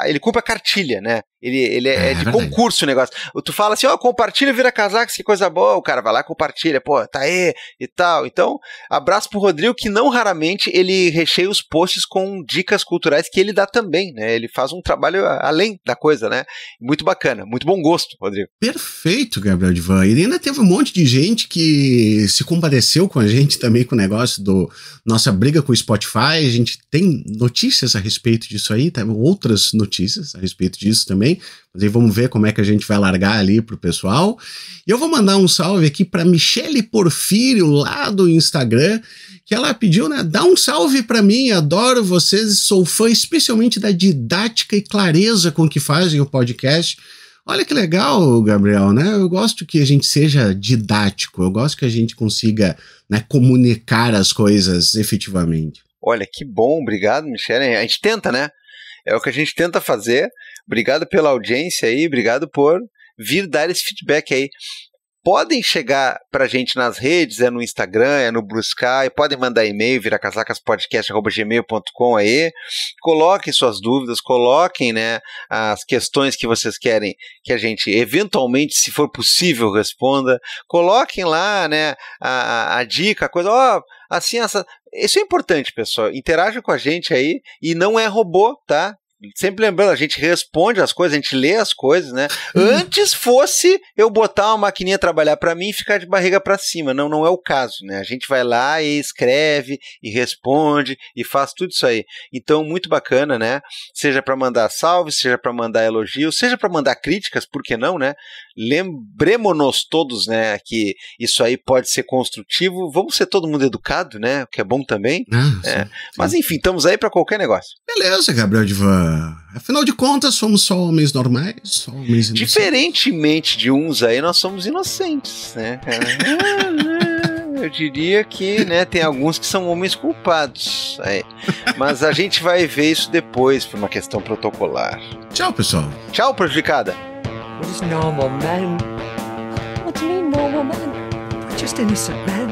ele cumpre a cartilha, né? Ele é de concurso o negócio. Tu fala assim, compartilha, Vira Casacas, que coisa boa. O cara vai lá, compartilha, pô, tá aí e tal. Então, abraço pro Rodrigo, que não raramente ele recheia os posts com dicas culturais que ele dá também, né? Ele faz um trabalho além da coisa, né? Muito bacana, muito bom gosto, Rodrigo. Perfeito, Gabriel Divan. E ainda teve um monte de gente que se compadeceu com a gente também com o negócio do nossa briga com o Spotify. A gente tem notícias a respeito disso aí, tá? Outras notícias a respeito disso também. Mas aí vamos ver como é que a gente vai largar ali pro pessoal. E eu vou mandar um salve aqui para Michele Porfírio, lá do Instagram, que ela pediu, né? Dá um salve para mim, adoro vocês, sou fã especialmente da didática e clareza com que fazem o podcast. Olha que legal, Gabriel, né? Eu gosto que a gente seja didático, eu gosto que a gente consiga, né, comunicar as coisas efetivamente. Olha, que bom, obrigado, Michele. A gente tenta, né? É o que a gente tenta fazer. Obrigado pela audiência aí, obrigado por vir dar esse feedback aí. Podem chegar pra gente nas redes, no Instagram, no Blue Sky, podem mandar e-mail, viracasacaspodcast@gmail.com aí, coloquem suas dúvidas, coloquem, né, as questões que vocês querem que a gente, eventualmente, se for possível, responda, coloquem lá, né, a dica, a coisa, assim, isso é importante, pessoal, interajam com a gente aí, e não é robô, tá? Sempre lembrando, a gente responde as coisas, a gente lê as coisas, né? Antes fosse eu botar uma maquininha trabalhar para mim e ficar de barriga para cima. Não, não é o caso, né? A gente vai lá e escreve, e responde, e faz tudo isso aí. Então, muito bacana, né? Seja para mandar salves, seja para mandar elogios, seja para mandar críticas, por que não, né? Lembremos-nos todos, né, que isso aí pode ser construtivo. Vamos ser todo mundo educado, né? O que é bom também. Sim. Mas enfim, estamos aí para qualquer negócio. Beleza, Gabriel Divan. Afinal de contas, somos só homens normais, só homens inocentes. Diferentemente de uns aí, nós somos inocentes, né? Eu diria que, né, tem alguns que são homens culpados. Aí. Mas a gente vai ver isso depois, por uma questão protocolar. Tchau, pessoal. Tchau, prejudicada. What is normal, man? What do you mean, normal, man? We're just innocent, man.